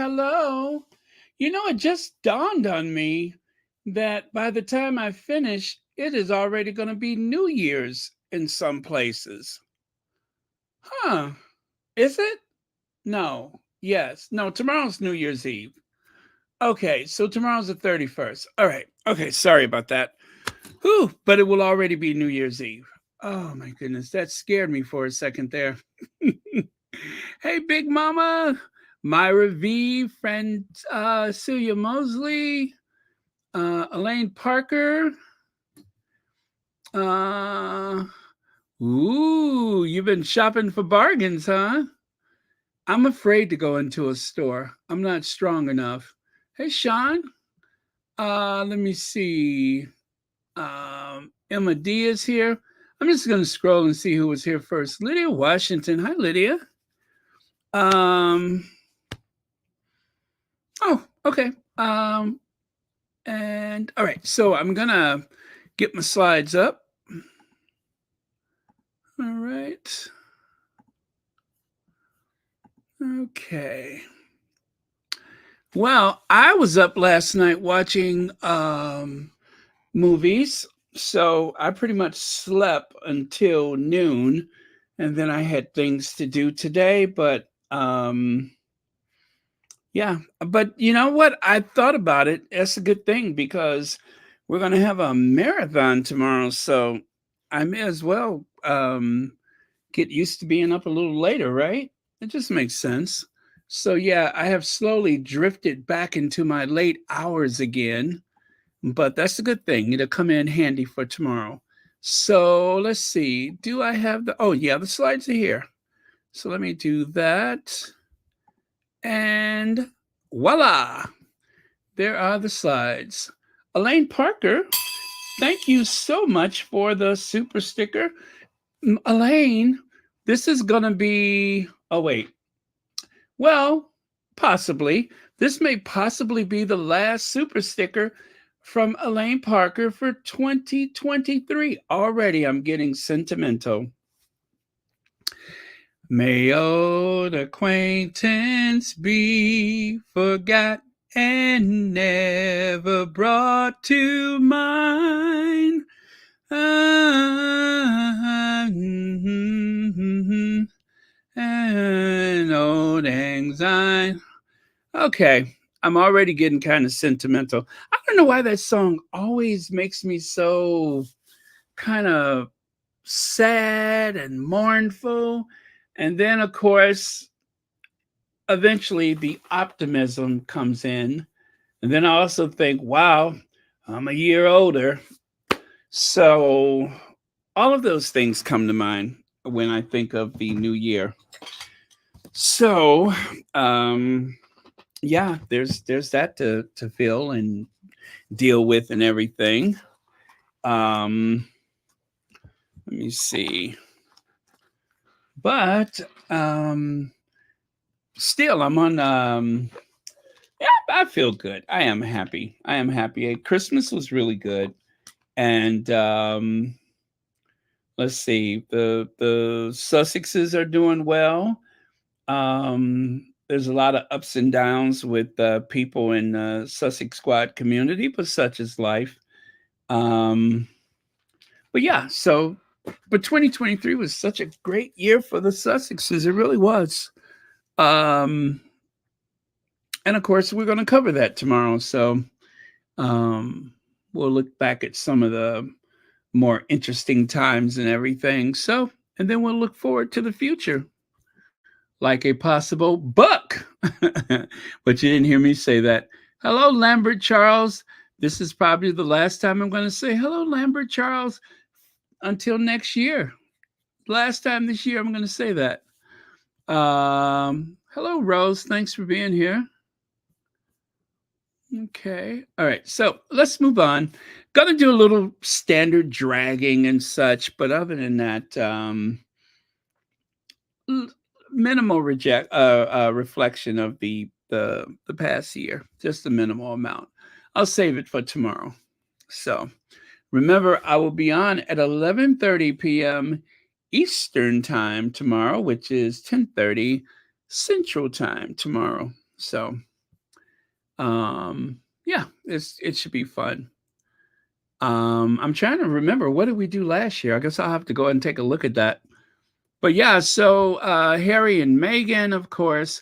hello. It just dawned on me that by the time I finish, it is already going to be New Year's in some places. Huh. Is it? No. Yes. No, tomorrow's New Year's Eve. Okay, so tomorrow's the 31st. All right. Okay, sorry about that. Whew, but it will already be New Year's Eve. Oh my goodness, that scared me for a second there. Hey, Big Mama, Myra V, friend Celia Mosley, Elaine Parker. Uh, you've been shopping for bargains, huh? I'm afraid to go into a store. I'm not strong enough. Hey, Sean. Let me see. Emma D is here. I'm just going to scroll and see who was here first. Lydia Washington. Hi, Lydia. Um, oh, okay. And all right, so I'm gonna get my slides up. All right. Okay. Well, I was up last night watching movies, so I pretty much slept until noon, and then I had things to do today, but yeah, but you know what? I thought about it. That's a good thing because we're going to have a marathon tomorrow. So I may as well get used to being up a little later, right? It just makes sense. So yeah, I have slowly drifted back into my late hours again, but that's a good thing. It'll come in handy for tomorrow. So let's see. Do I have the? Oh yeah, the slides are here. So let me do that. And voila, there are the slides. Elaine Parker, thank you so much for the super sticker. Elaine, this is going to be, oh, wait. Well, possibly. This may possibly be the last super sticker from Elaine Parker for 2023. Already, I'm getting sentimental. May old acquaintance be forgot and never brought to mind. And old anxiety. Okay, I'm already getting kind of sentimental. I don't know why that song always makes me so kind of sad and mournful. And then, of course, eventually the optimism comes in. And then I also think, wow, I'm a year older. So all of those things come to mind when I think of the new year. So yeah, there's that to feel and deal with and everything. Um let me see. But still I'm on yeah, I feel good. I am happy. I am happy. Christmas was really good. And let's see, the Sussexes are doing well. There's a lot of ups and downs with people in the Sussex Squad community, but such is life. Um, but yeah, so but 2023 was such a great year for the Sussexes. It really was. Um, and of course, we're going to cover that tomorrow. So um, we'll look back at some of the more interesting times and everything. So, and then we'll look forward to the future, like a possible book. But you didn't hear me say that. Hello, Lambert Charles. This is probably the last time I'm going to say hello, Lambert Charles, until next year. Last time this year, I'm going to say that. Hello, Rose. Thanks for being here. Okay. All right. So let's move on. Gonna do a little standard dragging and such, but other than that, minimal reflection of the past year, just a minimal amount. I'll save it for tomorrow. So remember, I will be on at 11:30 p.m. Eastern time tomorrow, which is 10:30 Central time tomorrow. So Yeah, it should be fun. I'm trying to remember, what did we do last year? I guess I'll have to go ahead and take a look at that. But yeah, so Harry and Meghan, of course,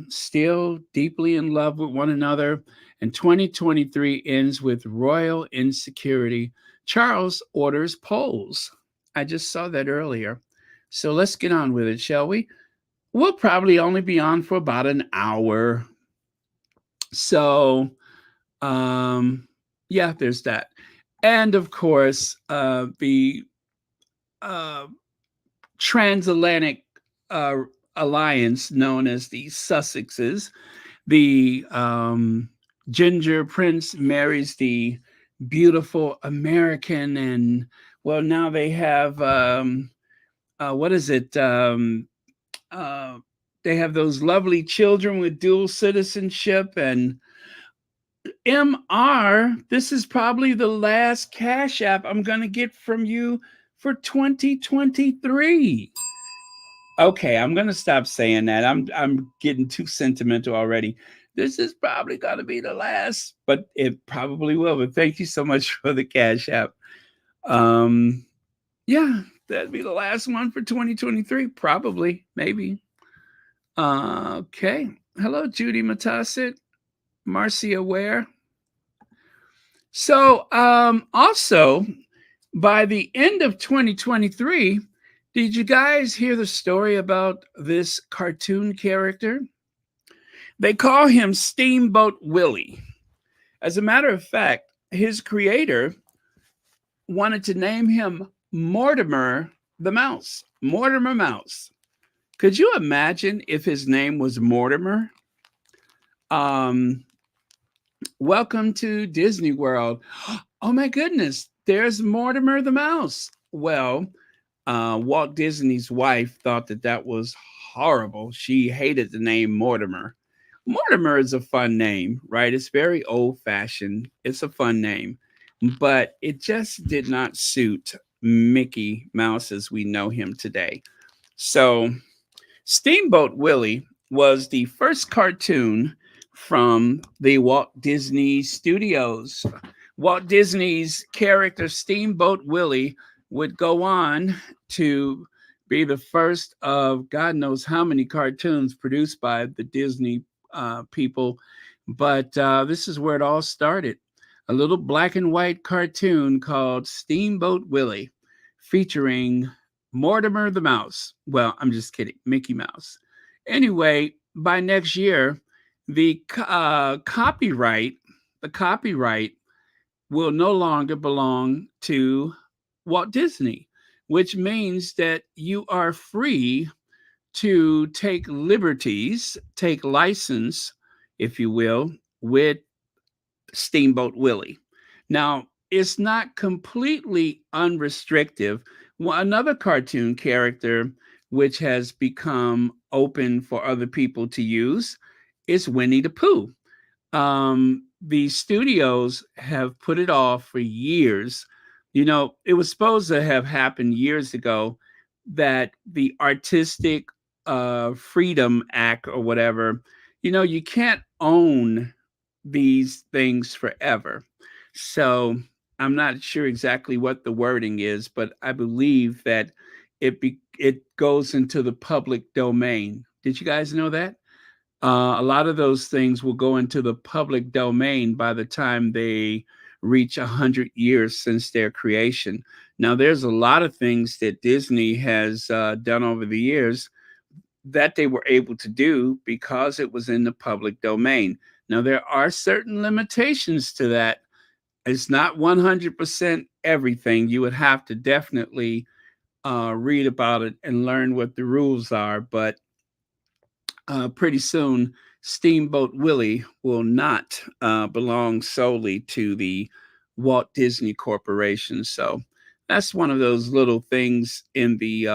still deeply in love with one another. And 2023 ends with royal insecurity. Charles orders polls. I just saw that earlier. So let's get on with it, shall we? We'll probably only be on for about an hour. So, um, yeah, there's that. And of course, the uh, transatlantic uh, alliance known as the Sussexes. The ginger prince marries the beautiful American, and well, now they have what is it? Uh, they have those lovely children with dual citizenship. And MR, this is probably the last Cash App I'm going to get from you for 2023. Okay, I'm gonna stop saying that. I'm getting too sentimental already. This is probably gonna be the last, but it probably will. But thank you so much for the Cash App. Um, yeah, that'd be the last one for 2023, probably, maybe. Okay. Hello, Judy Matassit, Marcia Ware. So, also, by the end of 2023, did you guys hear the story about this cartoon character? They call him Steamboat Willie. As a matter of fact, his creator wanted to name him Mortimer the Mouse. Mortimer Mouse. Could you imagine if his name was Mortimer? Um, Welcome to Disney World. Oh my goodness, there's Mortimer the Mouse. Well, Walt Disney's wife thought that that was horrible. She hated the name Mortimer. Mortimer is a fun name, right? It's very old fashioned. It's a fun name, but it just did not suit Mickey Mouse as we know him today. So, Steamboat Willie was the first cartoon from the Walt Disney Studios. Walt Disney's character Steamboat Willie would go on to be the first of God knows how many cartoons produced by the Disney people. But this is where it all started. A little black and white cartoon called Steamboat Willie, featuring Mortimer the Mouse. Well, I'm just kidding, Mickey Mouse. Anyway, by next year, the copyright will no longer belong to Walt Disney, which means that you are free to take liberties, take license, if you will, with Steamboat Willie. Now, it's not completely unrestrictive. Another cartoon character which has become open for other people to use is Winnie the Pooh. The studios have put it off for years. You know, it was supposed to have happened years ago that the Artistic Freedom Act or whatever, you know, you can't own these things forever. So I'm not sure exactly what the wording is, but I believe that it goes into the public domain. Did you guys know that? A lot of those things will go into the public domain by the time they reach 100 years since their creation. Now, there's a lot of things that Disney has done over the years that they were able to do because it was in the public domain. Now, there are certain limitations to that. It's not 100% everything. You would have to definitely read about it and learn what the rules are. But pretty soon, Steamboat Willie will not belong solely to the Walt Disney Corporation. So that's one of those little things in the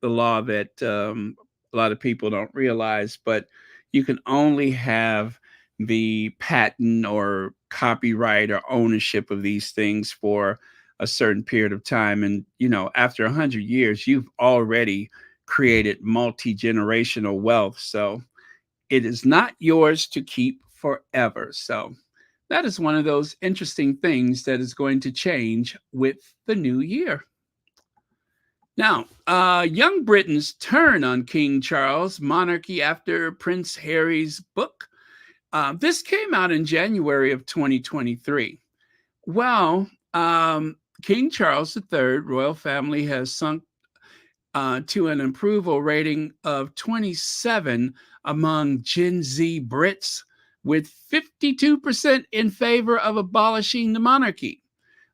law that a lot of people don't realize. But you can only have the patent or copyright or ownership of these things for a certain period of time. And you know, after 100 years, you've already created multi-generational wealth. So It is not yours to keep forever. So that is one of those interesting things that is going to change with the new year. Now, young Britain's turn on King Charles' monarchy after Prince Harry's book. This came out in January of 2023. Well, King Charles III, royal family, has sunk to an approval rating of 27 among Gen Z Brits, with 52% in favor of abolishing the monarchy.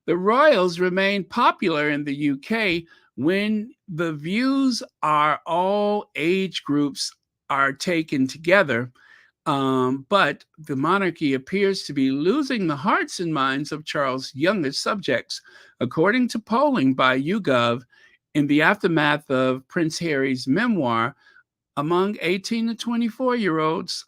The royals remain popular in the UK when the views are all age groups are taken together. But the monarchy appears to be losing the hearts and minds of Charles' youngest subjects, according to polling by YouGov in the aftermath of Prince Harry's memoir. Among 18 to 24-year-olds,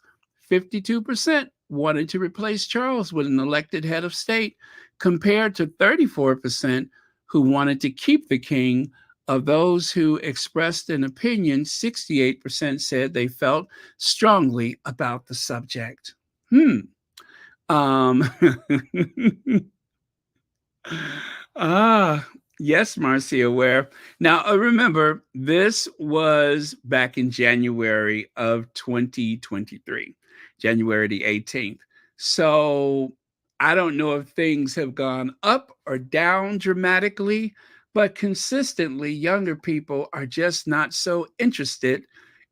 52% wanted to replace Charles with an elected head of state, compared to 34% who wanted to keep the king. Of those who expressed an opinion, 68% said they felt strongly about the subject. Um, yes, Marcia Ware. Now, remember, this was back in January of 2023, January the 18th. So I don't know if things have gone up or down dramatically, but consistently, younger people are just not so interested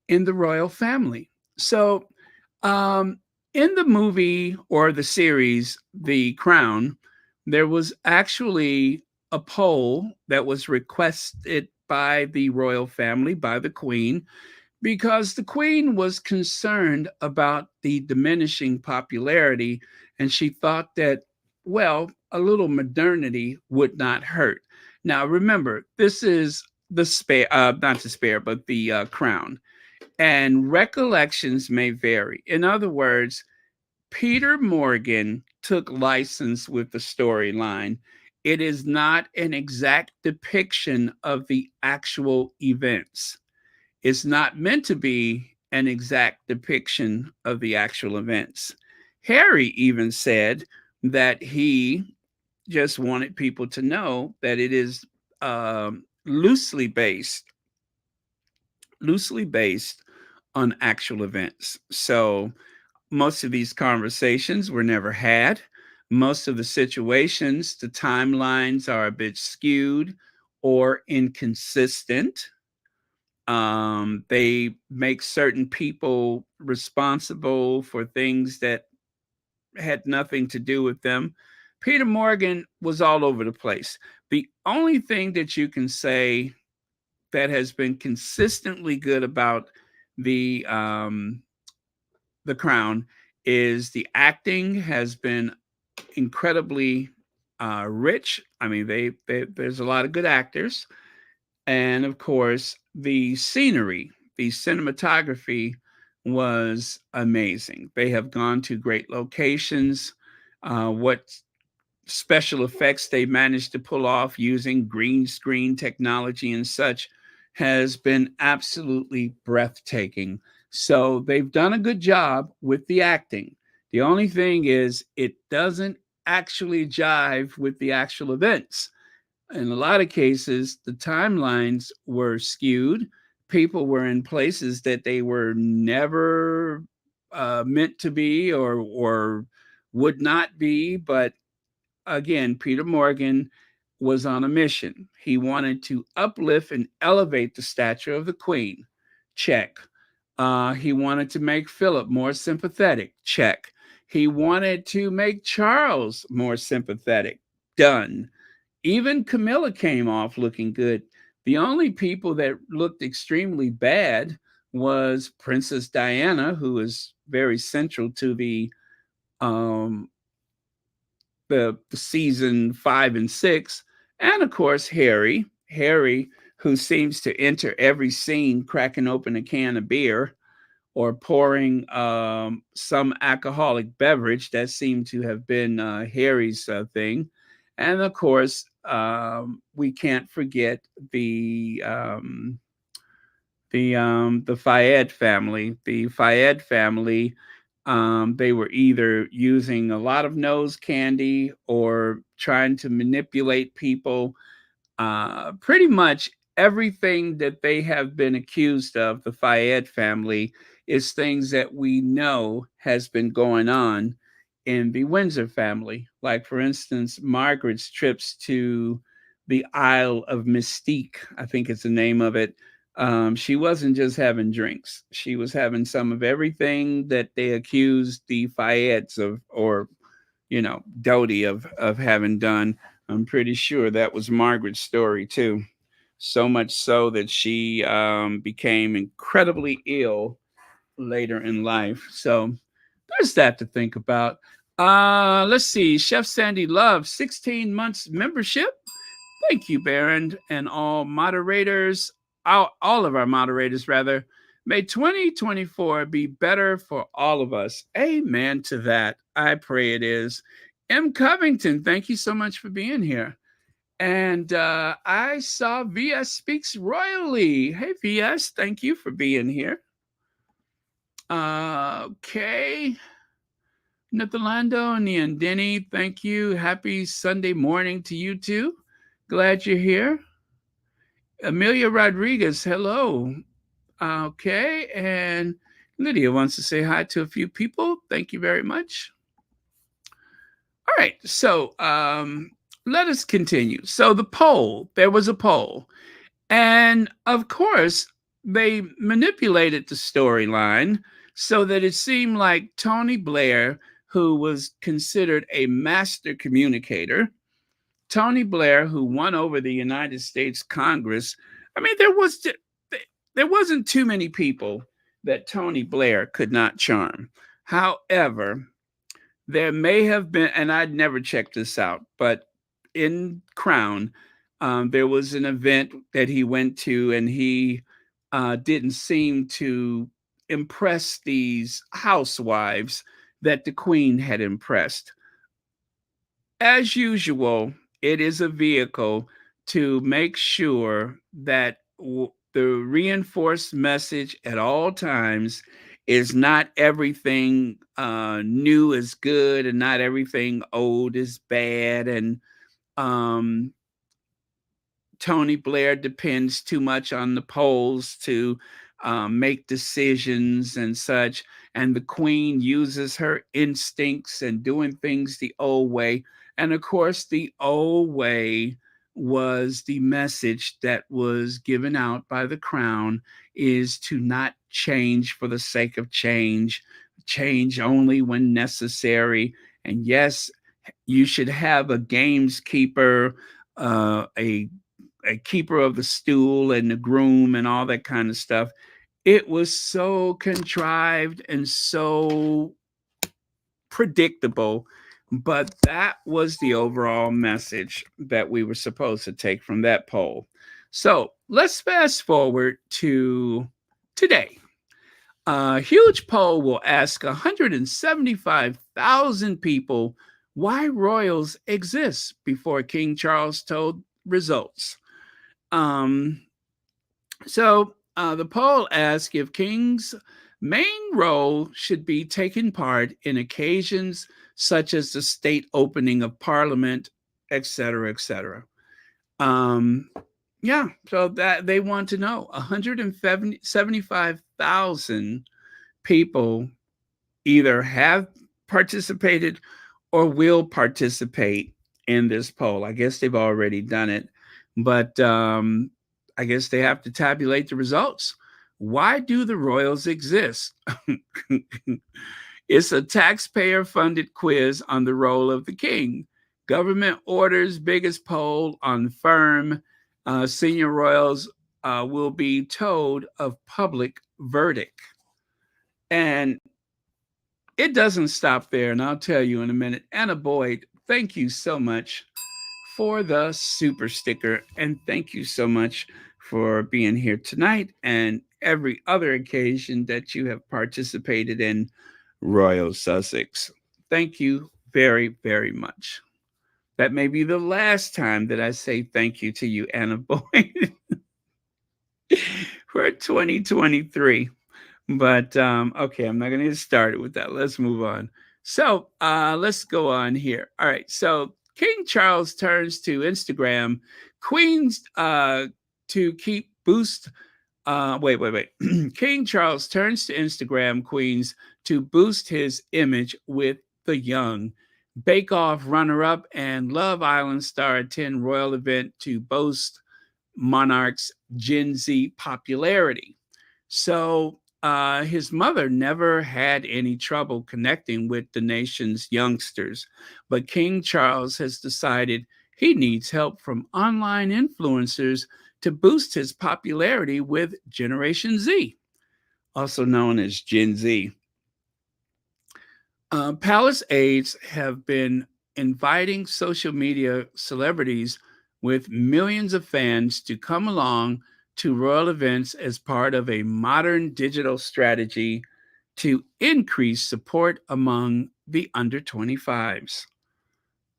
in the royal family. So, um, in the movie or the series, The Crown, there was actually a poll that was requested by the royal family, by the Queen, because the Queen was concerned about the diminishing popularity, and she thought that, well, a little modernity would not hurt. Now, remember, this is the spare, not the spare, but the Crown, and recollections may vary. In other words, Peter Morgan took license with the storyline. It is not an exact depiction of the actual events. It's not meant to be an exact depiction of the actual events. Harry even said that he just wanted people to know that it is loosely based on actual events. So most of these conversations were never had. Most of the situations, the timelines are a bit skewed or inconsistent. They make certain people responsible for things that had nothing to do with them. Peter Morgan was all over the place. The only thing that you can say that has been consistently good about the um, the Crown is the acting has been incredibly rich. I mean, there's a lot of good actors, and of course, the scenery, the cinematography was amazing. They have gone to great locations. What special effects they managed to pull off using green screen technology and such has been absolutely breathtaking. So they've done a good job with the acting. The only thing is, it doesn't actually jive with the actual events. In a lot of cases, the timelines were skewed. People were in places that they were never meant to be, or would not be. But again, Peter Morgan was on a mission. He wanted to uplift and elevate the stature of the Queen. Check. He wanted to make Philip more sympathetic. Check. He wanted to make Charles more sympathetic. Done. Even Camilla came off looking good. The only people that looked extremely bad was Princess Diana, who is very central to um, the season 5 and 6, and of course Harry, who seems to enter every scene cracking open a can of beer or pouring some alcoholic beverage. That seemed to have been Harry's thing. And of course, we can't forget the Fayed family. The Fayed family, they were either using a lot of nose candy or trying to manipulate people. Pretty much everything that they have been accused of, the Fayed family, is things that we know has been going on in the Windsor family. Like, for instance, Margaret's trips to the Isle of Mystique, I think it's the name of it. She wasn't just having drinks, she was having some of everything that they accused the Fayeds of, or Dodie of having done. I'm pretty sure that was Margaret's story too. So much so that she became incredibly ill later in life. So there's that to think about. Let's see. Chef Sandy Love, 16 months membership. Thank you, Baron, and all moderators, all of our moderators, rather. May 2024 be better for all of us. Amen to that. I pray it is. M. Covington, thank you so much for being here. And I saw VS Speaks Royally. Hey, VS, thank you for being here. Okay. Nathalando and Denny, thank you. Happy Sunday morning to you too. Glad you're here. Amelia Rodriguez, hello. Okay, and Lydia wants to say hi to a few people. Thank you very much. All right, so let us continue. So the poll, there was a poll, and of course, they manipulated the storyline so that it seemed like Tony Blair, who was considered a master communicator, Tony Blair, who won over the United States Congress. I mean, there wasn't too many people that Tony Blair could not charm. However, there may have been, and I'd never checked this out, but in Crown, there was an event that he went to, and he didn't seem to impress these housewives that the Queen had impressed. As usual, it is a vehicle to make sure that the reinforced message at all times is not everything new is good and not everything old is bad. And Tony Blair depends too much on the polls to make decisions and such. And the Queen uses her instincts and doing things the old way. And of course, the old way was the message that was given out by the Crown, is to not change for the sake of change, change only when necessary. And yes, you should have a gameskeeper, a keeper of the stool and the groom and all that kind of stuff. It was so contrived and so predictable, but that was the overall message that we were supposed to take from that poll. So let's fast forward to today. A huge poll will ask 175,000 people why royals exist before King Charles told results. So the poll asked if king's main role should be taking part in occasions such as the state opening of parliament, etc., etc. Yeah, so that they want to know. 175,000 people either have participated or will participate in this poll. I guess they've already done it, but I guess they have to tabulate the results. Why do the royals exist? It's a taxpayer-funded quiz on the role of the king. Government orders biggest poll on firm. Senior royals will be told of public verdict. And it doesn't stop there, and I'll tell you in a minute. Anna Boyd, thank you so much for the super sticker, and thank you so much for being here tonight and every other occasion that you have participated in Royal Sussex. Thank you very, very much. That may be the last time that I say thank you to you, Anna Boyd. for 2023. But okay, I'm not going to get started with that. Let's move on. So let's go on here. All right. So King Charles turns to Instagram, Queens to keep boost. Wait. King Charles turns to Instagram Queens to boost his image with the young. Bake Off runner up and Love Island star attend royal event to boast monarch's Gen Z popularity. So his mother never had any trouble connecting with the nation's youngsters, but King Charles has decided he needs help from online influencers to boost his popularity with Generation Z, also known as Gen Z. Palace aides have been inviting social media celebrities with millions of fans to come along to royal events as part of a modern digital strategy to increase support among the under 25s.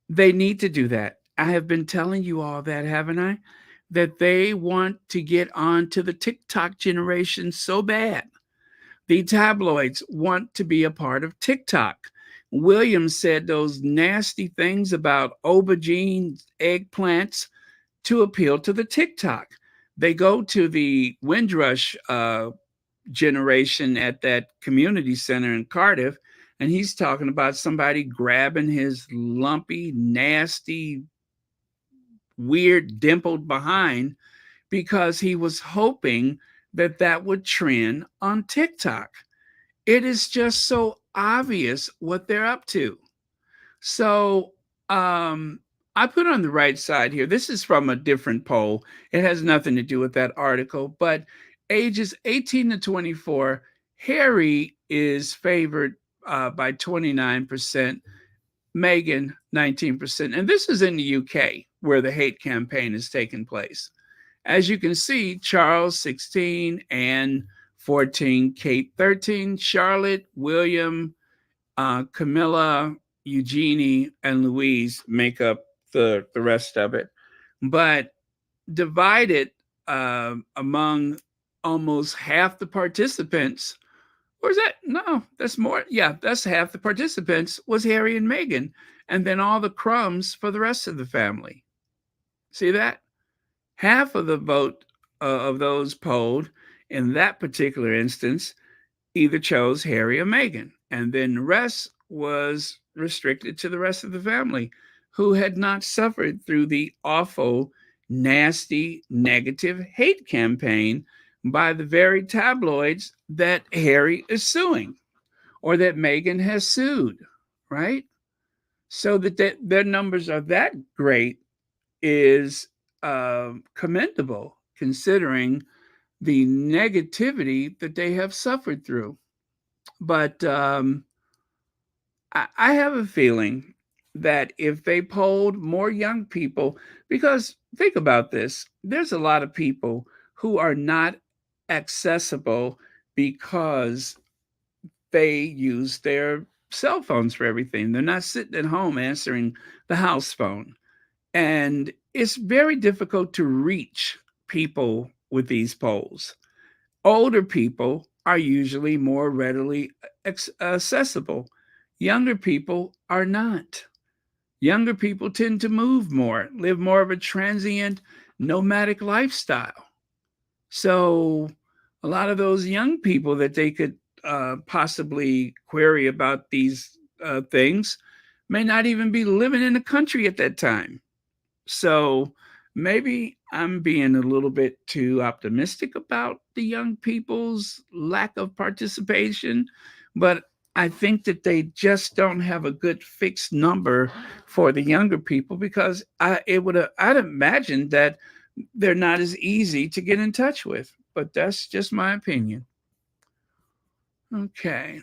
They need to do that. I have been telling you all that, haven't I? That they want to get on to the TikTok generation so bad. The tabloids want to be a part of TikTok. Williams said those nasty things about aubergine eggplants to appeal to the TikTok. They go to the Windrush generation at that community center in Cardiff, and he's talking about somebody grabbing his lumpy, nasty, weird, dimpled behind because he was hoping that that would trend on TikTok. It is just so obvious what they're up to. So I put on the right side here. This is from a different poll. It has nothing to do with that article, but ages 18 to 24, Harry is favored by 29%, Meghan 19%. And this is in the UK where the hate campaign is taking place. As you can see, Charles 16, Anne 14, Kate 13, Charlotte, William, Camilla, Eugenie, and Louise make up the rest of it. But divided among almost half the participants, or is that? No, that's more. Yeah, that's half the participants was Harry and Meghan. And then all the crumbs for the rest of the family. See that? Half of the vote of those polled in that particular instance either chose Harry or Meghan, and then the rest was restricted to the rest of the family who had not suffered through the awful, nasty, negative hate campaign by the very tabloids that Harry is suing or that Meghan has sued, right? So that their numbers are that great is commendable considering the negativity that they have suffered through. But I have a feeling that if they polled more young people, because think about this, there's a lot of people who are not accessible because they use their cell phones for everything. They're not sitting at home answering the house phone. And it's very difficult to reach people with these polls. Older people are usually more readily accessible. Younger people are not. Younger people tend to move more, live more of a transient, nomadic lifestyle. So, a lot of those young people that they could possibly query about these things may not even be living in the country at that time. So maybe I'm being a little bit too optimistic about the young people's lack of participation, but I think that they just don't have a good fixed number for the younger people because I'd imagine that they're not as easy to get in touch with. But that's just my opinion. Okay.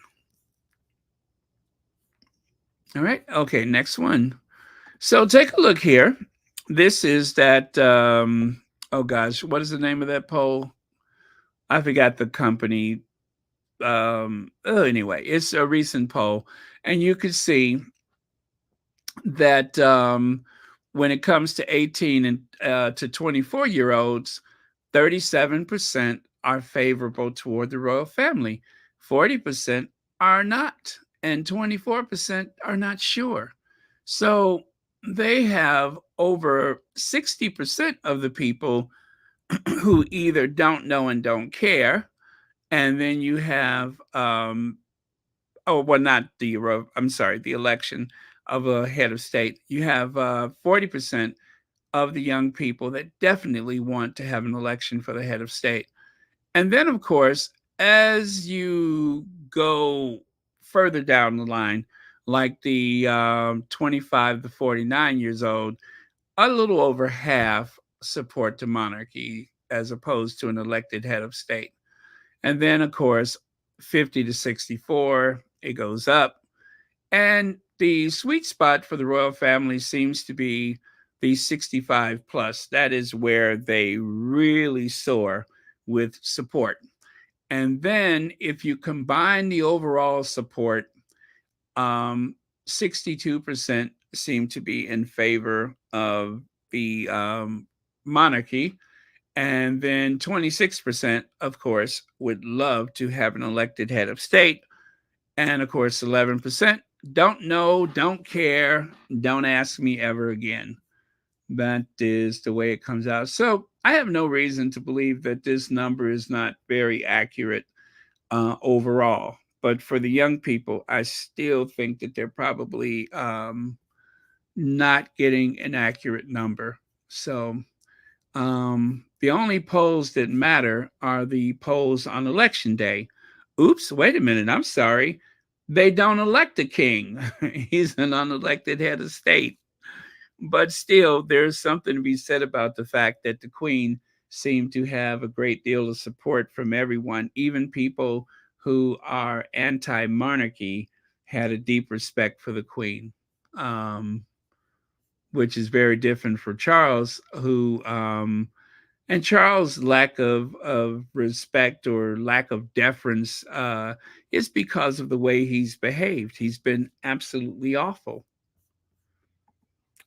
All right. Okay. Next one. So take a look here. This is that. Oh gosh, what is the name of that poll? I forgot the company. Anyway, it's a recent poll, and you can see that when it comes to 18 and to 24-year-olds, 37% are favorable toward the royal family. 40% are not, and 24% are not sure. So they have over 60% of the people who either don't know and don't care. And then you have, oh, well, not the, I'm sorry, the election of a head of state. You have 40% of the young people that definitely want to have an election for the head of state. And then, of course, as you go further down the line, like the 25 to 49 years old, a little over half support the monarchy as opposed to an elected head of state. And then, of course, 50 to 64, it goes up. And the sweet spot for the royal family seems to be the 65 plus. That is where they really soar with support. And then if you combine the overall support, 62% seem to be in favor of the monarchy. And then 26%, of course, would love to have an elected head of state. And of course, 11% don't know, don't care, don't ask me ever again. That is the way it comes out. So I have no reason to believe that this number is not very accurate overall. But for the young people, I still think that they're probably not getting an accurate number. So the only polls that matter are the polls on election day. Oops, wait a minute. I'm sorry. They don't elect a king. He's an unelected head of state. But still, there's something to be said about the fact that the queen seemed to have a great deal of support from everyone, even people who are anti monarchy had a deep respect for the queen, which is very different for Charles, who and Charles' lack of respect or lack of deference is because of the way he's behaved. He's been absolutely awful.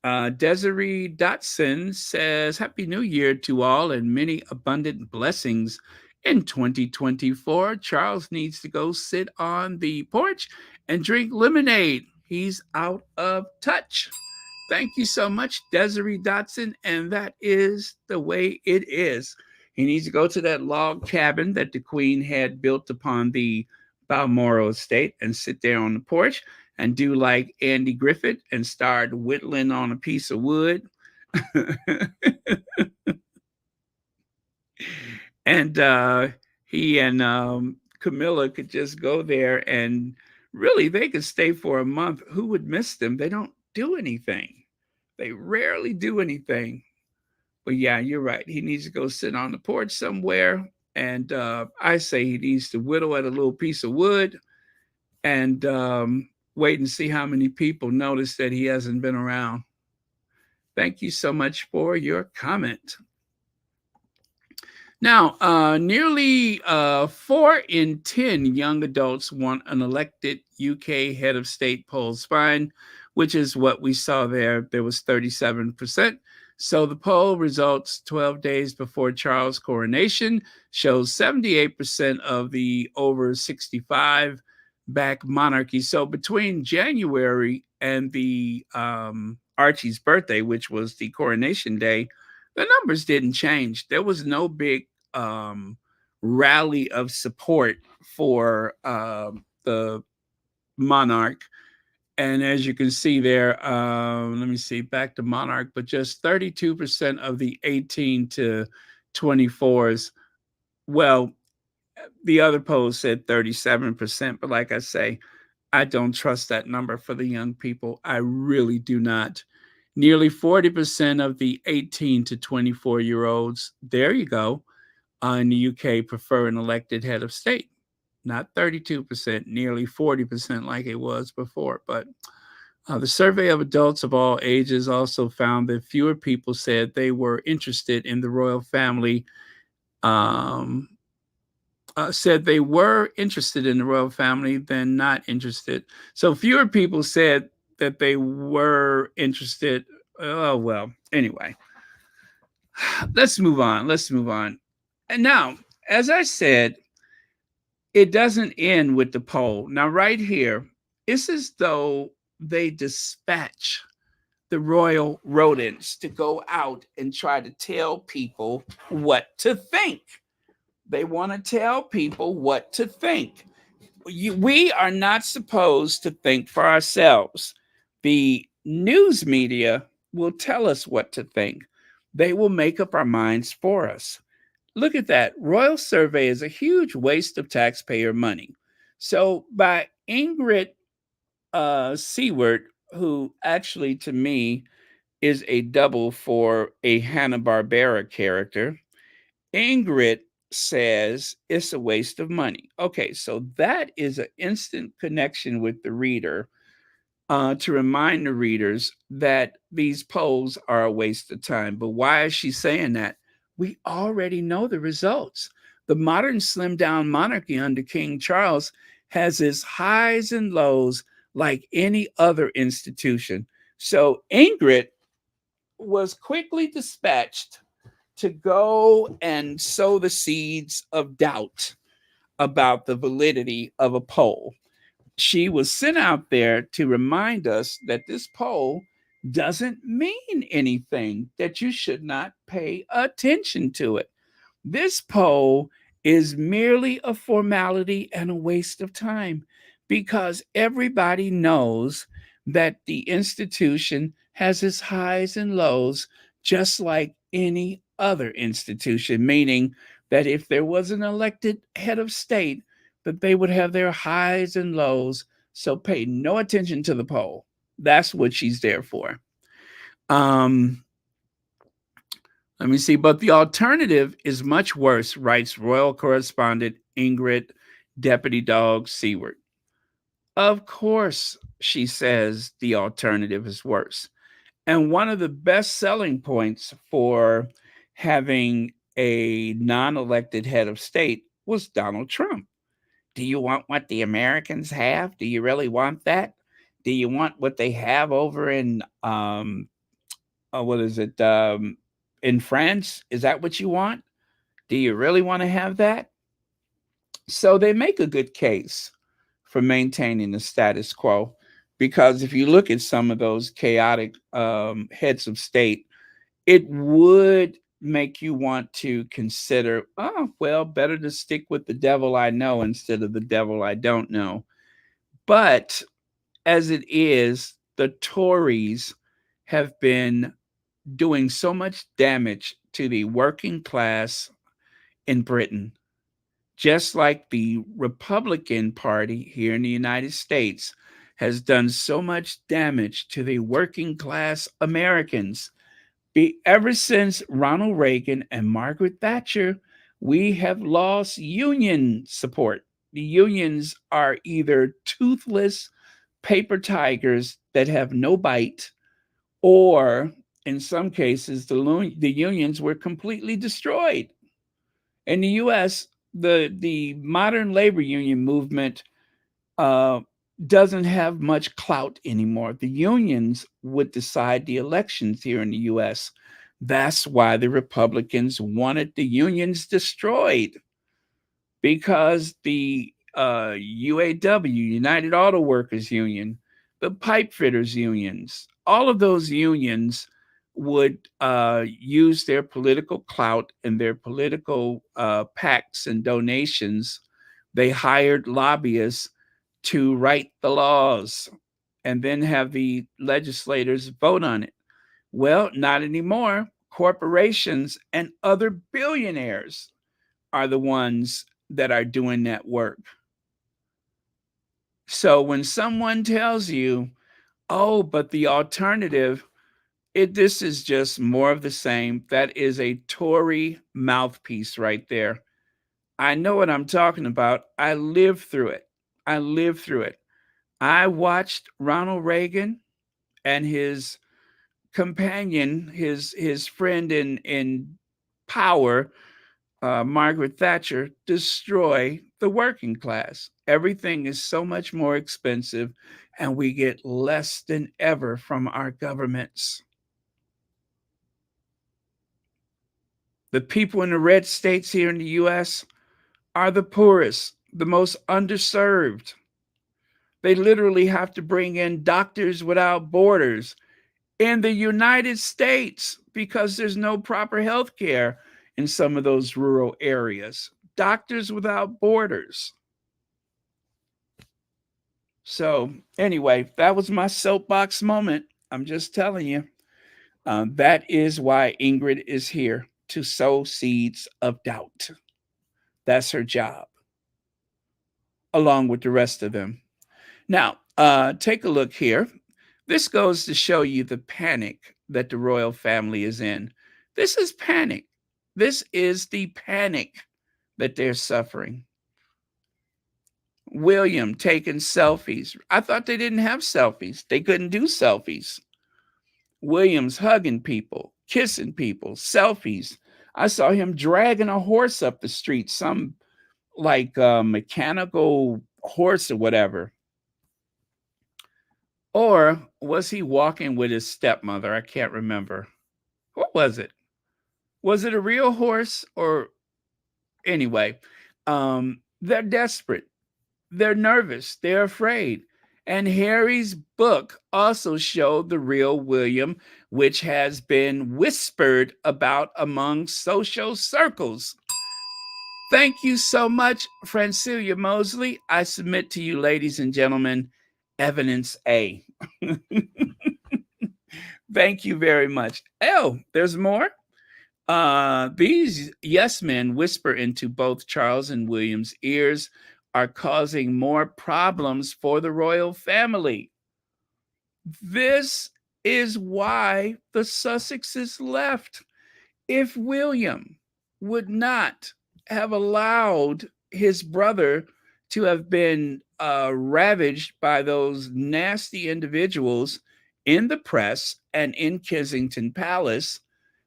Desiree Dotson says, Happy New Year to all and many abundant blessings in 2024. Charles needs to go sit on the porch and drink lemonade. He's out of touch. Thank you so much, Desiree Dotson. And that is the way it is. He needs to go to that log cabin that the Queen had built upon the Balmoral estate and sit there on the porch and do like Andy Griffith and start whittling on a piece of wood. And he and Camilla could just go there and really they could stay for a month. Who would miss them? They don't do anything. They rarely do anything. But yeah, you're right. He needs to go sit on the porch somewhere. And I say he needs to whittle at a little piece of wood and wait and see how many people notice that he hasn't been around. Thank you so much for your comment. Now, nearly 4 in 10 young adults want an elected UK head of state, polls find, which is what we saw there. There was 37%. So the poll results 12 days before Charles' coronation shows 78% of the over 65 back monarchy. So between January and the Archie's birthday, which was the coronation day, the numbers didn't change. There was no big rally of support for the monarch. And as you can see there, let me see, back to monarch, but just 32% of the 18 to 24s. Well, the other poll said 37%, but like I say, I don't trust that number for the young people. I really do not. Nearly 40% of the 18 to 24-year-olds, there you go, in the UK prefer an elected head of state. Not 32%, nearly 40% like it was before. But the survey of adults of all ages also found that fewer people said they were interested in the royal family, said they were interested in the royal family than not interested. So fewer people said that they were interested. Oh, well, anyway, let's move on. And now, as I said, it doesn't end with the poll. Now, right here, it's as though they dispatch the royal rodents to go out and try to tell people what to think. They want to tell people what to think. We are not supposed to think for ourselves. The news media will tell us what to think. They will make up our minds for us. Look at that. Royal Survey is a huge waste of taxpayer money. So by Ingrid Seward, who actually to me is a double for a Hanna-Barbera character, Ingrid says it's a waste of money. Okay, so that is an instant connection with the reader to remind the readers that these polls are a waste of time. But why is she saying that? We already know the results. The modern slimmed down monarchy under King Charles has its highs and lows like any other institution. So Ingrid was quickly dispatched to go and sow the seeds of doubt about the validity of a poll. She was sent out there to remind us that this poll doesn't mean anything, that you should not pay attention to it. This poll is merely a formality and a waste of time because everybody knows that the institution has its highs and lows just like any other institution, meaning that if there was an elected head of state, that they would have their highs and lows. So pay no attention to the poll. That's what she's there for. Um, Let me see. But the alternative is much worse, writes royal correspondent Ingrid Deputy Dog Seward. Of course, she says the alternative is worse. And one of the best selling points for having a non elected head of state was Donald Trump. Do you want what the Americans have? Do you really want that? Do you want what they have over in what is it? In France? Is that what you want? Do you really want to have that? So they make a good case for maintaining the status quo because if you look at some of those chaotic heads of state, it would make you want to consider, oh, well, better to stick with the devil I know instead of the devil I don't know. But as it is, the Tories have been doing so much damage to the working class in Britain, just like the Republican Party here in the United States has done so much damage to the working class Americans. Ever since Ronald Reagan and Margaret Thatcher, we have lost union support. The unions are either toothless paper tigers that have no bite, or in some cases, the unions were completely destroyed. In the US, the modern labor union movement uh, doesn't have much clout anymore. The unions would decide the elections here in the US. That's why the Republicans wanted the unions destroyed because the UAW, United Auto Workers Union, the pipe fitters unions, all of those unions would use their political clout and their political pacts and donations. They hired lobbyists to write the laws and then have the legislators vote on it. Well, not anymore. Corporations and other billionaires are the ones that are doing that work. So when someone tells you, oh, but the alternative, this is just more of the same. That is a Tory mouthpiece right there. I know what I'm talking about. I lived through it. I lived through it. I watched Ronald Reagan and his companion, his friend in power, Margaret Thatcher, destroy the working class. Everything is so much more expensive, and we get less than ever from our governments. The people in the red states here in the US, are the poorest, the most underserved. They literally have to bring in Doctors Without Borders in the United States because there's no proper health care in some of those rural areas. Doctors Without Borders. So, anyway, that was my soapbox moment. I'm just telling you. That is why Ingrid is here to sow seeds of doubt. That's her job, along with the rest of them. Now, take a look here. This goes to show you the panic that the royal family is in. This is panic. This is the panic that they're suffering. William taking selfies. I thought they didn't have selfies. They couldn't do selfies. William's hugging people, kissing people, selfies. I saw him dragging a horse up the street, some like mechanical horse or whatever. Or was he walking with his stepmother? I can't remember. What was it? Was it a real horse or anyway? They're desperate. They're nervous. They're afraid. And Harry's book also showed the real William, which has been whispered about among social circles. Thank you so much, Francilia Mosley. I submit to you, ladies and gentlemen, evidence A. Thank you very much. Oh, there's more. These yes men whisper into both Charles and William's ears are causing more problems for the royal family. This is why the Sussexes left. If William would not have allowed his brother to have been ravaged by those nasty individuals in the press and in Kensington Palace,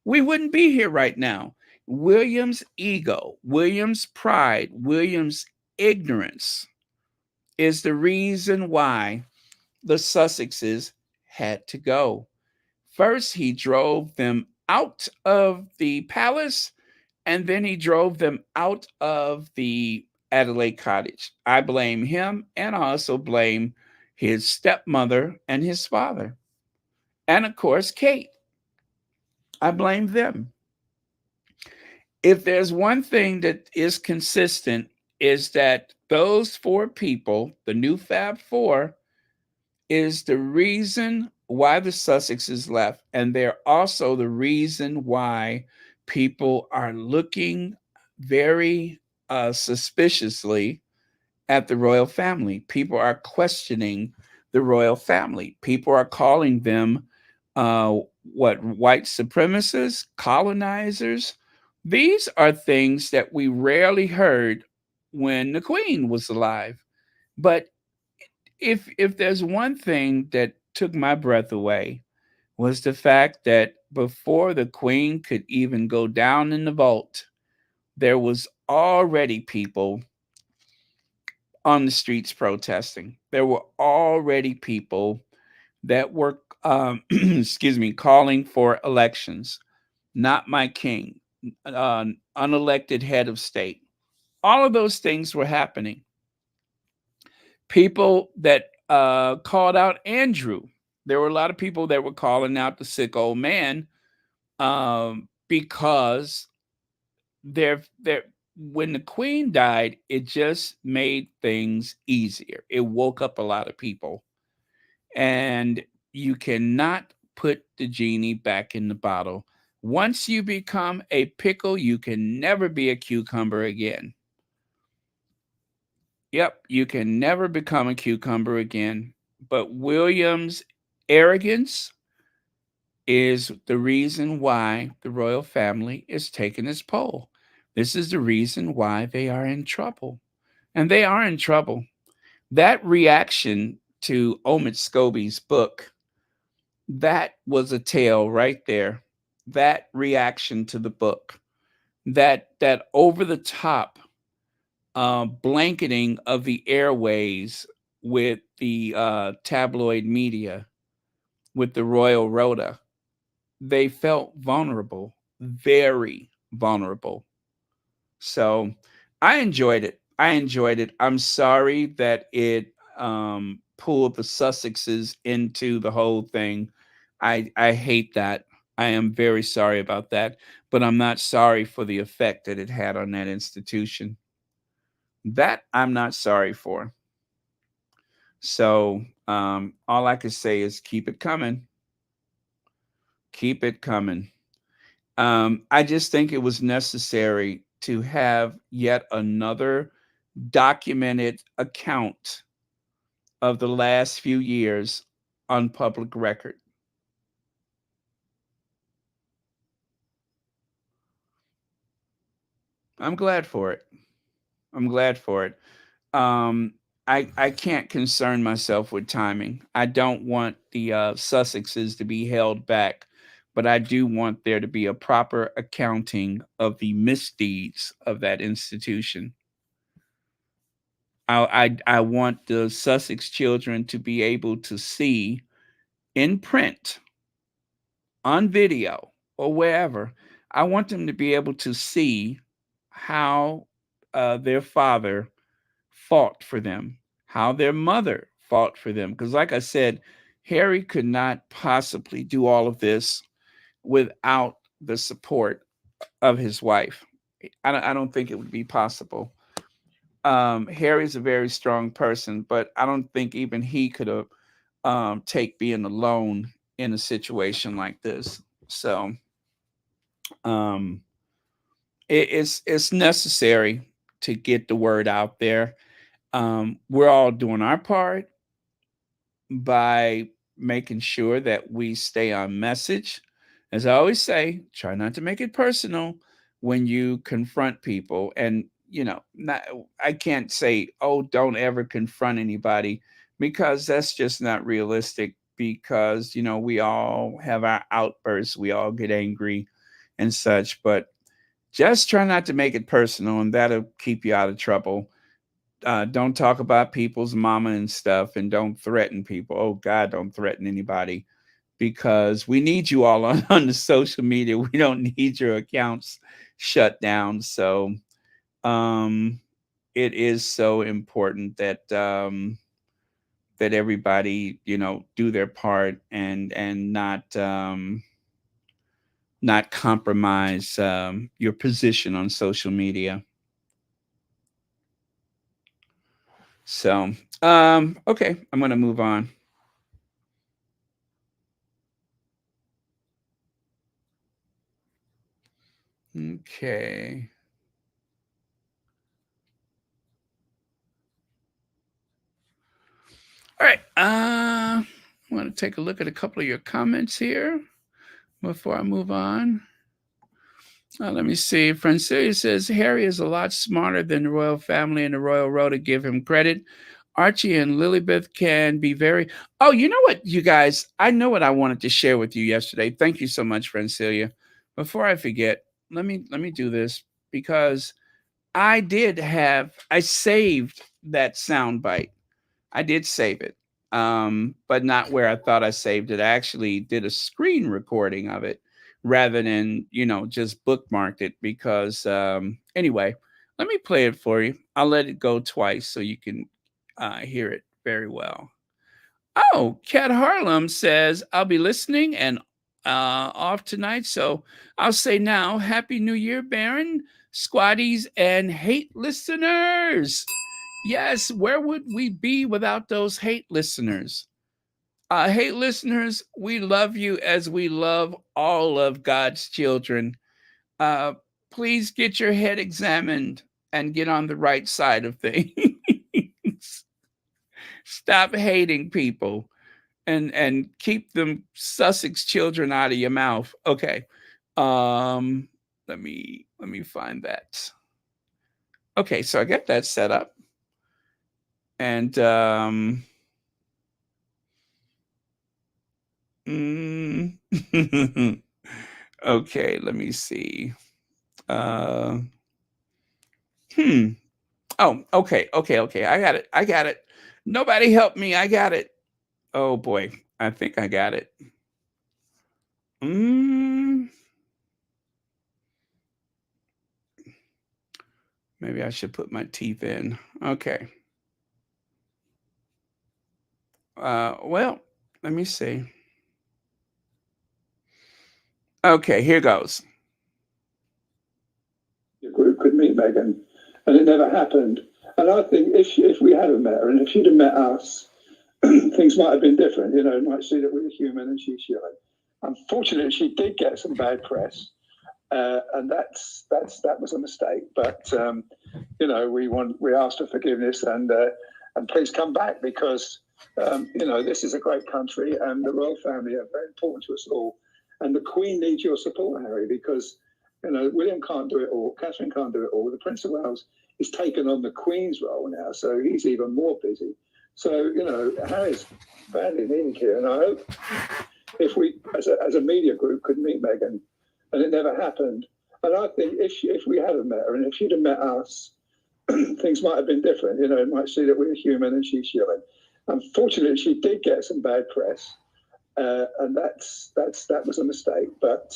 we wouldn't be here right now. William's ego, William's pride, William's ignorance is the reason why the Sussexes had to go. First, he drove them out of the palace, and then he drove them out of the Adelaide cottage. I blame him, and I also blame his stepmother and his father. And of course, Kate. I blame them. If there's one thing that is consistent, is that those four people, the new Fab Four, is the reason why the Sussexes left. And they're also the reason why people are looking very suspiciously at the royal family. People are questioning the royal family. People are calling them white supremacists, colonizers. These are things that we rarely heard when the Queen was alive. But if there's one thing that took my breath away was the fact that before the Queen could even go down in the vault, there was already people on the streets protesting. There were already people that were, excuse me, calling for elections. Not my king, unelected head of state. All of those things were happening. People that called out Andrew. There were a lot of people that were calling out the sick old man because they're when the Queen died, it just made things easier. It woke up a lot of people. And you cannot put the genie back in the bottle. Once you become a pickle, you can never be a cucumber again. Yep, you can never become a cucumber again. But William's arrogance is the reason why the royal family is taking its poll. This is the reason why they are in trouble. And they are in trouble. That reaction to Omid Scobie's book, that was a tale right there. That reaction to the book, that over the top blanketing of the airways with the tabloid media, with the royal rota, they felt vulnerable, very vulnerable. So I enjoyed it. I enjoyed it. I'm sorry that it pulled the Sussexes into the whole thing. I hate that. I am very sorry about that, but I'm not sorry for the effect that it had on that institution. That I'm not sorry for. So all I can say is keep it coming. Keep it coming. I just think it was necessary to have yet another documented account of the last few years on public record. I'm glad for it. I'm glad for it. Um, I can't concern myself with timing. I don't want the Sussexes to be held back, but I do want there to be a proper accounting of the misdeeds of that institution. I want the Sussex children to be able to see in print, on video, or wherever. I want them to be able to see how their father fought for them, how their mother fought for them. Because, like I said, Harry could not possibly do all of this without the support of his wife. I don't think it would be possible. Harry's a very strong person, but I don't think even he could have take being alone in a situation like this. So um, it's necessary to get the word out there. We're all doing our part by making sure that we stay on message. As I always say, try not to make it personal when you confront people. And, not, I can't say, oh, don't ever confront anybody because that's just not realistic because, we all have our outbursts, we all get angry and such. But just try not to make it personal, and that'll keep you out of trouble. Don't talk about people's mama and stuff, and don't threaten people. Oh God, don't threaten anybody because we need you all on the social media. We don't need your accounts shut down. So it is so important that that everybody do their part and not compromise your position on social media. So okay, I'm gonna move on. Okay. All right. I want to take a look at a couple of your comments here before I move on. Let me see. Francia says Harry is a lot smarter than the royal family and the royal row to give him credit. Archie and Lilibeth can be very. Oh, you know what, you guys? I know what I wanted to share with you yesterday. Thank you so much, Francilia. Before I forget, let me do this because I saved that sound bite. I did save it, but not where I thought I saved it. I actually did a screen recording of it rather than, just bookmarked it because, anyway, let me play it for you. I'll let it go twice so you can hear it very well. Oh, Kat Harlem says, I'll be listening and off tonight. So I'll say now, Happy New Year, Baron, squatties, and hate listeners. Yes, where would we be without those hate listeners? Hate listeners, we love you as we love all of God's children. Uh, please get your head examined and get on the right side of things. Stop hating people and keep them Sussex children out of your mouth. Okay. Um, let me find that. Okay, so I got that set up. And mm, okay, let me see. Uh, hmm. Oh, okay. I got it. I got it. Nobody help me. I got it. Oh boy, I think I got it. Mm, Maybe I should put my teeth in. Okay. Well, let me see. Okay, here goes. Your group could meet Meghan, and it never happened. And I think if we had met her, and if she'd have met us, things might have been different. You know, might see that we were human and she's human. Unfortunately, she did get some bad press, and that was a mistake. But you know, we asked for forgiveness and please come back because you know, this is a great country and the royal family are very important to us all. And the Queen needs your support, Harry, because you know William can't do it all, Catherine can't do it all. The Prince of Wales is taken on the Queen's role now, so he's even more busy. So you know, Harry's badly needed here, and I hope if we, as a media group, could meet Meghan, and it never happened. And I think if we had met her, and if she'd have met us, things might have been different. You know, it might see that we were human and she's human. Unfortunately, she did get some bad press, and that was a mistake. But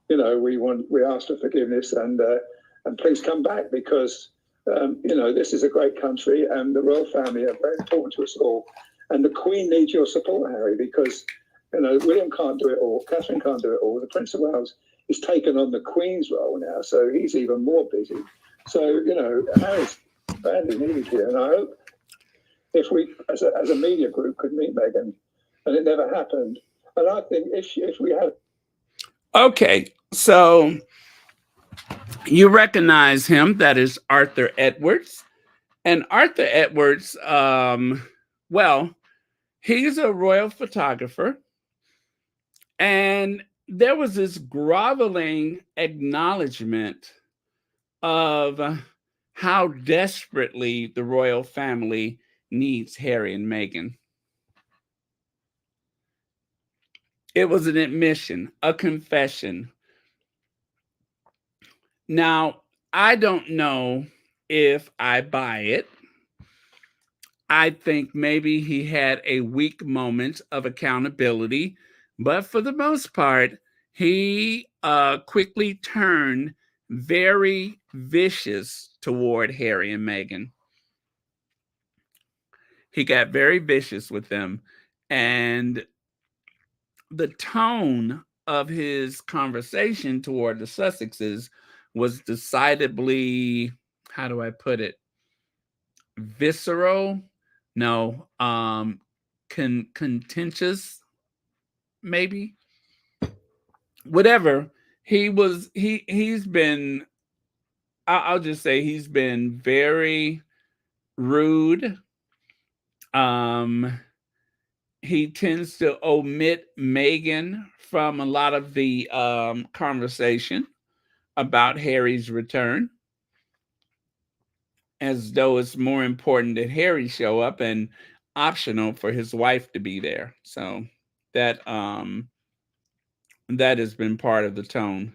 you know, we asked for forgiveness and please come back because you know, this is a great country and the royal family are very important to us all. And the Queen needs your support, Harry, because you know William can't do it all, Catherine can't do it all. The Prince of Wales is taken on the Queen's role now, so he's even more busy. So you know, Harry's badly needed here, and I hope if we, as a media group, could meet Meghan, and it never happened. And I think if we had. Okay, so you recognize him. That is Arthur Edwards. And Arthur Edwards, well, he's a royal photographer. And there was this groveling acknowledgement of how desperately the royal family needs Harry and Meghan. It was an admission, a confession. Now, I don't know if I buy it. I think maybe he had a weak moment of accountability, but for the most part, he quickly turned very vicious toward Harry and Meghan. He got very vicious with them, and the tone of his conversation toward the Sussexes was decidedly, how do I put it, visceral, no, contentious, maybe, whatever. He's been, I'll just say he's been very rude. um he tends to omit Meghan from a lot of the conversation about Harry's return, as though it's more important that Harry show up and optional for his wife to be there. So that that has been part of the tone.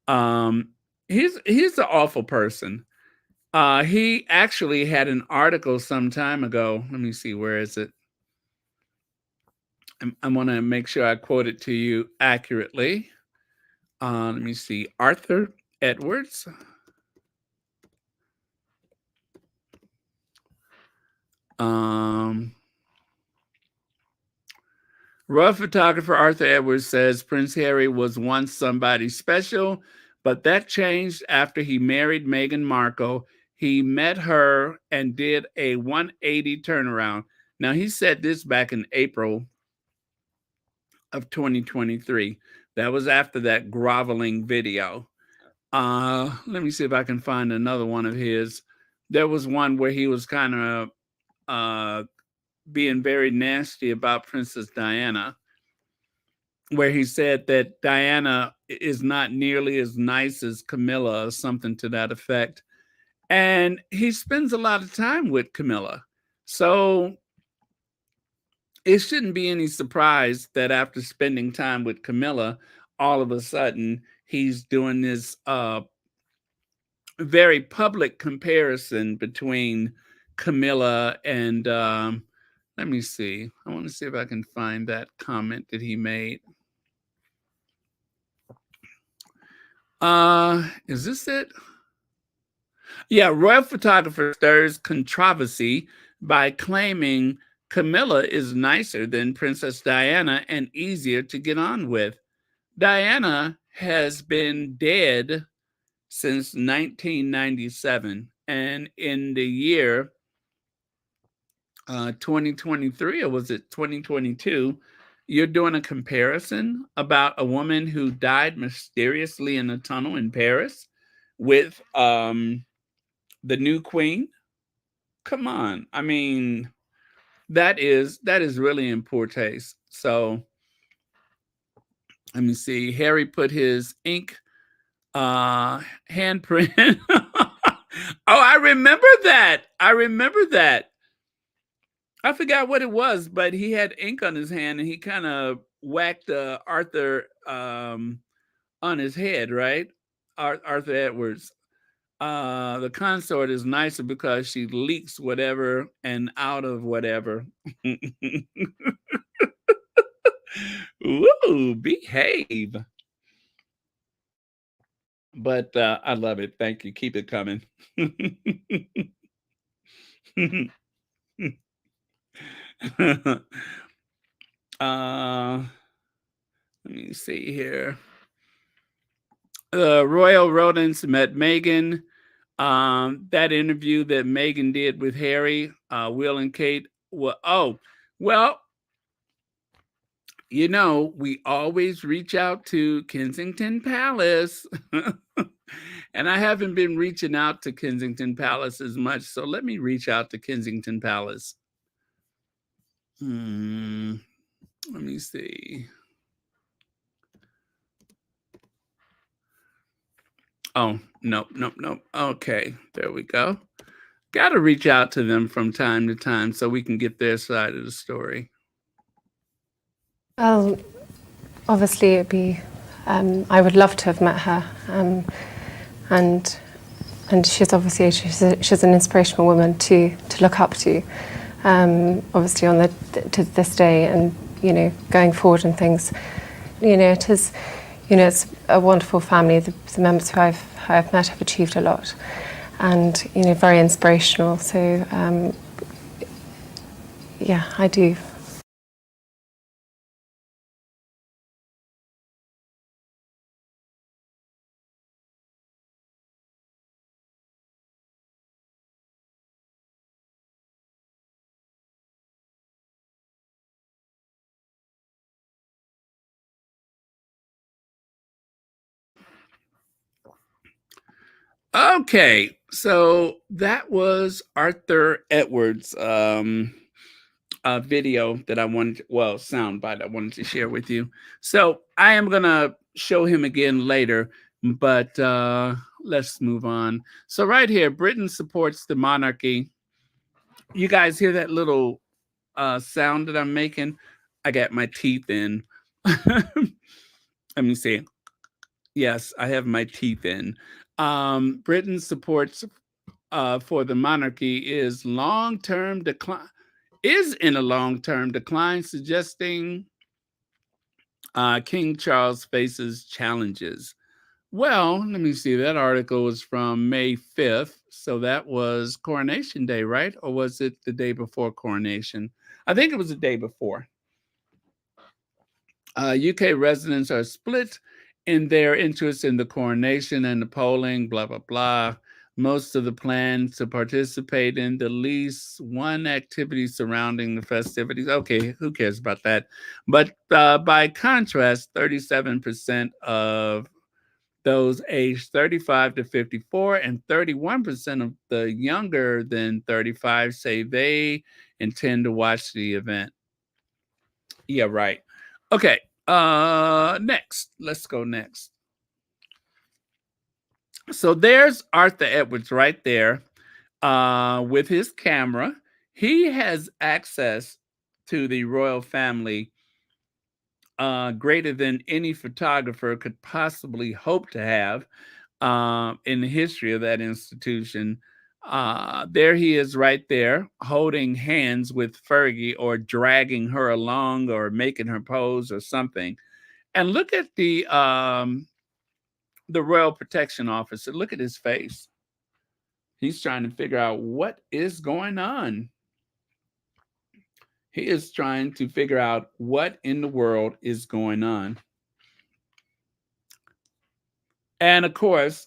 Um he's an awful person. He actually had an article some time ago. Let me see, where is it? I want to make sure I quote it to you accurately. Let me see. Arthur Edwards. Um, Royal photographer Arthur Edwards says Prince Harry was once somebody special, but that changed after he married Meghan Markle. He met her and did a 180 turnaround. Now, he said this back in April of 2023. That was after that groveling video. Let me see if I can find another one of his. There was one where he was kind of being very nasty about Princess Diana, where he said that Diana is not nearly as nice as Camilla or something to that effect. And he spends a lot of time with Camilla. So it shouldn't be any surprise that after spending time with Camilla, all of a sudden he's doing this very public comparison between Camilla and let me see. I want to see if I can find that comment that he made. Is this it? Yeah, royal photographer stirs controversy by claiming Camilla is nicer than Princess Diana and easier to get on with. Diana has been dead since 1997, and in the year 2023, or was it 2022, you're doing a comparison about a woman who died mysteriously in a tunnel in Paris with the new queen. Come on. I mean, that is really in poor taste. So let me see. Harry put his ink handprint. Oh, I remember that. I remember that. I forgot what it was, but he had ink on his hand and he kind of whacked Arthur on his head, right? Arthur Edwards. The consort is nicer because she leaks whatever and out of whatever. Ooh, behave. But I love it. Thank you. Keep it coming. uh, let me see here. Royal Rodents met Meghan. That interview that Meghan did with Harry, Will, and Kate. Well, we always reach out to Kensington Palace. And I haven't been reaching out to Kensington Palace as much. So let me reach out to Kensington Palace. Let me see. Oh, nope. Okay, there we go. Got to reach out to them from time to time so we can get their side of the story. Well, obviously it'd be, I would love to have met her, and she's obviously she's an inspirational woman to look up to, obviously to this day, and going forward and things. It is, it's a wonderful family. The members who I've met have achieved a lot, and very inspirational. So yeah, I do. Okay, so that was Arthur Edwards' video that I wanted, soundbite I wanted to share with you. So I am gonna show him again later, but let's move on. So right here, Britain supports the monarchy. You guys hear that little sound that I'm making? I got my teeth in. Let me see. Yes, I have my teeth in. Britain's supports for the monarchy is in a long-term decline, suggesting King Charles faces challenges. Well, let me see. That article was from May 5th. So that was Coronation Day, right? Or was it the day before Coronation? I think it was the day before. UK residents are split in their interest in the coronation and the polling, blah, blah, blah. Most of the plan to participate in the least one activity surrounding the festivities. Okay, who cares about that? But by contrast, 37% of those aged 35 to 54 and 31% of the younger than 35 say they intend to watch the event. Yeah, right. Okay. Next. Let's go next. So there's Arthur Edwards right there with his camera. He has access to the royal family greater than any photographer could possibly hope to have in the history of that institution. There he is right there holding hands with Fergie or dragging her along or making her pose or something. And look at the Royal Protection Officer. Look at his face. He's trying to figure out what is going on. He is trying to figure out what in the world is going on. And of course,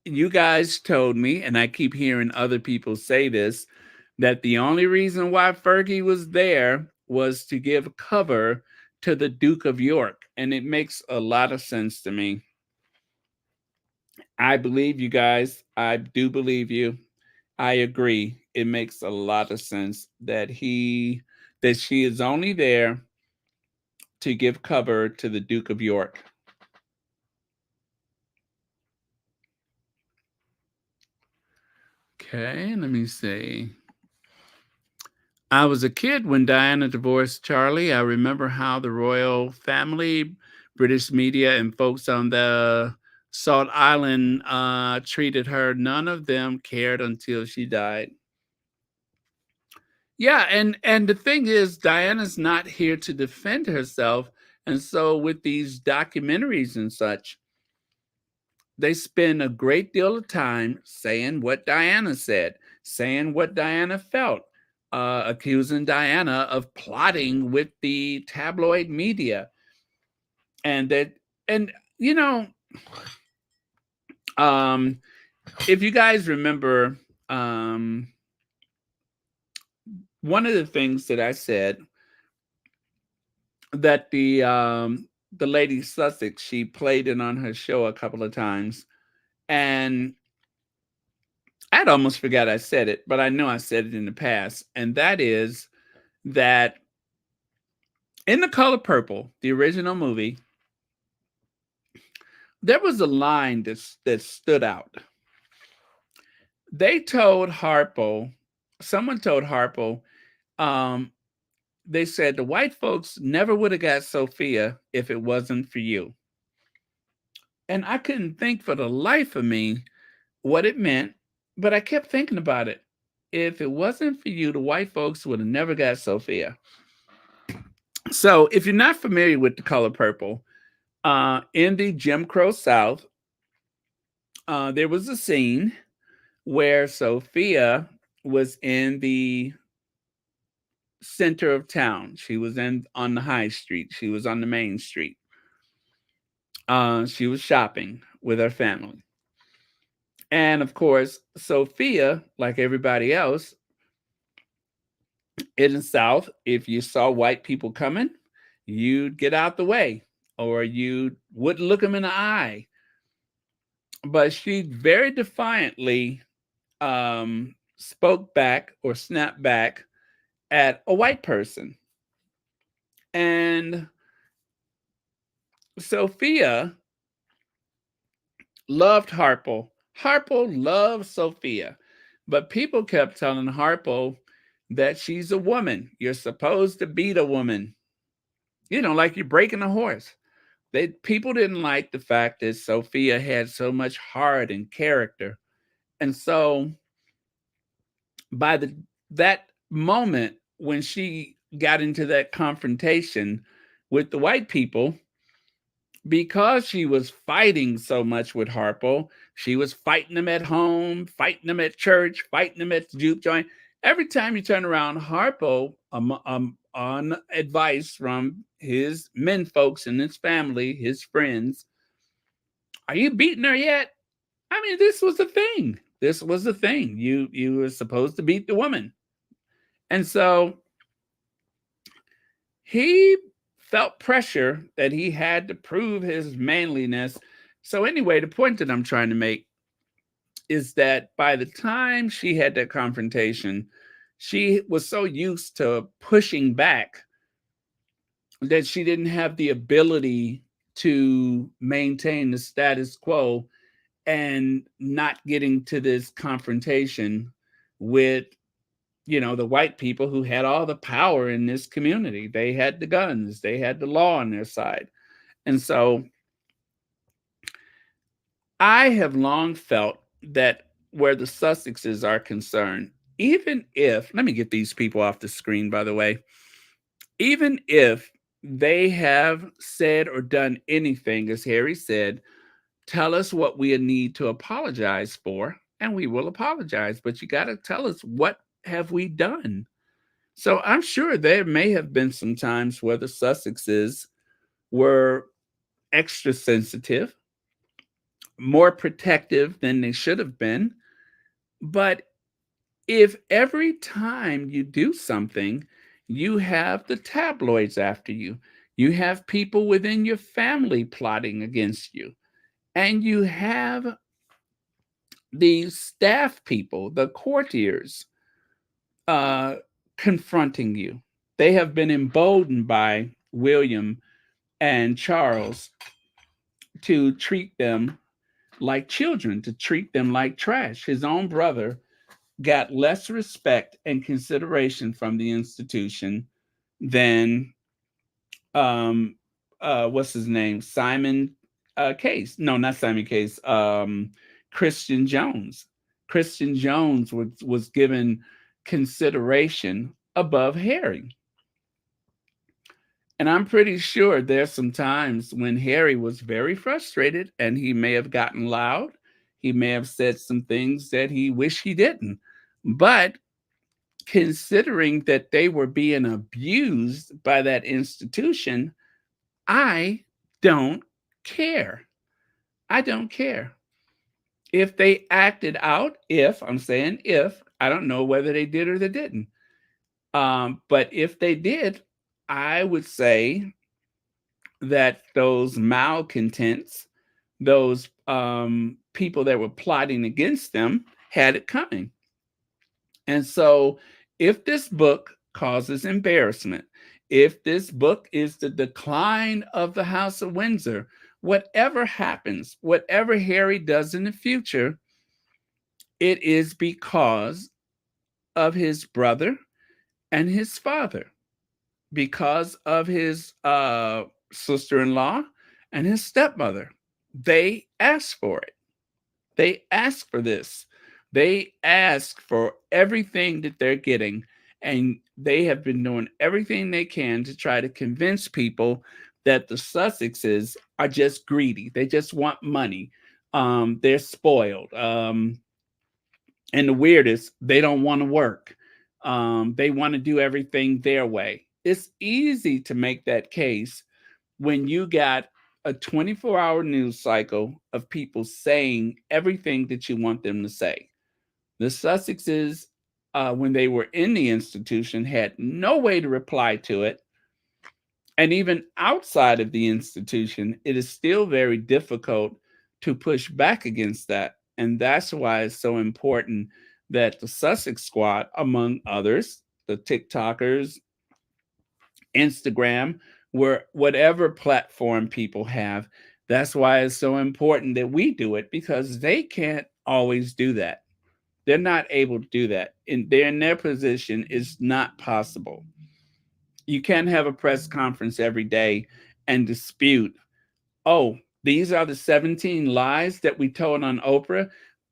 you guys told me, and I keep hearing other people say this, that the only reason why Fergie was there was to give cover to the Duke of York. And it makes a lot of sense to me. I believe you guys. I do believe you. I agree. It makes a lot of sense that she is only there to give cover to the Duke of York. Okay, let me see. I was a kid when Diana divorced Charlie. I remember how the royal family, British media, and folks on the Salt Island treated her. None of them cared until she died. Yeah, and the thing is, Diana's not here to defend herself. And so with these documentaries and such, they spend a great deal of time saying what Diana said, saying what Diana felt, accusing Diana of plotting with the tabloid media. And you know, if you guys remember, one of the things that I said that the lady Sussex, she played it on her show a couple of times, and I'd almost forgot I said it, but I know I said it in the past, and that is that in The Color Purple, the original movie, there was a line that stood out. They told Harpo, someone told Harpo, they said the white folks never would have got Sophia if it wasn't for you. And I couldn't think for the life of me what it meant, but I kept thinking about it. If it wasn't for you, the white folks would have never got Sophia. So if you're not familiar with The Color Purple, in the Jim Crow South, there was a scene where Sophia was in the center of town. She was on the high street. She was on the main street. She was shopping with her family. And of course, Sophia, like everybody else in the South, if you saw white people coming, you'd get out the way or you wouldn't look them in the eye. But she very defiantly spoke back or snapped back at a white person. And Sophia loved Harpo. Harpo loved Sophia. But people kept telling Harpo that she's a woman. You're supposed to beat a woman. You know, like you're breaking a horse. People didn't like the fact that Sophia had so much heart and character. And so by that moment when she got into that confrontation with the white people, because she was fighting so much with Harpo, she was fighting them at home, fighting them at church, fighting them at the juke joint. Every time you turn around, Harpo, on advice from his men folks and his family, his friends, are you beating her yet? I mean, this was the thing. This was the thing. You were supposed to beat the woman. And so he felt pressure that he had to prove his manliness. So anyway, the point that I'm trying to make is that by the time she had that confrontation, she was so used to pushing back that she didn't have the ability to maintain the status quo and not getting to this confrontation with, you know, the white people who had all the power in this community. They had the guns, they had the law on their side. And so I have long felt that where the Sussexes are concerned, even if, let me get these people off the screen, by the way, even if they have said or done anything, as Harry said, tell us what we need to apologize for, and we will apologize. But you got to tell us, what have we done? So I'm sure there may have been some times where the Sussexes were extra sensitive, more protective than they should have been. But if every time you do something, you have the tabloids after you, you have people within your family plotting against you, and you have the staff people, the courtiers, uh, confronting you. They have been emboldened by William and Charles to treat them like children, to treat them like trash. His own brother got less respect and consideration from the institution than what's his name? Simon Case. No, not Simon Case. Christian Jones. Christian Jones was given consideration above Harry. And I'm pretty sure there's some times when Harry was very frustrated and he may have gotten loud. He may have said some things that he wished he didn't. But considering that they were being abused by that institution, I don't care. I don't care. If they acted out, I'm saying if, I don't know whether they did or they didn't. But if they did, I would say that those malcontents, those people that were plotting against them, had it coming. And so, if this book causes embarrassment, if this book is the decline of the House of Windsor, whatever happens, whatever Harry does in the future, it is because of his brother and his father, because of his sister-in-law and his stepmother. They asked for it. They asked for this. They ask for everything that they're getting, and they have been doing everything they can to try to convince people that the Sussexes are just greedy. They just want money. They're spoiled. And the weirdest, they don't want to work. They want to do everything their way. It's easy to make that case when you got a 24-hour news cycle of people saying everything that you want them to say. The Sussexes, when they were in the institution, had no way to reply to it. And even outside of the institution, it is still very difficult to push back against that. And that's why it's so important that the Sussex Squad, among others, the TikTokers, Instagram, where whatever platform people have, that's why it's so important that we do it, because they can't always do that. They're not able to do that. In their position, is not possible. You can't have a press conference every day and dispute, oh, these are the 17 lies that we told on Oprah.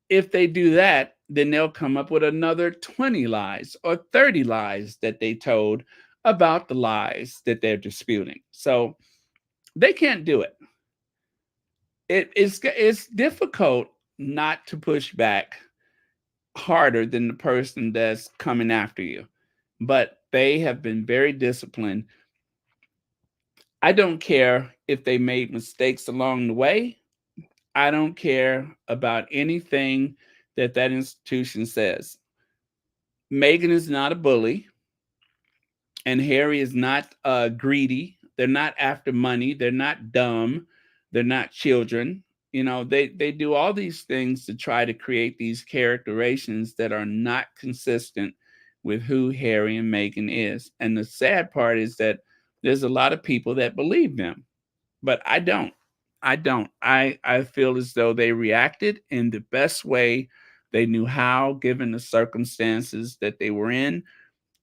If they do that, then they'll come up with another 20 lies or 30 lies that they told about the lies that they're disputing. So they can't do it. It's difficult not to push back harder than the person that's coming after you. But they have been very disciplined. I don't care if they made mistakes along the way. I don't care about anything that institution says. Meghan is not a bully, and Harry is not greedy. They're not after money. They're not dumb. They're not children. They do all these things to try to create these characterizations that are not consistent with who Harry and Meghan is. And the sad part is that there's a lot of people that believe them, but I don't. I feel as though they reacted in the best way they knew how, given the circumstances that they were in,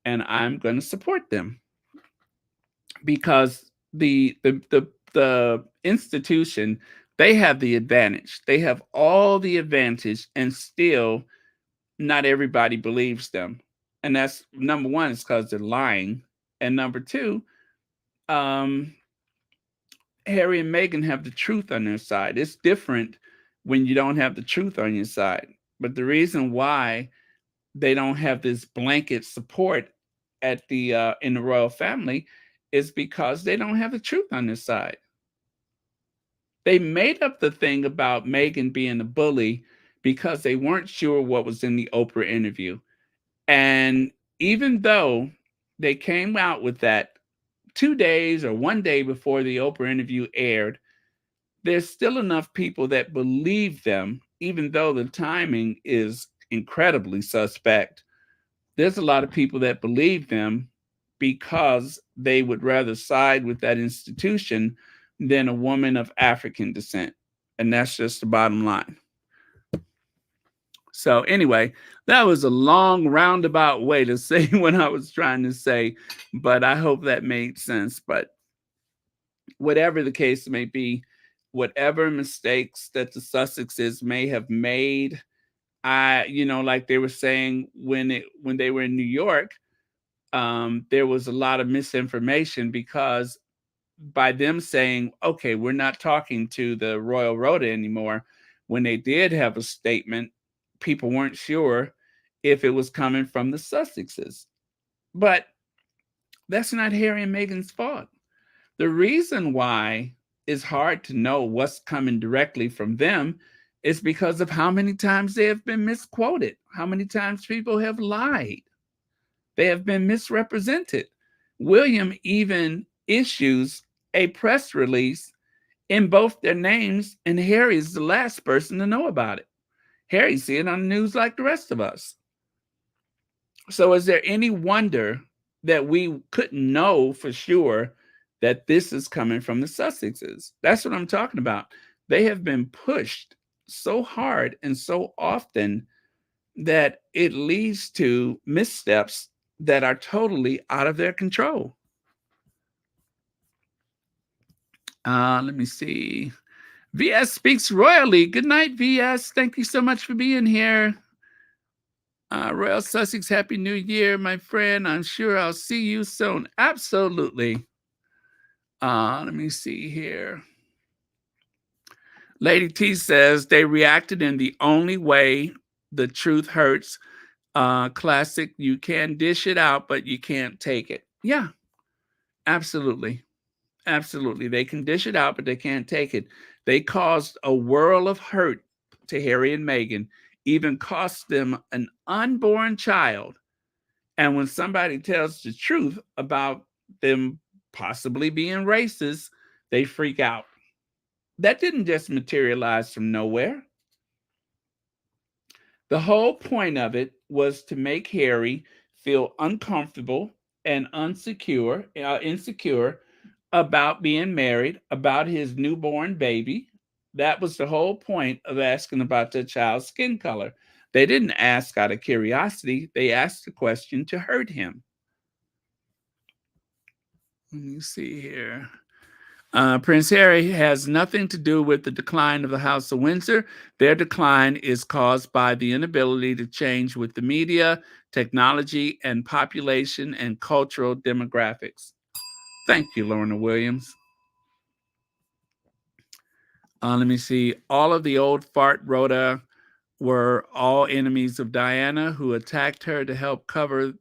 and I'm going to support them because the institution, they have the advantage. They have all the advantage, and still not everybody believes them. And that's number one, is because they're lying. And number two, Harry and Meghan have the truth on their side. It's different when you don't have the truth on your side. But the reason why they don't have this blanket support at the in the royal family is because they don't have the truth on their side. They made up the thing about Meghan being a bully because they weren't sure what was in the Oprah interview. And even though they came out with that 2 days or 1 day before the Oprah interview aired, there's still enough people that believe them, even though the timing is incredibly suspect. There's a lot of people that believe them because they would rather side with that institution than a woman of African descent. And that's just the bottom line. So anyway, that was a long roundabout way to say what I was trying to say, but I hope that made sense. But whatever the case may be, whatever mistakes that the Sussexes may have made, like they were saying when they were in New York, there was a lot of misinformation because by them saying, okay, we're not talking to the Royal Rota anymore, when they did have a statement, people weren't sure if it was coming from the Sussexes. But that's not Harry and Meghan's fault. The reason why it's hard to know what's coming directly from them is because of how many times they have been misquoted, how many times people have lied. They have been misrepresented. William even issues a press release in both their names, and Harry is the last person to know about it. Harry sees it on the news like the rest of us. So is there any wonder that we couldn't know for sure that this is coming from the Sussexes? That's what I'm talking about. They have been pushed so hard and so often that it leads to missteps that are totally out of their control. Let me see. VS speaks royally. Good night, VS. Thank you so much for being here. Royal Sussex, Happy New Year, my friend. I'm sure I'll see you soon. Absolutely. Let me see here. Lady T says they reacted in the only way the truth hurts. Classic, you can dish it out, but you can't take it. Yeah, absolutely. Absolutely. They can dish it out, but they can't take it. They caused a whirl of hurt to Harry and Meghan, even cost them an unborn child. And when somebody tells the truth about them possibly being racist, they freak out. That didn't just materialize from nowhere. The whole point of it was to make Harry feel uncomfortable and insecure about being married, about his newborn baby. That was the whole point of asking about the child's skin color. They didn't ask out of curiosity. They asked the question to hurt him. Let me see here. Prince Harry has nothing to do with the decline of the House of Windsor. Their decline is caused by the inability to change with the media, technology, and population and cultural demographics. Thank you, Lorna Williams. Let me see. All of the old fart rota were all enemies of Diana, who attacked her to help cover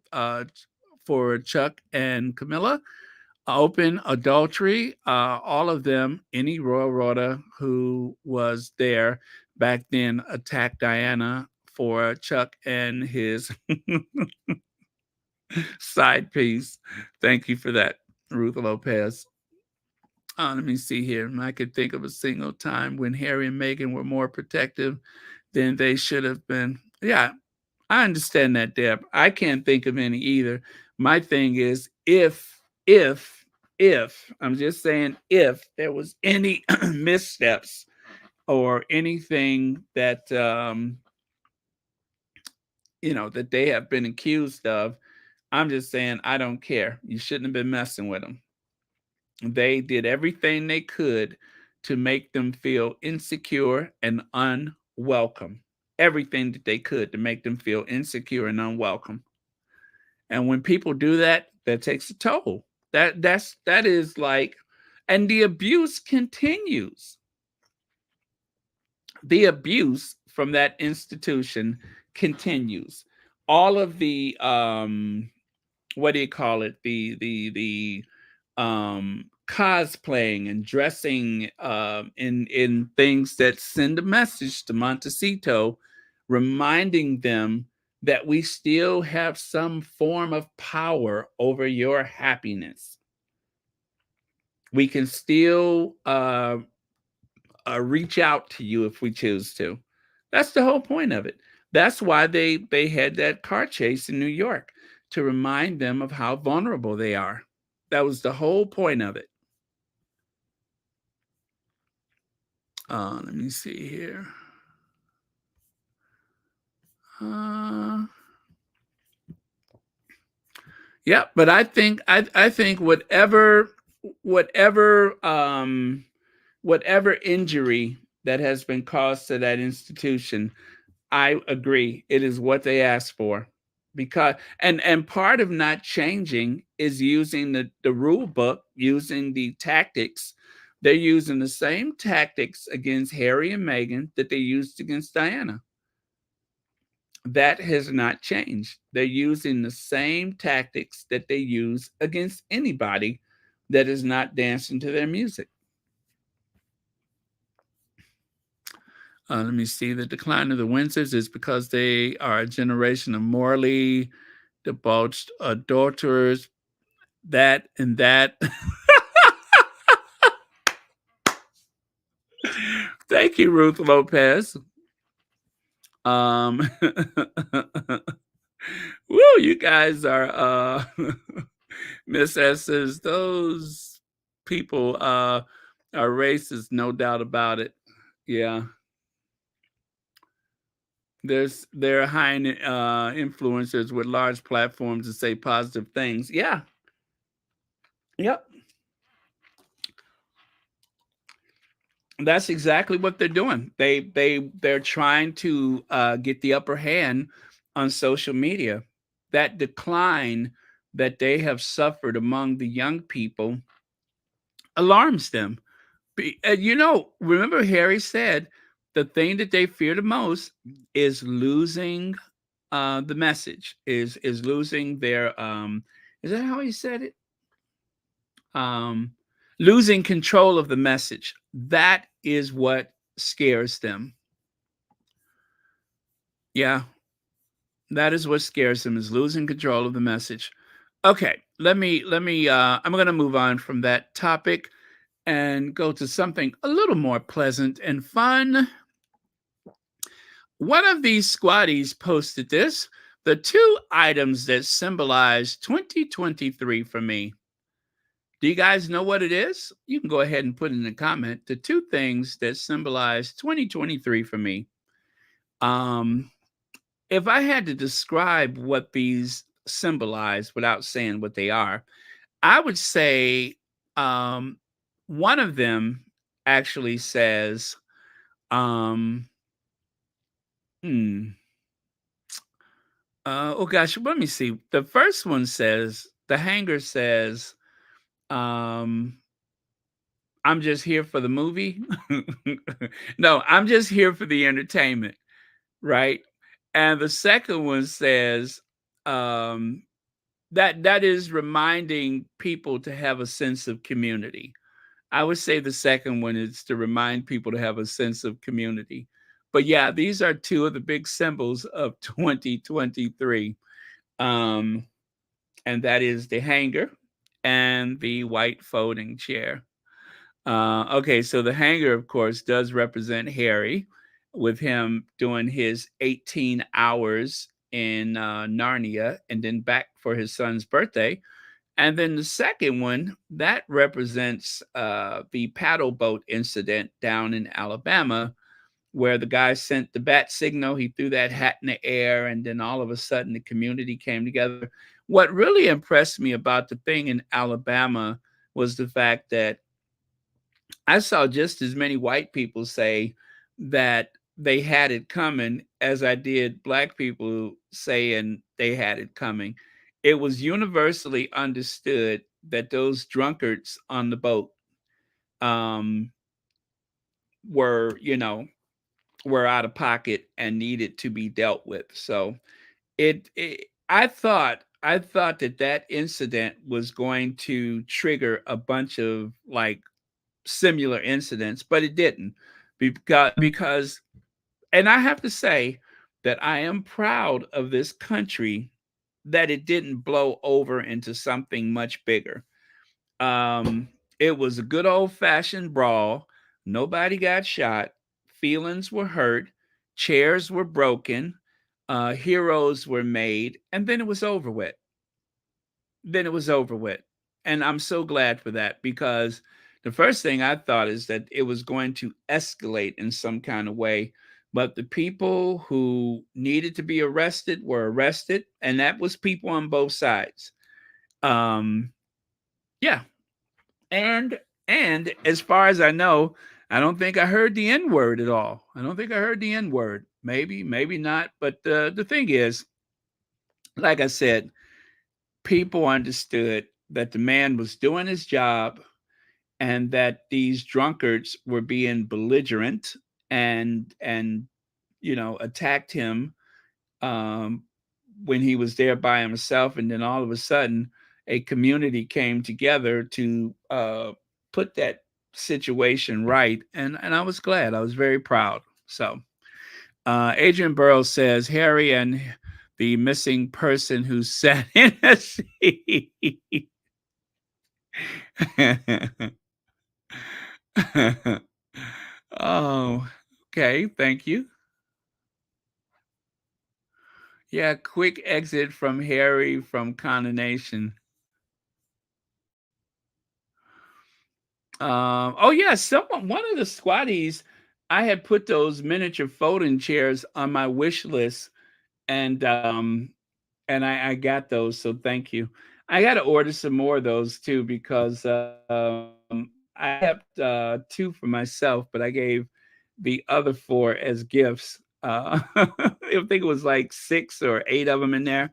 for Chuck and Camilla. Open adultery, all of them, any royal rota who was there back then attacked Diana for Chuck and his side piece. Thank you for that, Ruth Lopez. Let me see here. I could think of a single time when Harry and Meghan were more protective than they should have been. Yeah, I understand that, Deb. I can't think of any either. My thing is, if I'm just saying, if there was any missteps or anything that that they have been accused of, I'm just saying I don't care. You shouldn't have been messing with them. They did everything they could to make them feel insecure and unwelcome. Everything that they could to make them feel insecure and unwelcome. And when people do that, that takes a toll. That is like, and the abuse continues. The abuse from that institution continues. All of the what do you call it? The cosplaying and dressing in things that send a message to Montecito, reminding them that we still have some form of power over your happiness. We can still reach out to you if we choose to. That's the whole point of it. That's why they had that car chase in New York, to remind them of how vulnerable they are. That was the whole point of it. Let me see here. Yeah, but I think whatever injury that has been caused to that institution, I agree, it is what they asked for. Because and part of not changing is using the rule book, using the tactics. They're using the same tactics against Harry and Meghan that they used against Diana. That has not changed. They're using the same tactics that they use against anybody that is not dancing to their music. Let me see. The decline of the Windsors is because they are a generation of morally debauched adulterers. That and that. Thank you, Ruth Lopez. Woo, you guys are Miss S says those people are racist, no doubt about it. Yeah. There are high influencers with large platforms to say positive things. Yeah. Yep. That's exactly what they're doing. They're trying to get the upper hand on social media. That decline that they have suffered among the young people alarms them. Remember Harry said the thing that they fear the most is losing the message, is losing their is that how he said it? Losing control of the message. That is what scares them. Yeah, that is what scares them, is losing control of the message. Okay, let me I'm going to move on from that topic and go to something a little more pleasant and fun. One of these squatties posted this: the two items that symbolize 2023 for me. Do you guys know what it is? You can go ahead and put in the comment the two things that symbolize 2023 for me. If I had to describe what these symbolize without saying what they are, I would say one of them actually says, oh gosh, let me see. The first one says, the hanger says, I'm just here for the movie. No, I'm just here for the entertainment, right? And the second one says, that is reminding people to have a sense of community. I would say the second one is to remind people to have a sense of community. But yeah, these are two of the big symbols of 2023. And that is the hanger and the white folding chair. Okay, so the hanger, of course, does represent Harry, with him doing his 18 hours in Narnia and then back for his son's birthday. And then the second one, that represents the paddle boat incident down in Alabama, where the guy sent the bat signal. He threw that hat in the air, and then all of a sudden the community came together. What really impressed me about the thing in Alabama was the fact that I saw just as many white people say that they had it coming as I did black people saying they had it coming. It was universally understood that those drunkards on the boat were, were out of pocket and needed to be dealt with. So I thought that that incident was going to trigger a bunch of like similar incidents, but it didn't, because and I have to say that I am proud of this country that it didn't blow over into something much bigger. Um, it was a good old fashioned brawl. Nobody got shot. Feelings were hurt. Chairs were broken. Heroes were made, and then it was over with. Then it was over with. And I'm so glad for that, because the first thing I thought is that it was going to escalate in some kind of way. But the people who needed to be arrested were arrested, and that was people on both sides. Um, yeah, and as far as I know, I don't think I heard the N word at all. I don't think I heard the N word. Maybe, maybe not. But the thing is, like I said, people understood that the man was doing his job and that these drunkards were being belligerent and attacked him, um, when he was there by himself, and then all of a sudden a community came together to put that situation right, and I was glad. I was very proud. So Adrian Burrows says Harry and the missing person who sat in a seat. Oh, okay. Thank you. Yeah, quick exit from Harry from Coronation. Oh yeah, one of the squatties, I had put those miniature folding chairs on my wish list, and I got those, so thank you. I got to order some more of those too, because I kept two for myself, but I gave the other four as gifts. I think it was like 6 or 8 of them in there,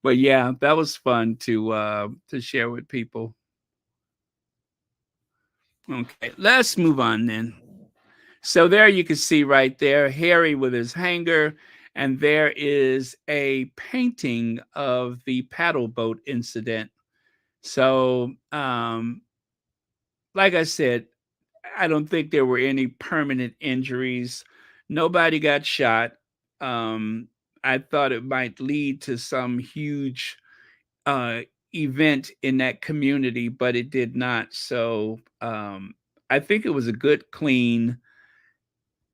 but yeah, that was fun to share with people. Okay, let's move on then. So there you can see right there Harry with his hanger, and there is a painting of the paddle boat incident. So, like I said, I don't think there were any permanent injuries. Nobody got shot. Um, I thought it might lead to some huge uh, event in that community, but it did not. So I think it was a good, clean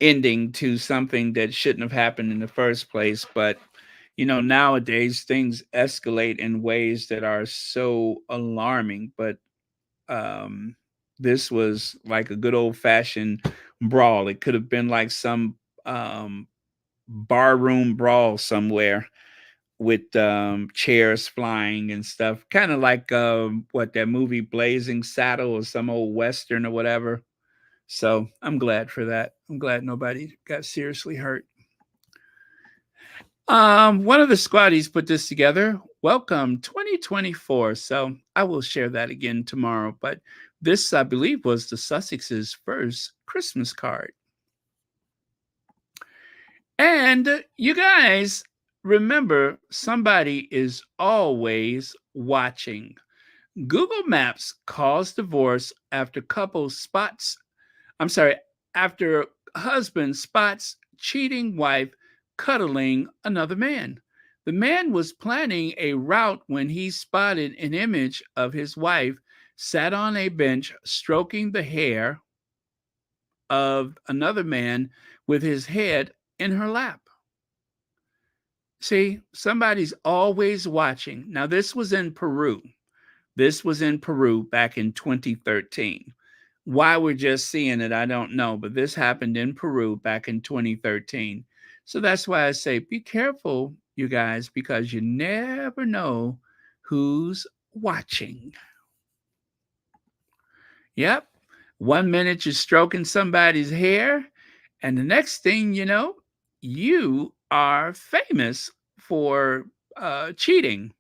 ending to something that shouldn't have happened in the first place. But nowadays things escalate in ways that are so alarming. But um, this was like a good old fashioned brawl. It could have been like some um, barroom brawl somewhere with chairs flying and stuff, kind of like what that movie Blazing Saddle or some old western or whatever. So I'm glad for that. I'm glad nobody got seriously hurt. One of the squaddies put this together. Welcome 2024. So I will share that again tomorrow. But this, I believe, was the Sussex's first Christmas card. And you guys remember, somebody is always watching. Google Maps calls divorce after couple spots, I'm sorry, after husband spots cheating wife cuddling another man. The man was planning a route when he spotted an image of his wife sat on a bench stroking the hair of another man with his head in her lap. See, somebody's always watching. Now, this was in Peru. This was in Peru back in 2013. Why we're just seeing it, I don't know, but this happened in Peru back in 2013. So that's why I say be careful, you guys, because you never know who's watching. Yep. 1 minute you're stroking somebody's hair, and the next thing you know, you are famous for cheating.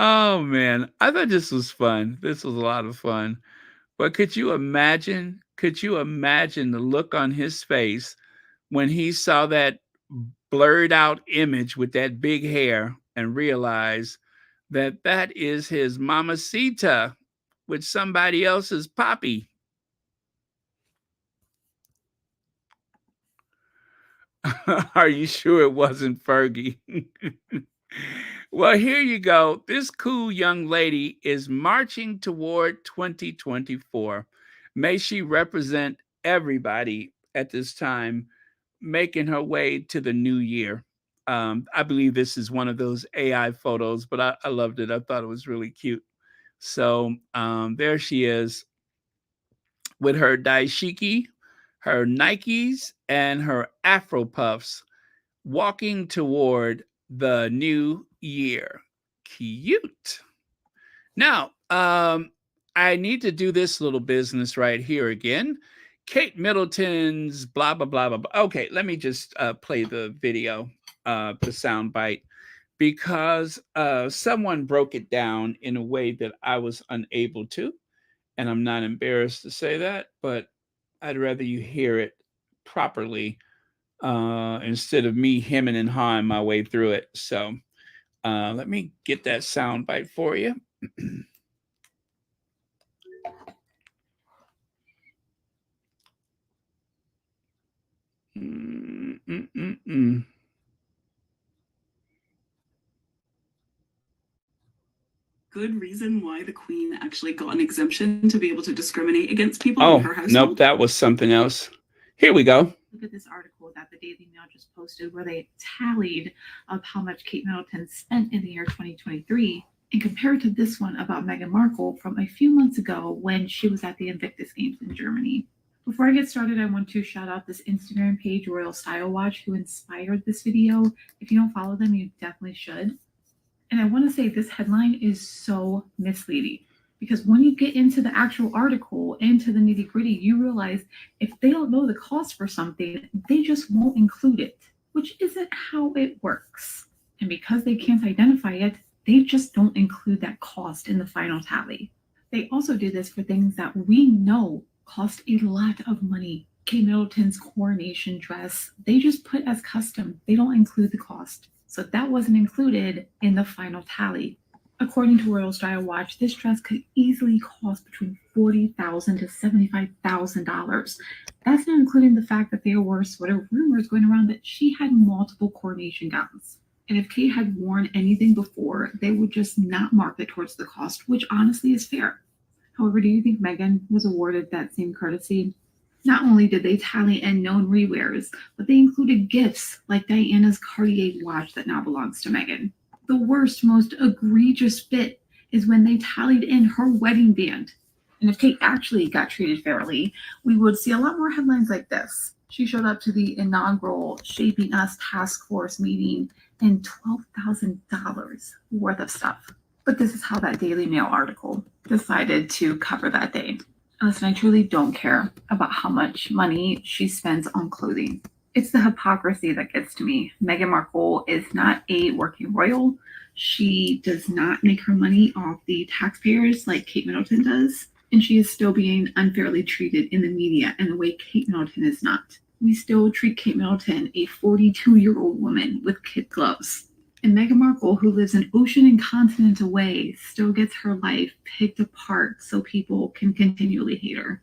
Oh man, I thought this was fun. This was a lot of fun. But could you imagine? Could you imagine the look on his face when he saw that blurred out image with that big hair and realized that that is his mamacita with somebody else's poppy? Are you sure it wasn't Fergie? Well, here you go. This cool young lady is marching toward 2024. May she represent everybody at this time, making her way to the new year. I believe this is one of those AI photos, but I loved it. I thought it was really cute. So there she is with her daishiki, her Nikes, and her Afro puffs walking toward the new year. Cute. Now, I need to do this little business right here again. Kate Middleton's blah, blah, blah, blah, blah. Okay, let me just play the video, the sound bite, because someone broke it down in a way that I was unable to. And I'm not embarrassed to say that, but I'd rather you hear it properly instead of me hemming and hawing my way through it. So let me get that sound bite for you. Good reason why the Queen actually got an exemption to be able to discriminate against people in her Oh, household. nope, that was something else. Here we go. Look at this article that the Daily Mail just posted where they tallied up how much Kate Middleton spent in the year 2023 and compared to this one about Meghan Markle from a few months ago when she was at the Invictus Games in Germany. Before I get started, I want to shout out this Instagram page, Royal Style Watch, who inspired this video. If you don't follow them, you definitely should. And I want to say this headline is so misleading because when you get into the actual article, into the nitty gritty, you realize if they don't know the cost for something, they just won't include it, which isn't how it works. And because they can't identify it, they just don't include that cost in the final tally. They also do this for things that we know cost a lot of money. Kate Middleton's coronation dress, they just put as custom. They don't include the cost. So that wasn't included in the final tally. According to Royal Style Watch, this dress could easily cost between $40,000 to $75,000. That's not including the fact that there were sort of rumors going around that she had multiple coronation gowns. And if Kate had worn anything before, they would just not mark it towards the cost, which honestly is fair. However, do you think Meghan was awarded that same courtesy? Not only did they tally in known rewears, but they included gifts like Diana's Cartier watch that now belongs to Meghan. The worst, most egregious bit is when they tallied in her wedding band. And if Kate actually got treated fairly, we would see a lot more headlines like this. She showed up to the inaugural Shaping Us task force meeting in $12,000 worth of stuff. But this is how that Daily Mail article decided to cover that day. Listen, I truly don't care about how much money she spends on clothing. It's the hypocrisy that gets to me. Meghan Markle is not a working royal. She does not make her money off the taxpayers like Kate Middleton does. And she is still being unfairly treated in the media in the way Kate Middleton is not. We still treat Kate Middleton, a 42-year-old woman, with kid gloves. And Meghan Markle, who lives an ocean and continent away, still gets her life picked apart so people can continually hate her.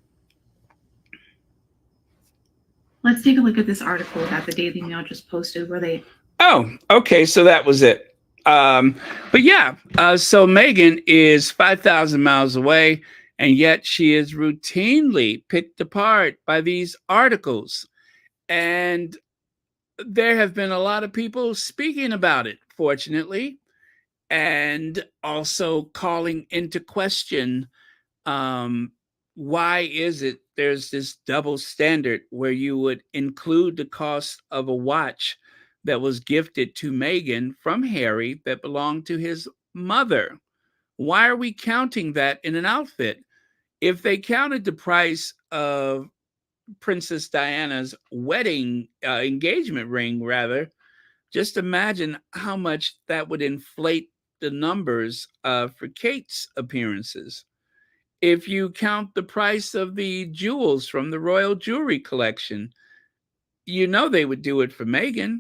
Let's take a look at this article that the Daily Mail just posted where they... Oh, okay, so that was it. But yeah, so Meghan is 5,000 miles away, and yet she is routinely picked apart by these articles. And there have been a lot of people speaking about it, fortunately, and also calling into question why is it there's this double standard where you would include the cost of a watch that was gifted to Meghan from Harry that belonged to his mother. Why are we counting that in an outfit? If they counted the price of Princess Diana's wedding engagement ring, rather, just imagine how much that would inflate the numbers for Kate's appearances, if you count the price of the jewels from the royal jewelry collection, you know they would do it for Meghan.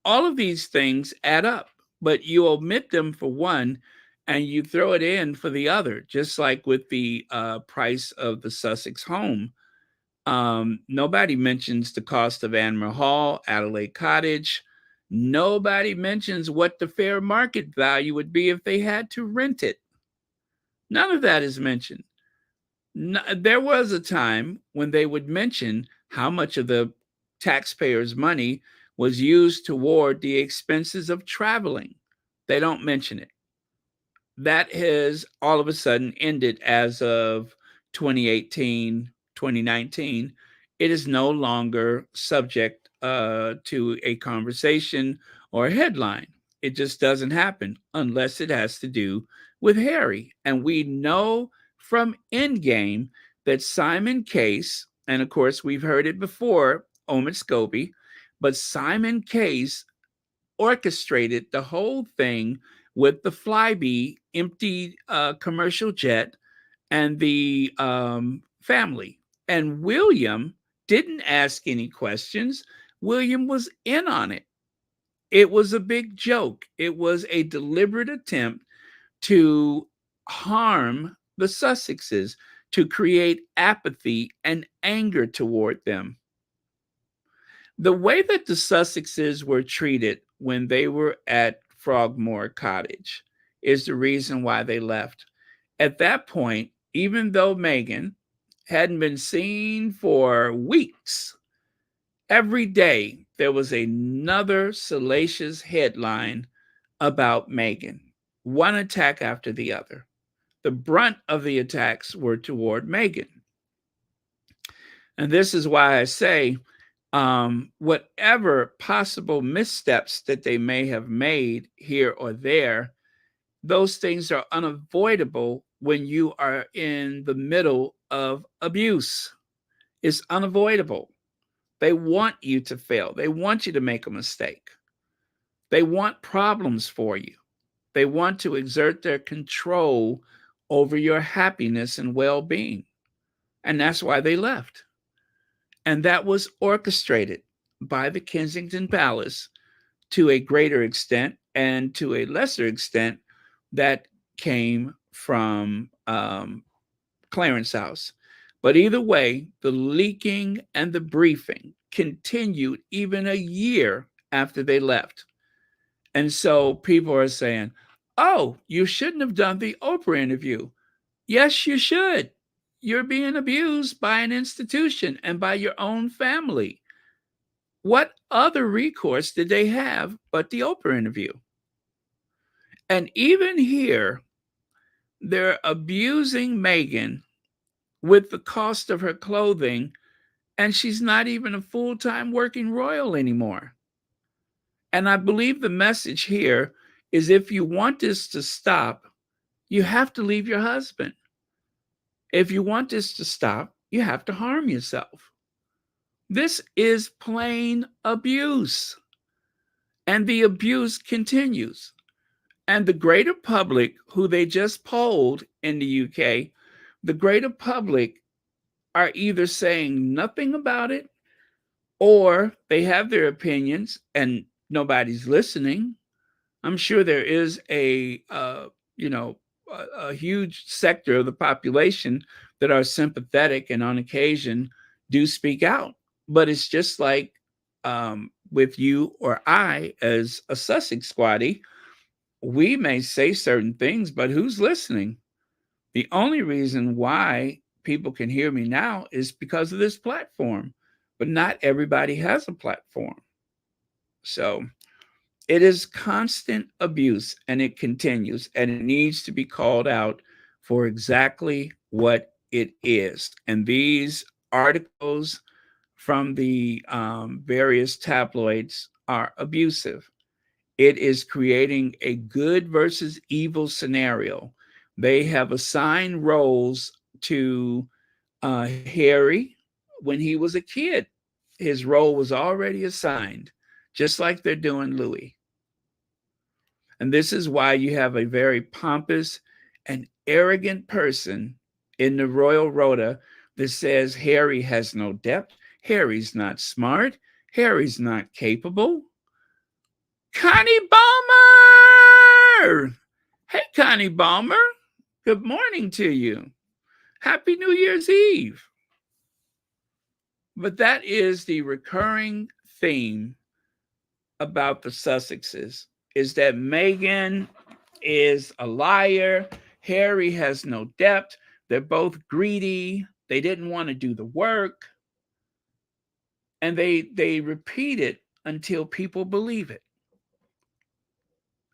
All of these things add up, but you omit them for one and you throw it in for the other, just like with the price of the Sussex home. Nobody mentions the cost of Anmer Hall, Adelaide Cottage. Nobody mentions what the fair market value would be if they had to rent it. None of that is mentioned. No, there was a time when they would mention how much of the taxpayers' money was used toward the expenses of traveling. They don't mention it. That has all of a sudden ended as of 2018, 2019. It is no longer subject to a conversation or a headline. It just doesn't happen unless it has to do with Harry. And we know from Endgame that Simon Case, and of course we've heard it before, Omid Scobie, but Simon Case orchestrated the whole thing with the Flybe empty commercial jet and the family. And William didn't ask any questions. William was in on it. It was a big joke. It was a deliberate attempt to harm the Sussexes, to create apathy and anger toward them. The way that the Sussexes were treated when they were at Frogmore Cottage is the reason why they left. At that point, even though Meghan hadn't been seen for weeks, every day there was another salacious headline about Meghan, one attack after the other. The brunt of the attacks were toward Meghan. And this is why I say, whatever possible missteps that they may have made here or there, those things are unavoidable when you are in the middle of abuse. It's unavoidable. They want you to fail. They want you to make a mistake. They want problems for you. They want to exert their control over your happiness and well-being. And that's why they left. And that was orchestrated by the Kensington Palace to a greater extent, and to a lesser extent that came from Clarence House. But either way, the leaking and the briefing continued even a year after they left. And so people are saying, oh, you shouldn't have done the Oprah interview. Yes, you should. You're being abused by an institution and by your own family. What other recourse did they have but the Oprah interview? And even here, they're abusing Meghan with the cost of her clothing, and she's not even a full-time working royal anymore. And I believe the message here is, if you want this to stop, you have to leave your husband. If you want this to stop, you have to harm yourself. This is plain abuse. And the abuse continues. And the greater public, who they just polled in the UK, the greater public are either saying nothing about it, or they have their opinions and nobody's listening. I'm sure there is a huge sector of the population that are sympathetic and on occasion do speak out. But it's just like with you or I as a Sussex squatty, we may say certain things, but who's listening? The only reason why people can hear me now is because of this platform, but not everybody has a platform. So it is constant abuse, and it continues, and it needs to be called out for exactly what it is. And these articles from the various tabloids are abusive. It is creating a good versus evil scenario. They have assigned roles to Harry when he was a kid. His role was already assigned, just like they're doing Louis. And this is why you have a very pompous and arrogant person in the royal rota that says Harry has no depth, Harry's not smart, Harry's not capable. Connie Balmer! Hey, Connie Balmer. Good morning to you. Happy New Year's Eve. But that is the recurring theme about the Sussexes, is that Meghan is a liar. Harry has no depth. They're both greedy. They didn't want to do the work. And they repeat it until people believe it.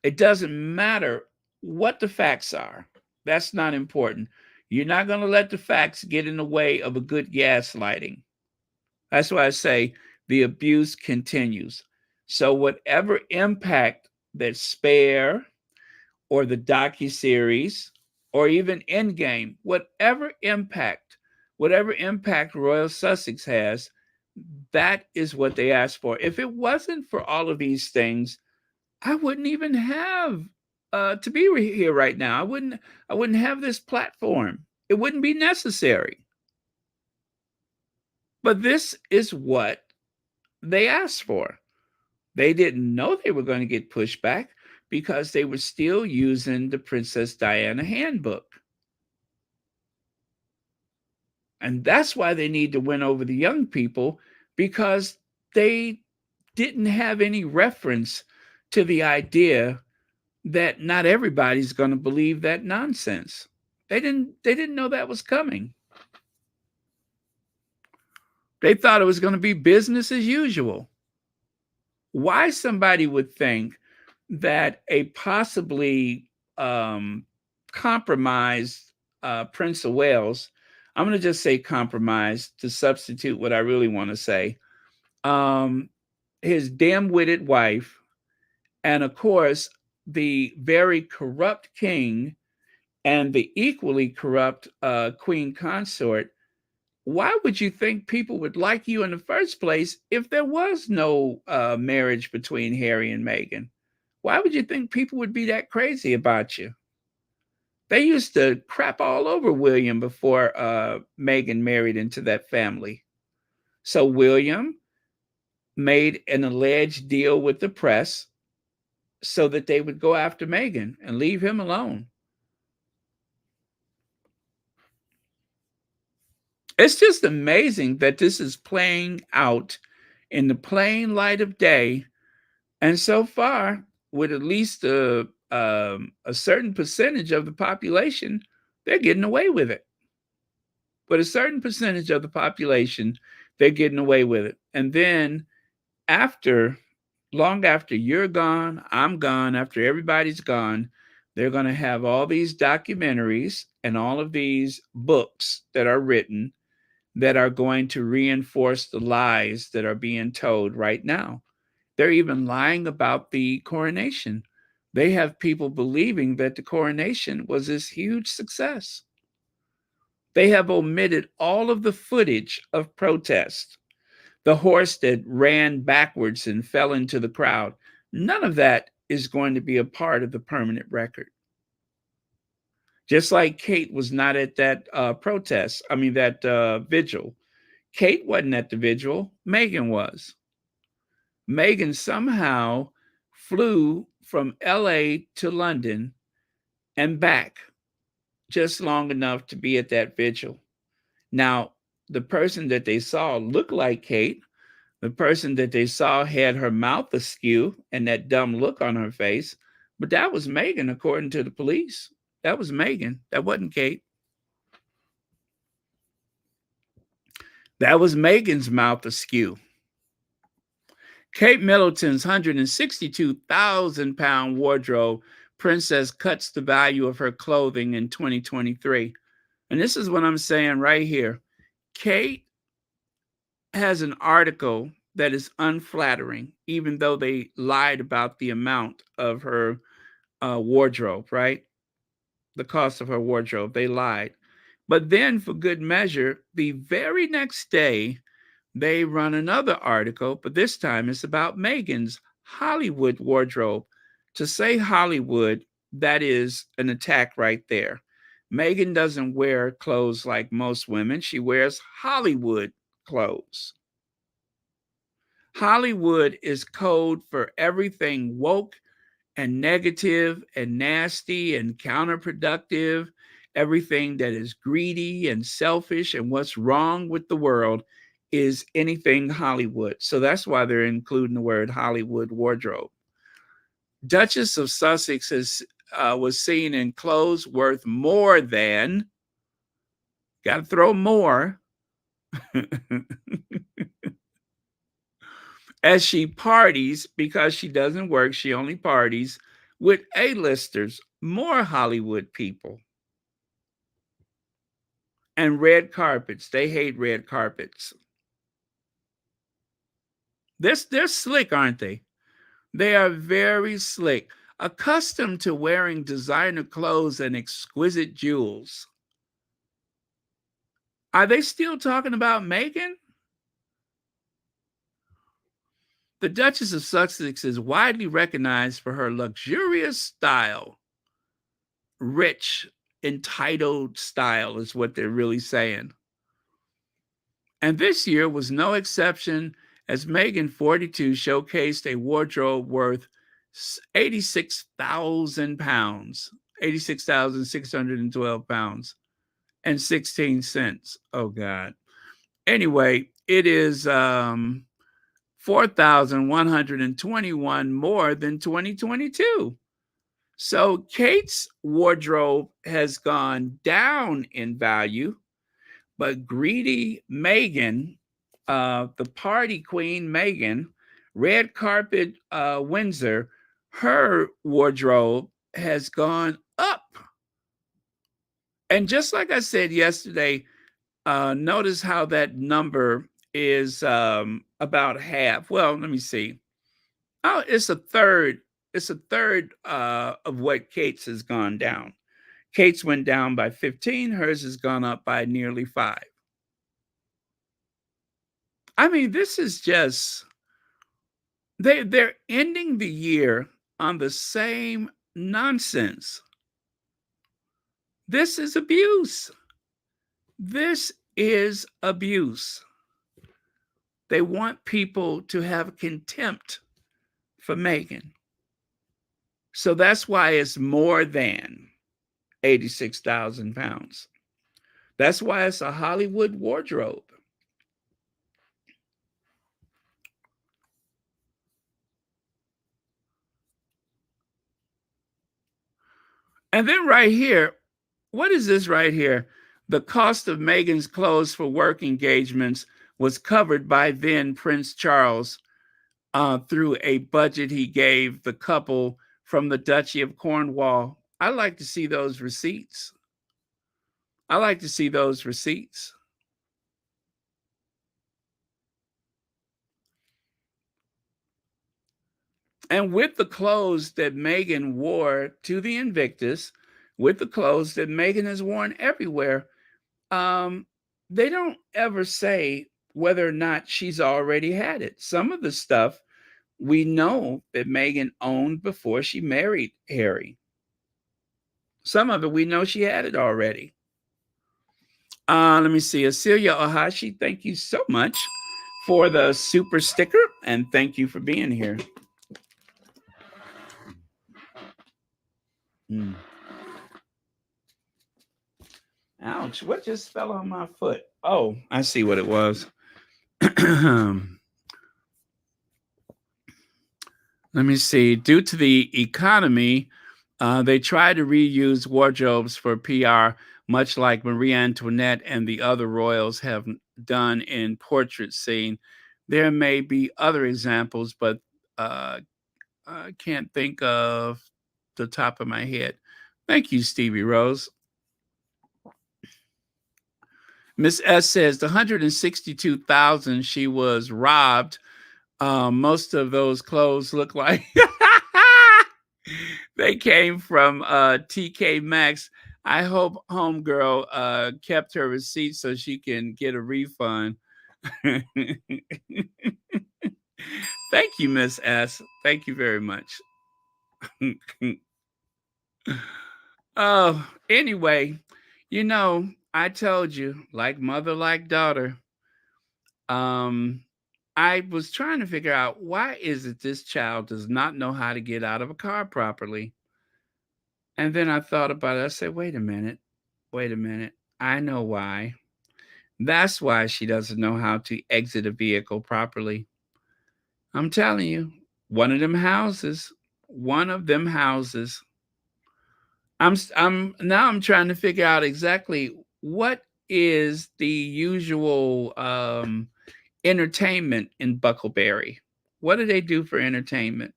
It doesn't matter what the facts are. That's not important. You're not going to let the facts get in the way of a good gaslighting. That's why I say the abuse continues. So whatever impact that Spare or the docuseries or even Endgame, whatever impact Royal Sussex has, that is what they asked for. If it wasn't for all of these things, I wouldn't even have to be here right now. I wouldn't have this platform. It wouldn't be necessary. But this is what they asked for. They didn't know they were going to get pushback because they were still using the Princess Diana handbook. And that's why they need to win over the young people, because they didn't have any reference to the idea that not everybody's going to believe that nonsense. They didn't know that was coming. They thought it was going to be business as usual. Why somebody would think that a possibly compromised Prince of Wales, I'm going to just say compromised to substitute what I really want to say, his dim-witted wife, and of course, the very corrupt king and the equally corrupt queen consort, why would you think people would like you in the first place if there was no marriage between Harry and Meghan? Why would you think people would be that crazy about you? They used to crap all over William before Meghan married into that family. So William made an alleged deal with the press so that they would go after Meghan and leave him alone. It's just amazing that this is playing out in the plain light of day. And so far, with at least a certain percentage of the population, they're getting away with it. But a certain percentage of the population, they're getting away with it. And then long after you're gone, I'm gone, after everybody's gone, they're going to have all these documentaries and all of these books that are written that are going to reinforce the lies that are being told right now. They're even lying about the coronation. They have people believing that the coronation was this huge success. They have omitted all of the footage of protest. The horse that ran backwards and fell into the crowd. None of that is going to be a part of the permanent record. Just like Kate was not at that vigil. Kate wasn't at the vigil. Meghan was. Meghan somehow flew from LA to London and back just long enough to be at that vigil. Now, the person that they saw looked like Kate. The person that they saw had her mouth askew and that dumb look on her face. But that was Meghan, according to the police. That was Meghan. That wasn't Kate. That was Meghan's mouth askew. Kate Middleton's 162,000-pound wardrobe, Princess cuts the value of her clothing in 2023. And this is what I'm saying right here. Kate has an article that is unflattering, even though they lied about the amount of her wardrobe, right? The cost of her wardrobe, they lied. But then, for good measure, the very next day, they run another article, but this time it's about Meghan's Hollywood wardrobe. To say Hollywood, that is an attack right there. Meghan doesn't wear clothes like most women. She wears Hollywood clothes. Hollywood is code for everything woke and negative and nasty and counterproductive, everything that is greedy and selfish and what's wrong with the world is anything Hollywood. So that's why they're including the word Hollywood wardrobe. Duchess of Sussex was seen in clothes worth more than, got to throw more, as she parties, because she doesn't work, she only parties with A-listers, more Hollywood people. And red carpets. They hate red carpets. They're slick, aren't they? They are very slick, accustomed to wearing designer clothes and exquisite jewels. Are they still talking about Meghan? The Duchess of Sussex is widely recognized for her luxurious style. Rich, entitled style is what they're really saying. And this year was no exception, as Meghan, 42, showcased a wardrobe worth £86,000, £86,612 and 16 cents. Oh, God. Anyway, it is 4,121 more than 2022. So Kate's wardrobe has gone down in value, but greedy Meghan, the party queen Meghan, red carpet Windsor, her wardrobe has gone up. And just like I said yesterday, notice how that number is about half. Well, let me see. Oh, it's a third. It's a third of what Kate's has gone down. Kate's went down by 15. Hers has gone up by nearly 5. I mean, this is just, they're ending the year on the same nonsense. This is abuse. This is abuse. They want people to have contempt for Meghan. So that's why it's more than £86,000. That's why it's a Hollywood wardrobe. And then right here, what is this right here? The cost of Meghan's clothes for work engagements was covered by then Prince Charles through a budget he gave the couple from the Duchy of Cornwall. I like to see those receipts. I like to see those receipts. And with the clothes that Meghan wore to the Invictus, with the clothes that Meghan has worn everywhere, they don't ever say whether or not she's already had it. Some of the stuff we know that Meghan owned before she married Harry. Some of it we know she had it already. Let me see. Acelia Ohashi, thank you so much for the super sticker, and thank you for being here. Ouch, what just fell on my foot? Oh, I see what it was. Let me see. Due to the economy, they try to reuse wardrobes for PR, much like Marie Antoinette and the other royals have done in portrait scene. There may be other examples, but I can't think of the top of my head. Thank you, Stevie Rose. Miss S says the 162,000 she was robbed. Most of those clothes look like they came from TK Maxx. I hope homegirl kept her receipt so she can get a refund. Thank you, Miss S. Thank you very much. Oh, anyway, I told you, like mother, like daughter. Um, I was trying to figure out why is it this child does not know how to get out of a car properly. And then I thought about it. I said, wait a minute, wait a minute. I know why. That's why she doesn't know how to exit a vehicle properly. I'm telling you, one of them houses. I'm trying to figure out exactly what is the usual entertainment in Buckleberry. What do they do for entertainment?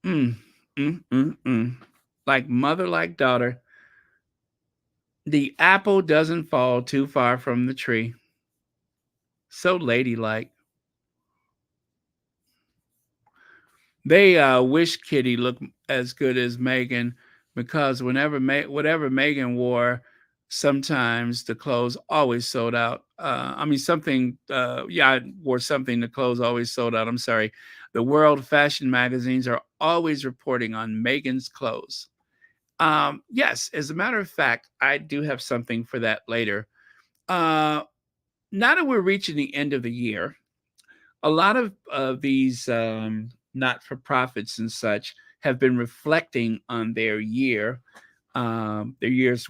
Mm, mm. Like mother, like daughter. The apple doesn't fall too far from the tree. So ladylike. They wish Kitty looked as good as Meghan because whatever Meghan wore, sometimes the clothes always sold out. I wore something. The clothes always sold out. I'm sorry. The world fashion magazines are always reporting on Meghan's clothes. Yes, as a matter of fact, I do have something for that later. Uh, Now that we're reaching the end of the year, a lot of these not for profits and such have been reflecting on their year's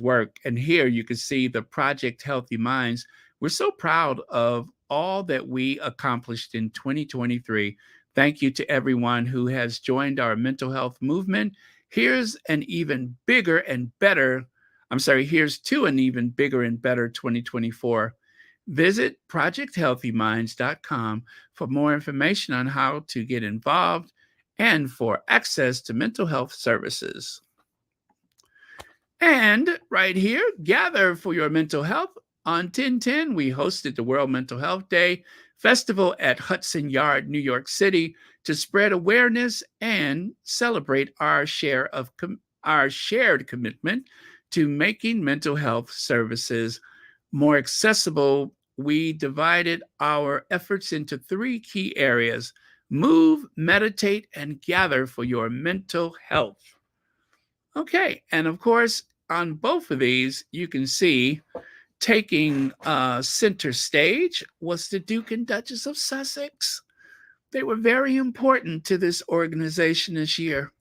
work. And here you can see the Project Healthy Minds. We're so proud of all that we accomplished in 2023. Thank you to everyone who has joined our mental health movement. Here's an even bigger and better, I'm sorry, here's to an even bigger and better 2024. Visit projecthealthyminds.com for more information on how to get involved and for access to mental health services. And right here, gather for your mental health. On 10/10, we hosted the World Mental Health Day Festival at Hudson Yard, New York City, to spread awareness and celebrate our shared commitment to making mental health services more accessible. We divided our efforts into 3 key areas: move, meditate, and gather for your mental health. Okay, and of course, on both of these, you can see taking center stage was the Duke and Duchess of Sussex. They were very important to this organization this year.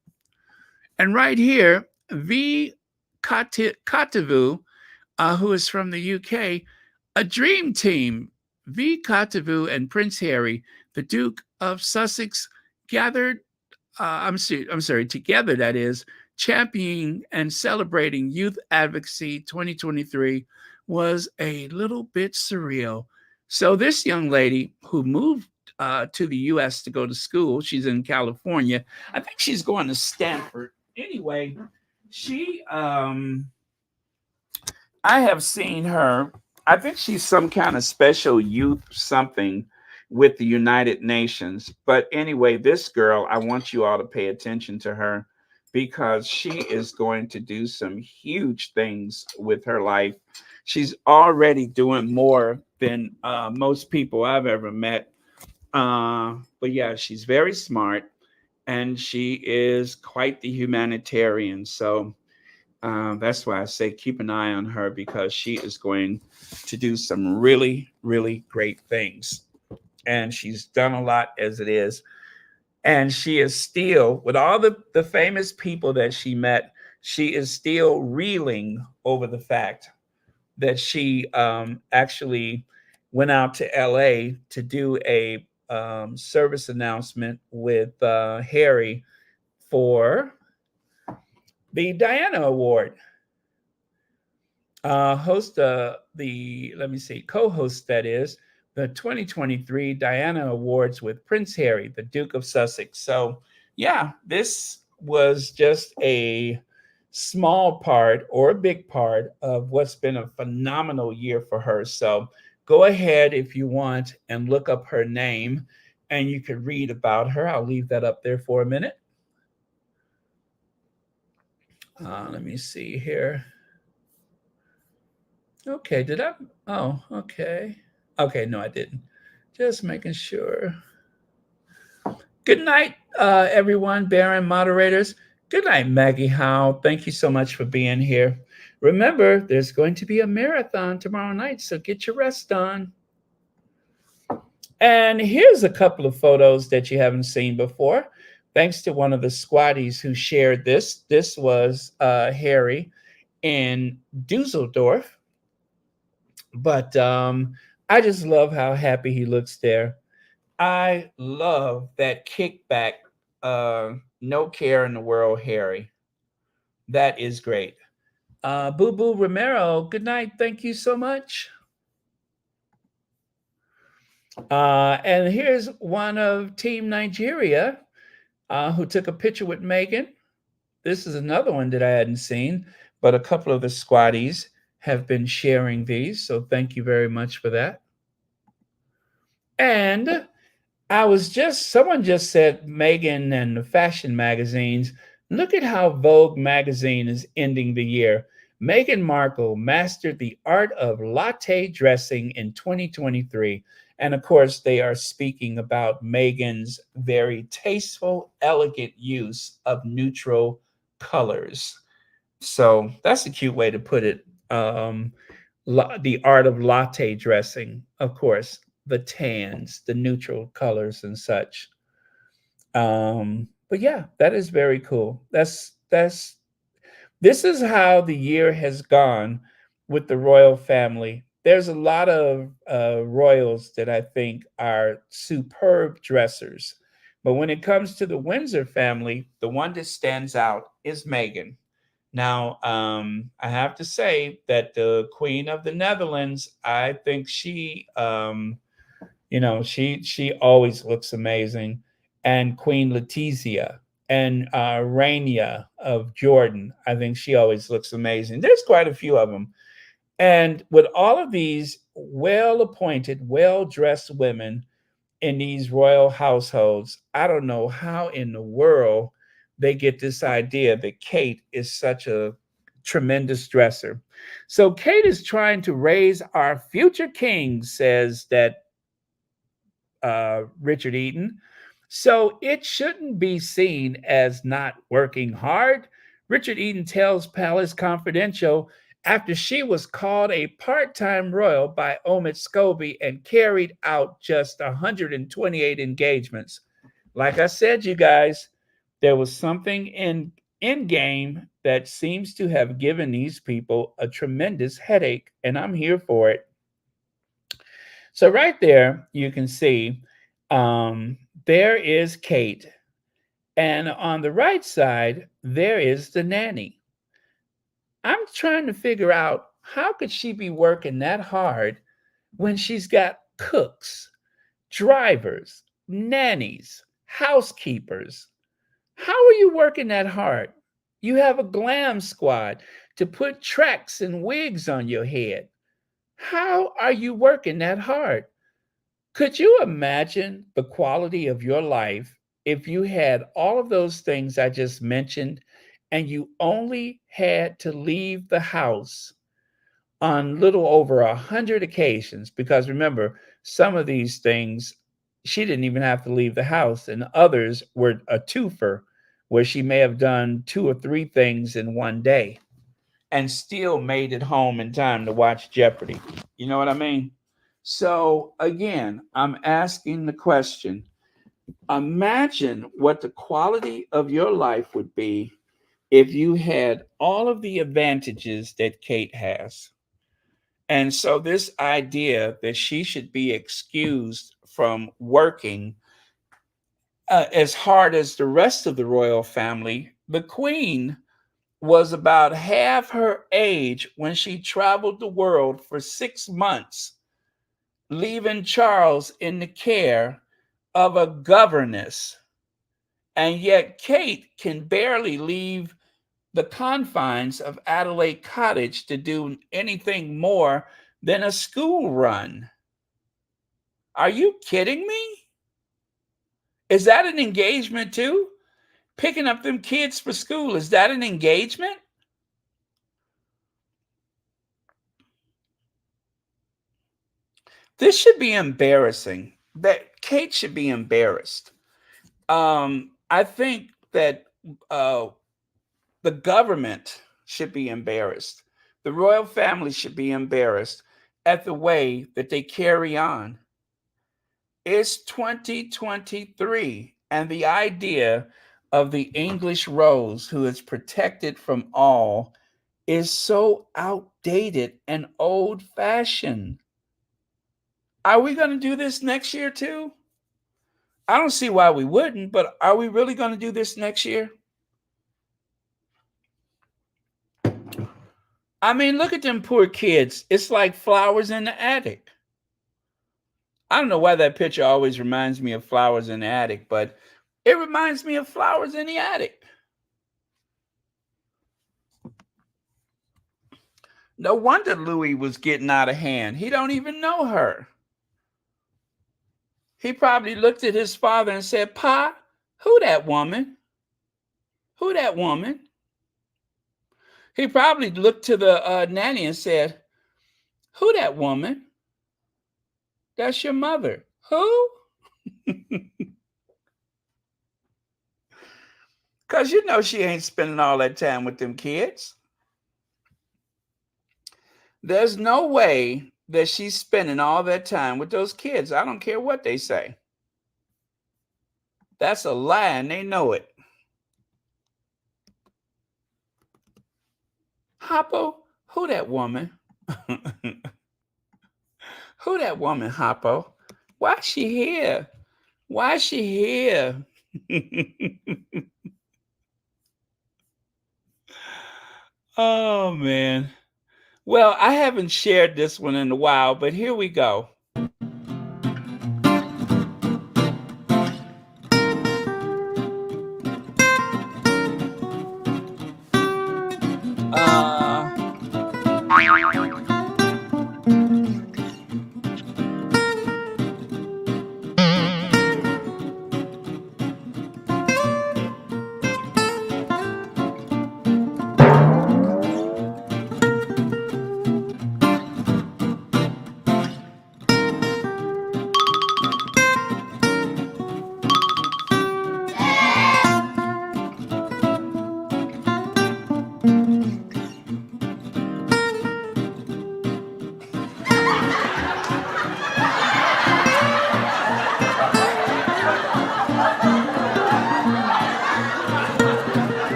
And right here, V. Kotavu, who is from the UK, a dream team. V. Kotavu and Prince Harry, the Duke of Sussex, gathered together, that is, championing and celebrating Youth Advocacy 2023 was a little bit surreal. So this young lady who moved to the U.S. to go to school, she's in California. I think she's going to Stanford. Anyway, I have seen her. I think she's some kind of special youth something with the United Nations. But anyway, this girl, I want you all to pay attention to her because she is going to do some huge things with her life. She's already doing more than most people I've ever met. But yeah, she's very smart and she is quite the humanitarian. So that's why I say keep an eye on her because she is going to do some really, really great things. And she's done a lot as it is. And she is still, with all the famous people that she met, she is still reeling over the fact that she actually went out to LA to do a service announcement with Harry for the Diana Award. Co-host, that is, the 2023 Diana Awards with Prince Harry, the Duke of Sussex. So, yeah, this was just a small part or a big part of what's been a phenomenal year for her. So, go ahead if you want and look up her name and you can read about her. I'll leave that up there for a minute. Let me see here. Okay, did I? Oh, okay. Okay, no, I didn't. Just making sure. Good night, everyone, Baron, moderators. Good night, Maggie Howe. Thank you so much for being here. Remember, there's going to be a marathon tomorrow night, so get your rest on. And here's a couple of photos that you haven't seen before. Thanks to one of the squatties who shared this. This was Harry in Dusseldorf. But I just love how happy he looks there. I love that kickback, no care in the world, Harry. That is great. Boo Boo Romero, good night. Thank you so much. And here's one of Team Nigeria who took a picture with Meghan. This is another one that I hadn't seen, but a couple of the squatties have been sharing these. So thank you very much for that. And someone just said Meghan and the fashion magazines. Look at how Vogue magazine is ending the year. Meghan Markle mastered the art of latte dressing in 2023. And of course, they are speaking about Meghan's very tasteful, elegant use of neutral colors. So that's a cute way to put it. The art of latte dressing, of course, the tans, the neutral colors and such. But yeah, that is very cool. This is how the year has gone with the royal family. There's a lot of royals that I think are superb dressers. But when it comes to the Windsor family, the one that stands out is Meghan. Now, I have to say that the Queen of the Netherlands, I think she she always looks amazing. And Queen Letizia and Rania of Jordan, I think she always looks amazing. There's quite a few of them. And with all of these well-appointed, well-dressed women in these royal households, I don't know how in the world they get this idea that Kate is such a tremendous dresser. So Kate is trying to raise our future kings, says that Richard Eaton. So it shouldn't be seen as not working hard. Richard Eaton tells Palace Confidential after she was called a part-time royal by Omid Scobie and carried out just 128 engagements. Like I said, you guys, there was something in game that seems to have given these people a tremendous headache, and I'm here for it. So right there, you can see there is Kate. And on the right side, there is the nanny. I'm trying to figure out how could she be working that hard when she's got cooks, drivers, nannies, housekeepers. How are you working that hard? You have a glam squad to put tracks and wigs on your head. How are you working that hard? Could you imagine the quality of your life if you had all of those things I just mentioned and you only had to leave the house on little over 100 occasions? Because remember, some of these things, she didn't even have to leave the house, and others were a twofer where she may have done 2 or 3 things in one day and still made it home in time to watch Jeopardy. You know what I mean? So again, I'm asking the question, imagine what the quality of your life would be if you had all of the advantages that Kate has. And so this idea that she should be excused from working as hard as the rest of the royal family, the Queen was about half her age when she traveled the world for 6 months, leaving Charles in the care of a governess. And yet Kate can barely leave the confines of Adelaide Cottage to do anything more than a school run. Are you kidding me? Is that an engagement too? Picking up them kids for school, is that an engagement? This should be embarrassing. That Kate should be embarrassed. I I think that the government should be embarrassed. The royal family should be embarrassed at the way that they carry on. It's 2023, and the idea of the English rose who is protected from all is so outdated and old fashioned. Are we going to do this next year too? I don't see why we wouldn't, but are we really going to do this next year? I mean, look at them poor kids. It's like flowers in the attic. I don't know why that picture always reminds me of flowers in the attic, but it reminds me of flowers in the attic. No wonder Louis was getting out of hand. He don't even know her. He probably looked at his father and said, "Pa, who that woman? Who that woman?" He probably looked to the nanny and said, "Who that woman? That's your mother." Who? Because you know she ain't spending all that time with them kids. There's no way that she's spending all that time with those kids. I don't care what they say. That's a lie, and they know it. Hoppo, who that woman? Who that woman, Hoppo? Why is she here? Why is she here? Oh, man. Well, I haven't shared this one in a while, but here we go.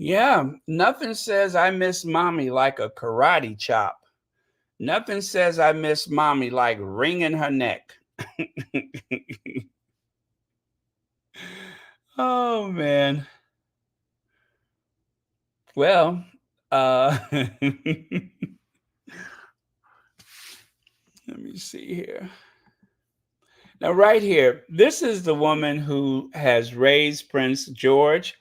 Yeah, nothing says I miss mommy like a karate chop. Nothing says I miss mommy like wringing her neck. Oh, man. Well, let me see here. Now, right here, this is the woman who has raised Prince George,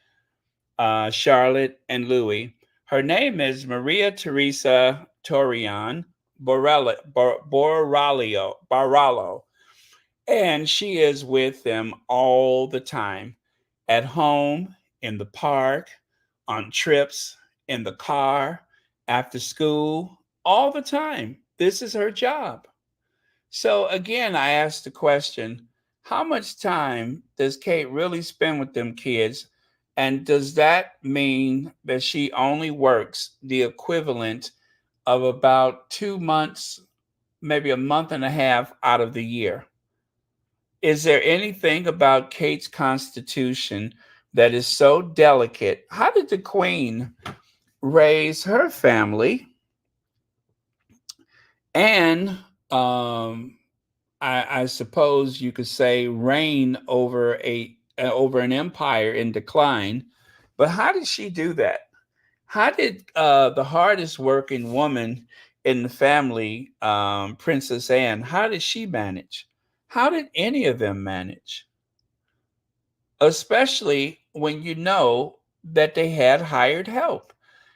Charlotte, and Louis. Her name is Maria Teresa Torian Barallo, and she is with them all the time, at home, in the park, on trips, in the car, after school, all the time. This is her job. So again, I asked the question, how much time does Kate really spend with them kids? And does that mean that she only works the equivalent of about 2 months, maybe a month and a half out of the year? Is there anything about Kate's constitution that is so delicate? How did the Queen raise her family? And I suppose you could say reign over an empire in decline. But how did she do that? How did the hardest working woman in the family, Princess Anne, how did she manage? How did any of them manage? Especially when you know that they had hired help.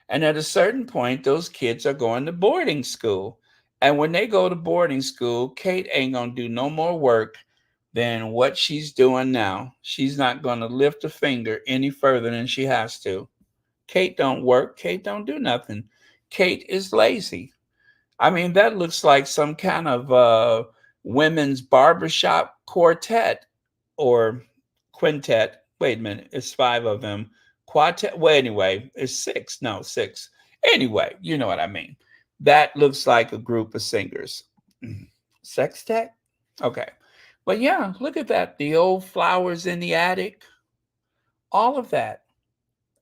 And at a certain point, those kids are going to boarding school. And when they go to boarding school, Kate ain't going to do no more work than what she's doing now. She's not going to lift a finger any further than she has to. Kate don't work. Kate don't do nothing. Kate is lazy. I mean, that looks like some kind of women's barbershop quartet or quintet. Wait a minute, it's 5 of them. Quartet. Well, anyway, it's 6. No, 6. Anyway, you know what I mean. That looks like a group of singers. Sextet? Okay. But yeah, look at that. The old flowers in the attic. All of that.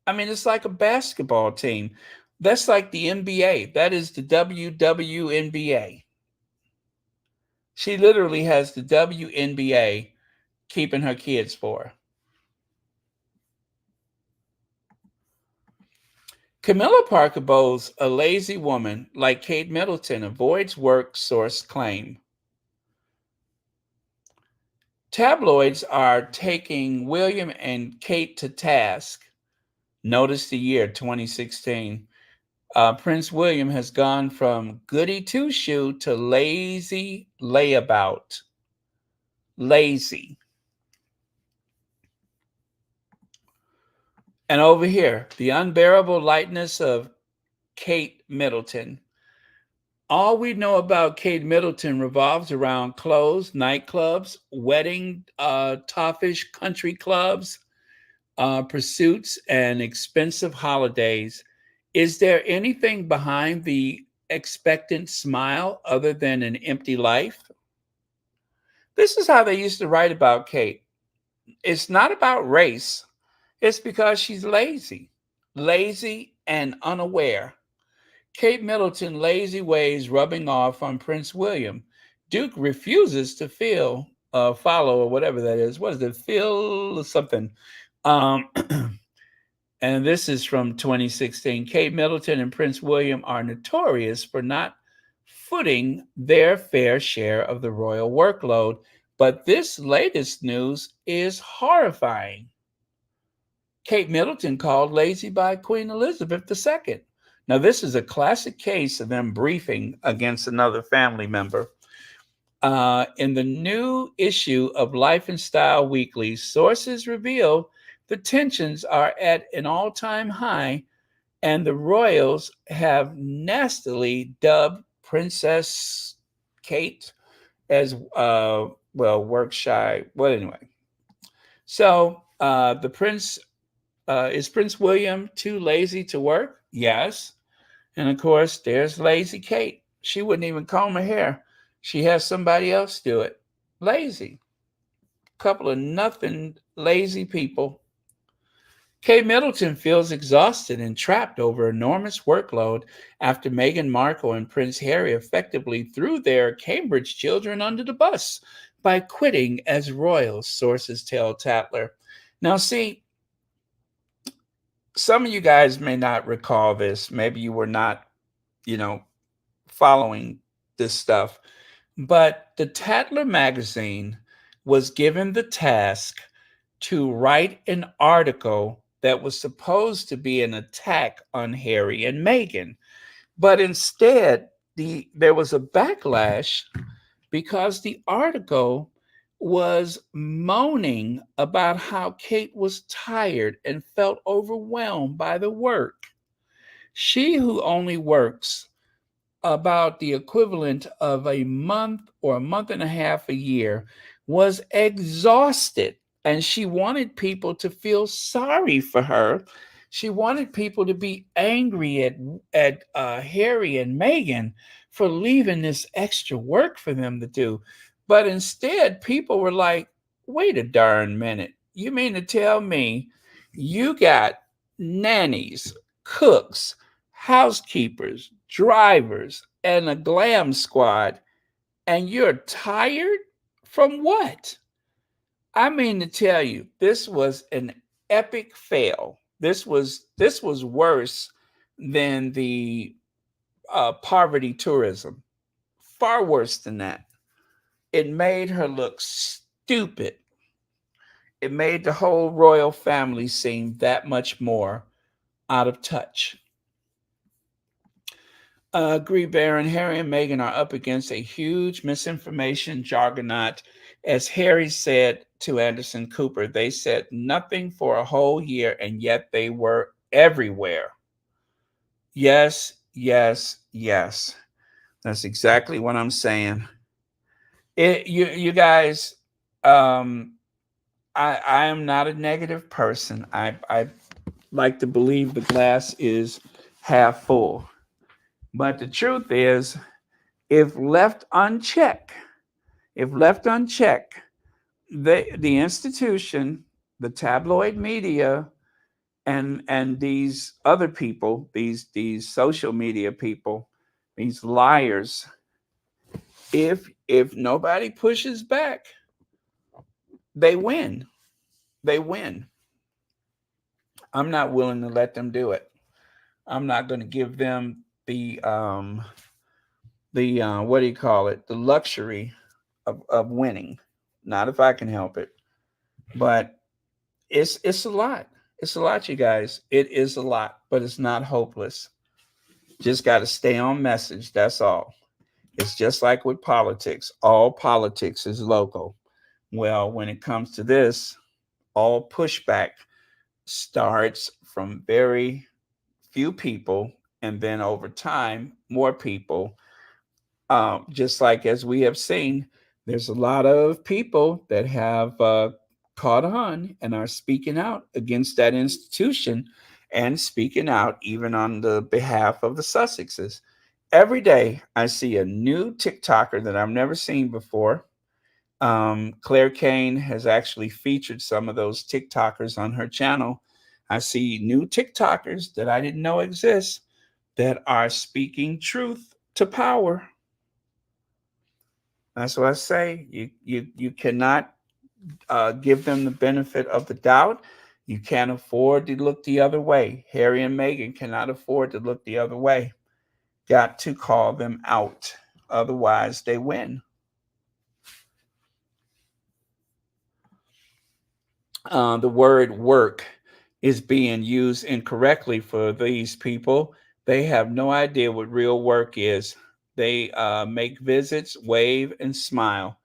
I mean, it's like a basketball team. That's like the NBA. That is the WWNBA. She literally has the WNBA keeping her kids for her. Camilla Parker Bowles, a lazy woman like Kate Middleton, avoids work, source claim. Tabloids are taking William and Kate to task. Notice the year 2016. Prince William has gone from goody two-shoe to lazy layabout. Lazy. And over here, the unbearable lightness of Kate Middleton. All we know about Kate Middleton revolves around clothes, nightclubs, wedding, toffish country clubs, pursuits, and expensive holidays. Is there anything behind the expectant smile other than an empty life? This is how they used to write about Kate. It's not about race. It's because she's lazy and unaware. Kate Middleton lazy ways rubbing off on Prince William. Duke refuses to follow or whatever that is. What is it? Feel something. And this is from 2016. Kate Middleton and Prince William are notorious for not footing their fair share of the royal workload. But this latest news is horrifying. Kate Middleton called lazy by Queen Elizabeth II. Now, this is a classic case of them briefing against another family member. In the new issue of Life and Style Weekly, sources reveal the tensions are at an all-time high, and the royals have nastily dubbed Princess Kate as, work shy. Well, anyway. So the prince, is Prince William too lazy to work? Yes. And of course, there's lazy Kate. She wouldn't even comb her hair. She has somebody else do it. Lazy. Couple of nothing lazy people. Kate Middleton feels exhausted and trapped over enormous workload after Meghan Markle and Prince Harry effectively threw their Cambridge children under the bus by quitting as royals, sources tell Tatler. Now, see, some of you guys may not recall this. Maybe you were not, following this stuff. But the Tatler magazine was given the task to write an article that was supposed to be an attack on Harry and Meghan. But instead, there was a backlash because the article was moaning about how Kate was tired and felt overwhelmed by the work. She, who only works about the equivalent of a month or a month and a half a year, was exhausted, and she wanted people to feel sorry for her. She wanted people to be angry at Harry and Meghan for leaving this extra work for them to do. But instead, people were like, wait a darn minute. You mean to tell me you got nannies, cooks, housekeepers, drivers, and a glam squad, and you're tired? From what? I mean to tell you, this was an epic fail. This was worse than the poverty tourism. Far worse than that. It made her look stupid. It made the whole royal family seem that much more out of touch. Agree, Baron. Harry and Meghan are up against a huge misinformation juggernaut. As Harry said to Anderson Cooper, they said nothing for a whole year, and yet they were everywhere. Yes, yes, yes. That's exactly what I'm saying. You guys, um, I am not a negative person. I like to believe the glass is half full. But the truth is, if left unchecked, if left unchecked, the institution, the tabloid media, and these other people, these social media people, these liars, if nobody pushes back, they win. They win. I'm not willing to let them do it. I'm not going to give them the what do you call it? The luxury of winning. Not if I can help it. But it's a lot. It's a lot, you guys. It is a lot, but it's not hopeless. Just got to stay on message. That's all. It's just like with politics. All politics is local. Well, when it comes to this, all pushback starts from very few people, and then over time, more people. Just like as we have seen, there's a lot of people that have caught on and are speaking out against that institution and speaking out even on the behalf of the Sussexes. Every day, I see a new TikToker that I've never seen before. Claire Kane has actually featured some of those TikTokers on her channel. I see new TikTokers that I didn't know exist that are speaking truth to power. That's what I say. You cannot give them the benefit of the doubt. You can't afford to look the other way. Harry and Meghan cannot afford to look the other way. Got to call them out. Otherwise, they win. The word work is being used incorrectly for these people. They have no idea what real work is. They make visits, wave, and smile.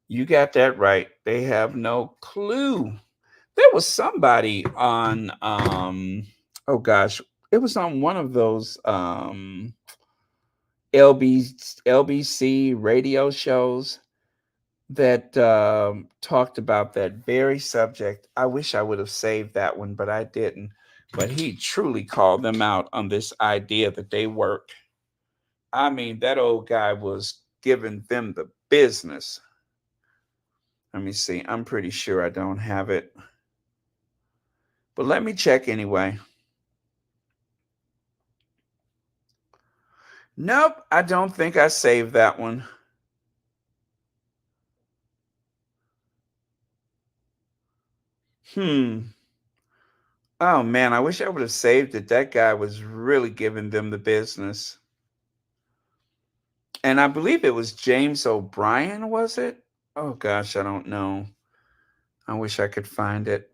You got that right. They have no clue. There was somebody on oh gosh, it was on one of those LBC radio shows that talked about that very subject. I wish I would have saved that one, but I didn't. But he truly called them out on this idea that they work. I mean, that old guy was giving them the business. Let me see. I'm pretty sure I don't have it. But let me check anyway. Nope, I don't think I saved that one. Oh man, I wish I would have saved it. That guy was really giving them the business. And I believe it was James O'Brien, was it? Oh gosh, I don't know. I wish I could find it.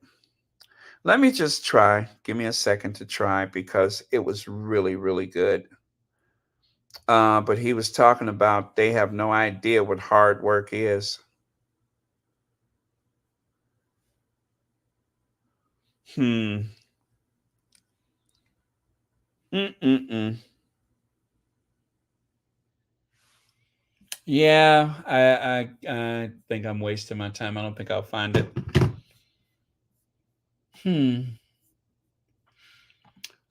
Let me just try. Give me a second to try because it was really, really good. But he was talking about they have no idea what hard work is. Hmm. Mm-mm-mm. Yeah, I think I'm wasting my time. I don't think I'll find it.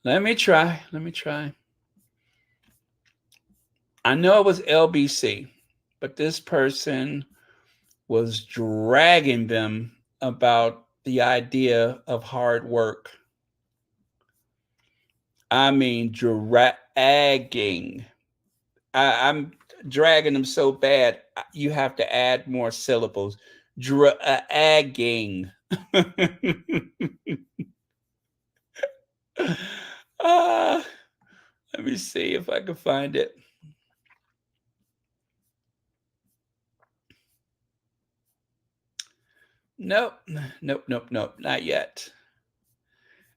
Let me try. Let me try. I know it was LBC, but this person was dragging them about the idea of hard work. I mean, dragging. I'm dragging them so bad, you have to add more syllables. Dragging. Let me see if I can find it. Nope, nope, nope, nope, not yet.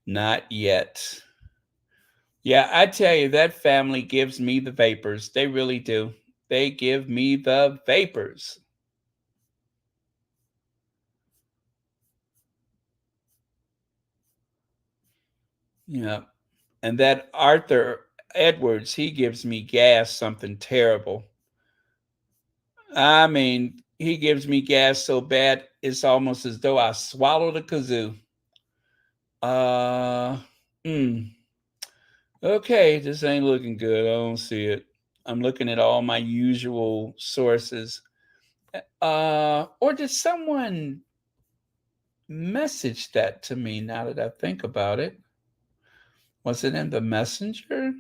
Not yet. Yeah, I tell you, that family gives me the vapors. They really do. They give me the vapors. Yeah. And that Arthur Edwards, he gives me gas, something terrible. I mean, he gives me gas so bad, it's almost as though I swallowed a kazoo. Uh, mm, okay, this ain't looking good. I don't see it. I'm looking at all my usual sources. Or did someone message that to me now that I think about it? Was it in the messenger?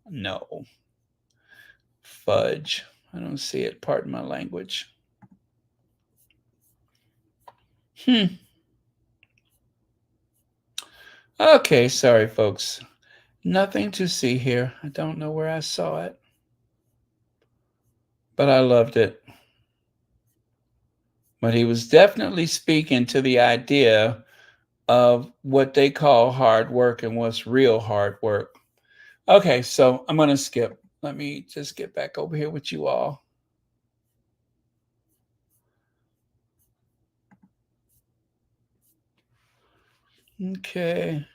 No. Fudge. I don't see it. Pardon my language. Okay, sorry, folks. Nothing to see here. I don't know where I saw it, but I loved it. But he was definitely speaking to the idea of what they call hard work and what's real hard work. Okay, so I'm going to skip. Let me just get back over here with you all. Okay.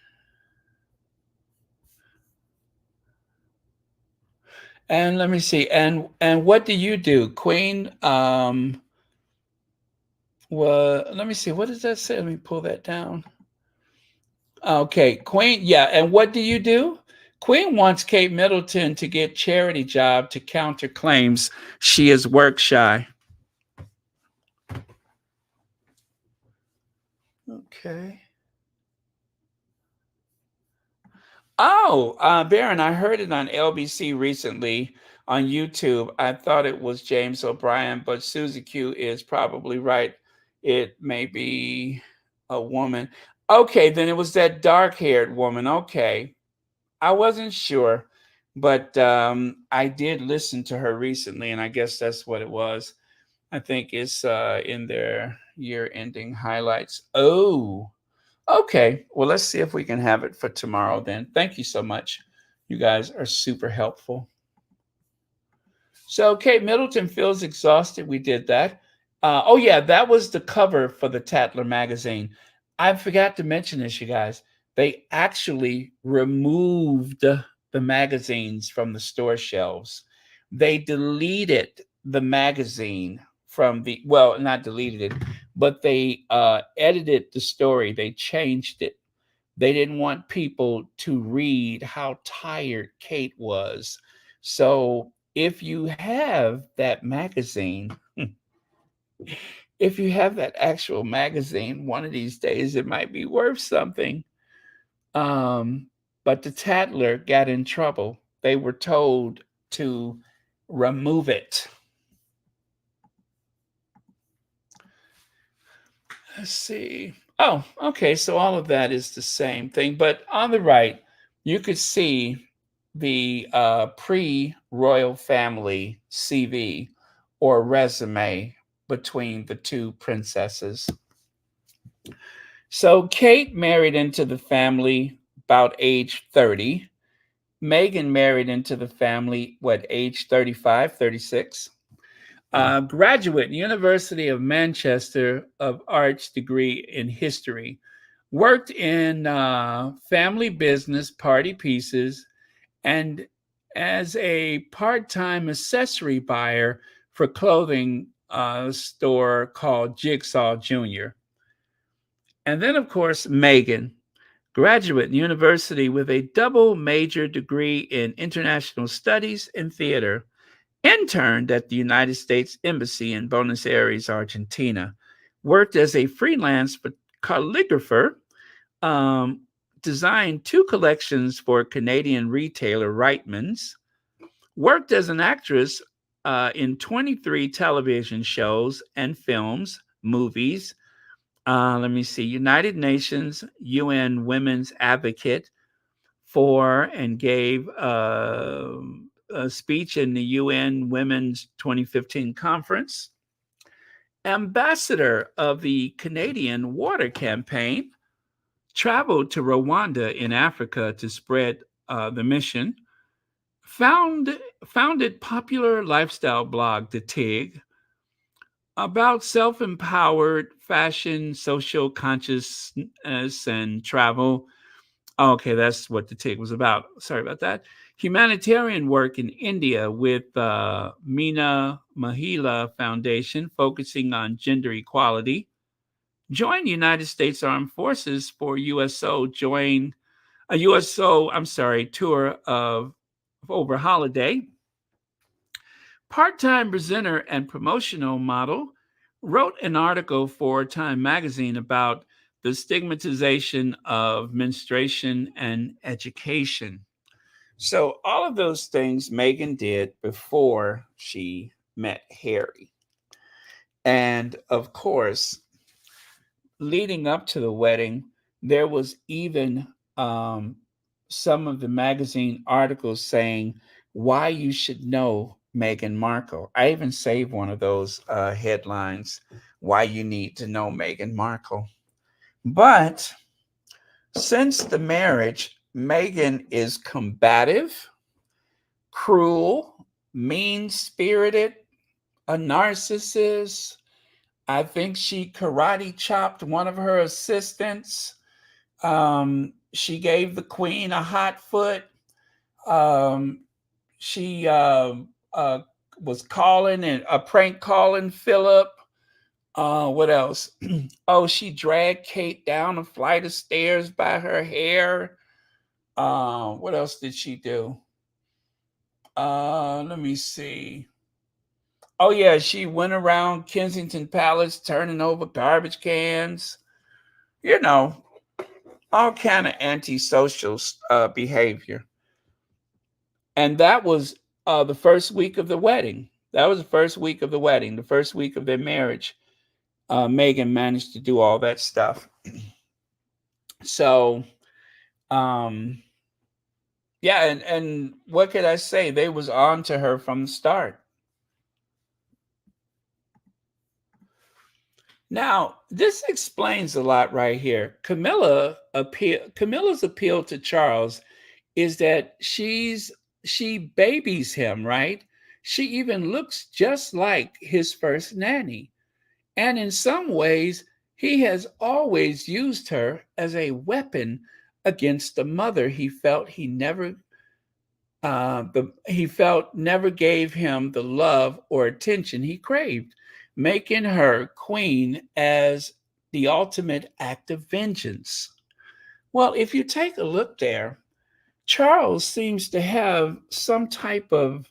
And let me see. And what do you do, Queen? Well, let me see. What does that say? Let me pull that down. Okay, Queen. Yeah, and what do you do? Queen wants Kate Middleton to get charity job to counter claims she is work shy. Okay. Oh, Baron, I heard it on LBC recently on YouTube. I thought it was James O'Brien, but Susie Q is probably right. It may be a woman. Okay, then it was that dark-haired woman. Okay. I wasn't sure, but I did listen to her recently, and I guess that's what it was. I think it's in their year-ending highlights. Oh, okay. Well, let's see if we can have it for tomorrow then. Thank you so much. You guys are super helpful. So Kate Middleton feels exhausted. We did that. Oh, yeah, that was the cover for the Tatler magazine. I forgot to mention this, you guys. They actually removed the magazines from the store shelves. They deleted the magazine from the, well, not deleted it, but they edited the story. They changed it. They didn't want people to read how tired Kate was. So if you have that magazine, if you have that actual magazine, one of these days it might be worth something. But the Tatler got in trouble. They were told to remove it. Let's see. Oh, okay. So all of that is the same thing. But on the right, you could see the pre-royal family CV or resume between the two princesses. So Kate married into the family about age 30. Meghan married into the family, what, age 35, 36? Graduate, University of Manchester of Arts degree in history. Worked in family business, party pieces, and as a part-time accessory buyer for clothing store called Jigsaw Jr. And then, of course, Meghan, graduate university with a double major degree in international studies and theater, interned at the United States Embassy in Buenos Aires, Argentina, worked as a freelance calligrapher, designed 2 collections for Canadian retailer Reitmans, worked as an actress in 23 television shows and films, movies. Let me see, United Nations UN Women's Advocate for, and gave a speech in the UN Women's 2015 conference. Ambassador of the Canadian Water Campaign, traveled to Rwanda in Africa to spread the mission, founded popular lifestyle blog The Tig about self-empowered fashion, social consciousness, and travel. Okay, that's what The Tig was about. Sorry about that. Humanitarian work in India with Meena Mahila Foundation, focusing on gender equality. Joined United States Armed Forces for tour of over holiday. Part-time presenter and promotional model, wrote an article for Time magazine about the stigmatization of menstruation and education. So all of those things Meghan did before she met Harry. And of course, leading up to the wedding, there was even some of the magazine articles saying why you should know Meghan Markle. I even saved one of those headlines, why you need to know Meghan Markle. But since the marriage, Meghan is combative, cruel, mean-spirited, a narcissist. I think she karate chopped one of her assistants. She gave the queen a hot foot. She was calling and a prank calling Philip. What else? Oh, she dragged Kate down a flight of stairs by her hair. What else did she do? Let me see. Oh yeah, she went around Kensington Palace turning over garbage cans. You know, all kind of antisocial behavior. And that was the first week of the wedding. That was the first week of the wedding, the first week of their marriage. Meghan managed to do all that stuff. So, yeah, and what could I say? They was on to her from the start. Now, this explains a lot right here. Camilla's appeal to Charles is that she babies him, right? She even looks just like his first nanny. And in some ways, he has always used her as a weapon against the mother he felt never gave him the love or attention he craved, making her queen as the ultimate act of vengeance. Well, if you take a look there, Charles seems to have some type of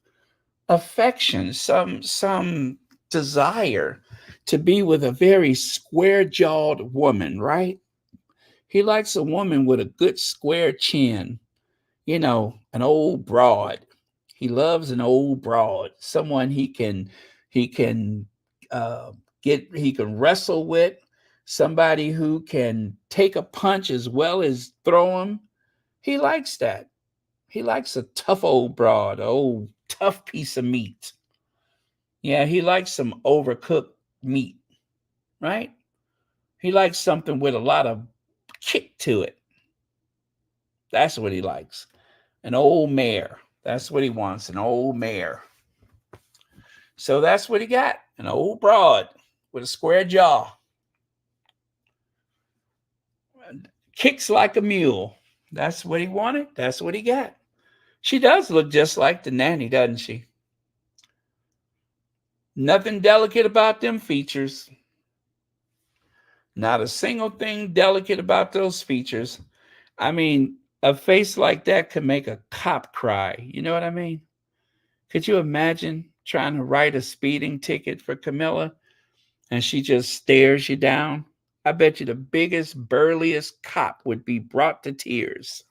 affection, some desire to be with a very square-jawed woman, right? He likes a woman with a good square chin, an old broad. He loves an old broad, someone he can wrestle with, somebody who can take a punch as well as throw him. He likes that. He likes a tough old broad, old tough piece of meat. Yeah, he likes some overcooked meat, right? He likes something with a lot of kick to it. That's what he likes. An old mare. That's what he wants, an old mare. So that's what he got, an old broad with a square jaw. Kicks like a mule. That's what he wanted. That's what he got. She does look just like the nanny, doesn't she? Nothing delicate about them features. Not a single thing delicate about those features. I mean, a face like that could make a cop cry. You know what I mean? Could you imagine trying to write a speeding ticket for Camilla and she just stares you down? I bet you the biggest, burliest cop would be brought to tears.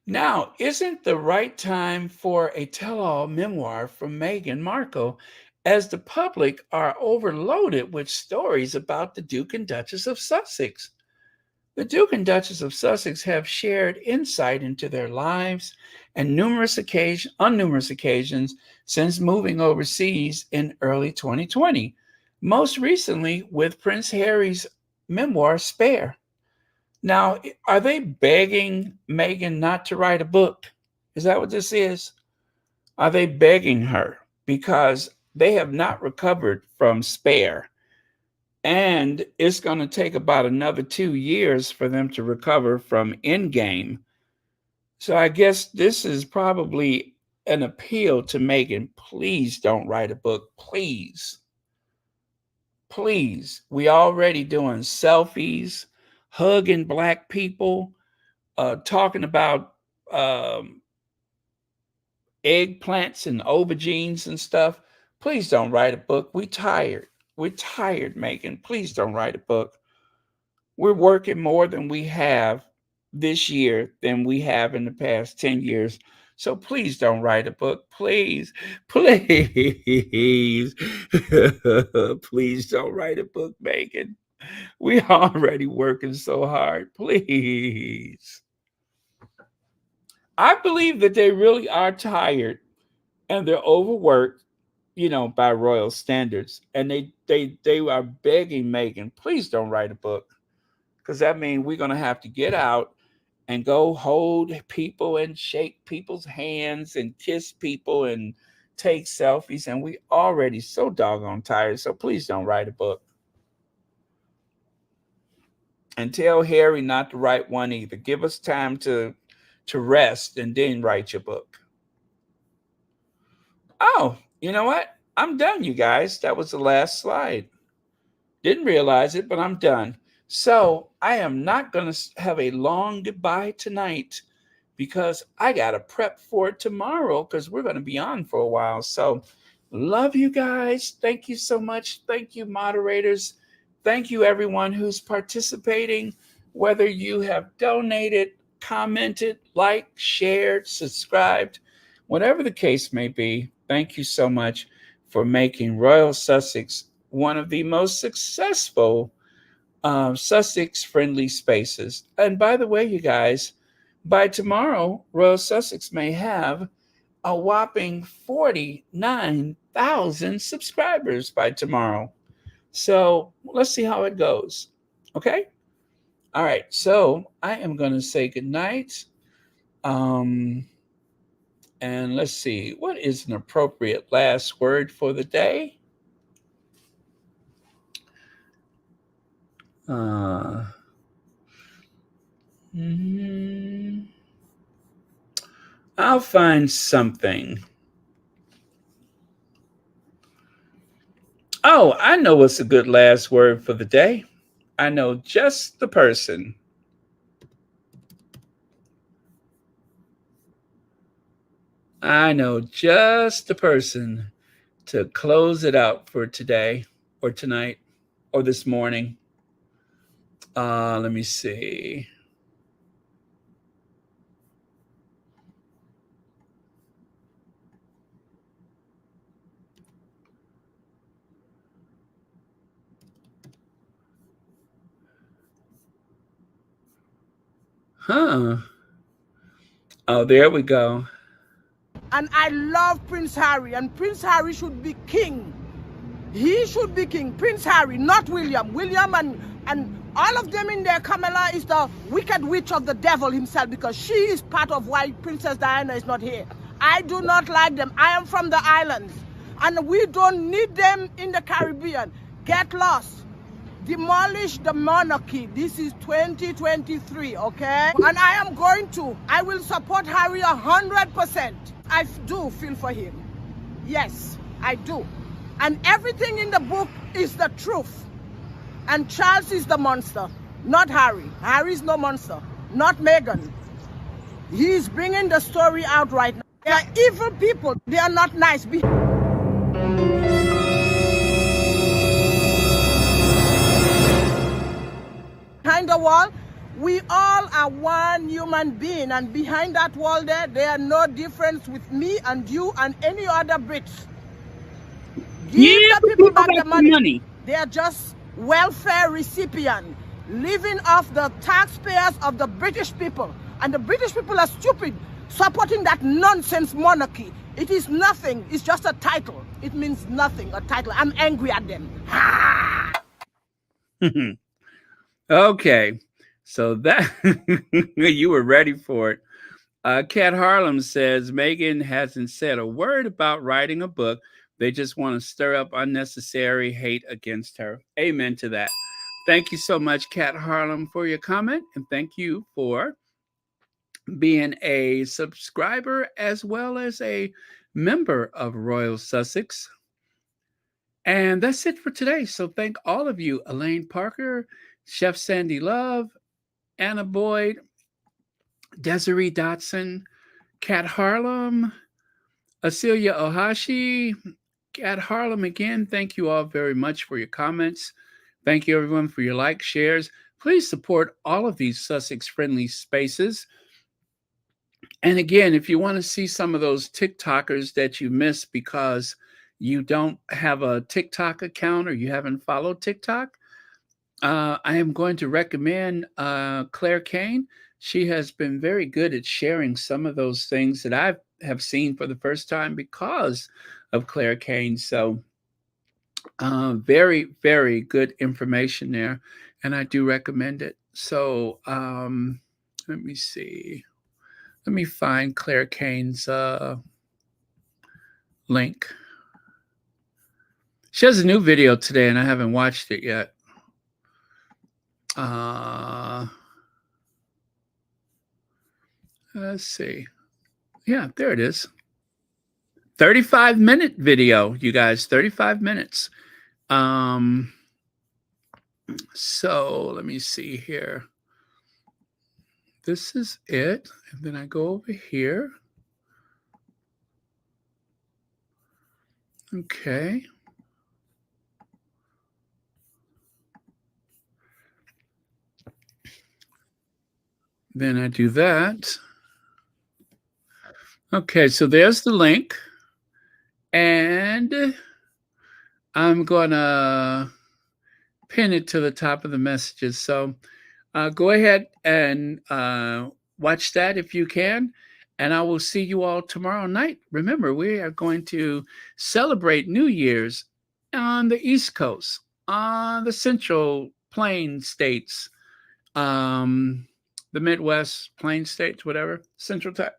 Now, isn't the right time for a tell-all memoir from Meghan Markle, as the public are overloaded with stories about the Duke and Duchess of Sussex? The Duke and Duchess of Sussex have shared insight into their lives on numerous occasions since moving overseas in early 2020, most recently with Prince Harry's memoir, Spare. Now, are they begging Meghan not to write a book? Is that what this is? Are they begging her? Because they have not recovered from Spare. And it's going to take about another 2 years for them to recover from Endgame. So I guess this is probably an appeal to Meghan. Please don't write a book. Please. Please. We already doing selfies, hugging black people, talking about eggplants and aubergines and stuff. Please don't write a book. We're tired, Meghan. Please don't write a book. We're working more than we have this year than we have in the past 10 years. So please don't write a book. Please, please, please don't write a book, Meghan. We're already working so hard. Please. I believe that they really are tired and they're overworked, by royal standards. And they are begging Meghan, please don't write a book. Because that means we're going to have to get out and go hold people and shake people's hands and kiss people and take selfies. And we already so doggone tired. So please don't write a book. And tell Harry not to write one either. Give us time to rest and then write your book. Oh, you know what? I'm done, you guys. That was the last slide. Didn't realize it, but I'm done. So I am not going to have a long goodbye tonight because I got to prep for it tomorrow because we're going to be on for a while. So love you guys. Thank you so much. Thank you, moderators. Thank you, everyone who's participating, whether you have donated, commented, liked, shared, subscribed, whatever the case may be. Thank you so much for making Royal Sussex one of the most successful Sussex-friendly spaces. And by the way, you guys, by tomorrow, Royal Sussex may have a whopping 49,000 subscribers by tomorrow. So let's see how it goes. Okay? All right. So I am going to say goodnight. And let's see. What is an appropriate last word for the day? I'll find something. Oh, I know what's a good last word for the day. I know just the person. I know just the person to close it out for today or tonight or this morning. Let me see. Oh, there we go. And I love Prince Harry, and Prince Harry should be king. He should be king. Prince Harry, not William. William and all of them in there, Camilla is the wicked witch of the devil himself because she is part of why Princess Diana is not here. I do not like them. I am from the islands, and we don't need them in the Caribbean. Get lost. Demolish the monarchy. This is 2023, okay? And I will support Harry 100%. I do feel for him. Yes, I do. And everything in the book is the truth. And Charles is the monster, not Harry. Harry is no monster, not Meghan. He's bringing the story out right now. They are evil people. They are not nice. Behind the wall, we all are one human being, and behind that wall there are no difference with me and you and any other Brits. Give the people back the money. They are just welfare recipients living off the taxpayers of the British people, and the British people are stupid supporting that nonsense monarchy. It is nothing. It's just a title. It means nothing. A title. I'm angry at them. Okay, So that you were ready for it. Kat Harlem says Meghan hasn't said a word about writing a book. They just want to stir up unnecessary hate against her. Amen to that. Thank you so much, Kat Harlem, for your comment. And thank you for being a subscriber as well as a member of Royal Sussex. And that's it for today. So thank all of you, Elaine Parker, Chef Sandy Love, Anna Boyd, Desiree Dotson, Kat Harlem, Acelia Ohashi, Kat Harlem again. Thank you all very much for your comments. Thank you everyone for your likes, shares. Please support all of these Sussex-friendly spaces. And again, if you want to see some of those TikTokers that you missed because you don't have a TikTok account or you haven't followed TikTok, I am going to recommend Claire Kane. She has been very good at sharing some of those things that I have seen for the first time because of Claire Kane. So very, very good information there. And I do recommend it. So let me see. Let me find Claire Kane's link. She has a new video today and I haven't watched it yet. Let's see. Yeah, there it is. 35-minute video, you guys. 35 minutes. So let me see here. This is it. And then I go over here. Okay. Then I do that. Okay, so there's the link. And I'm going to pin it to the top of the messages. So go ahead and watch that if you can. And I will see you all tomorrow night. Remember, we are going to celebrate New Year's on the East Coast, on the Central Plain States, the Midwest Plain States, whatever, Central Time,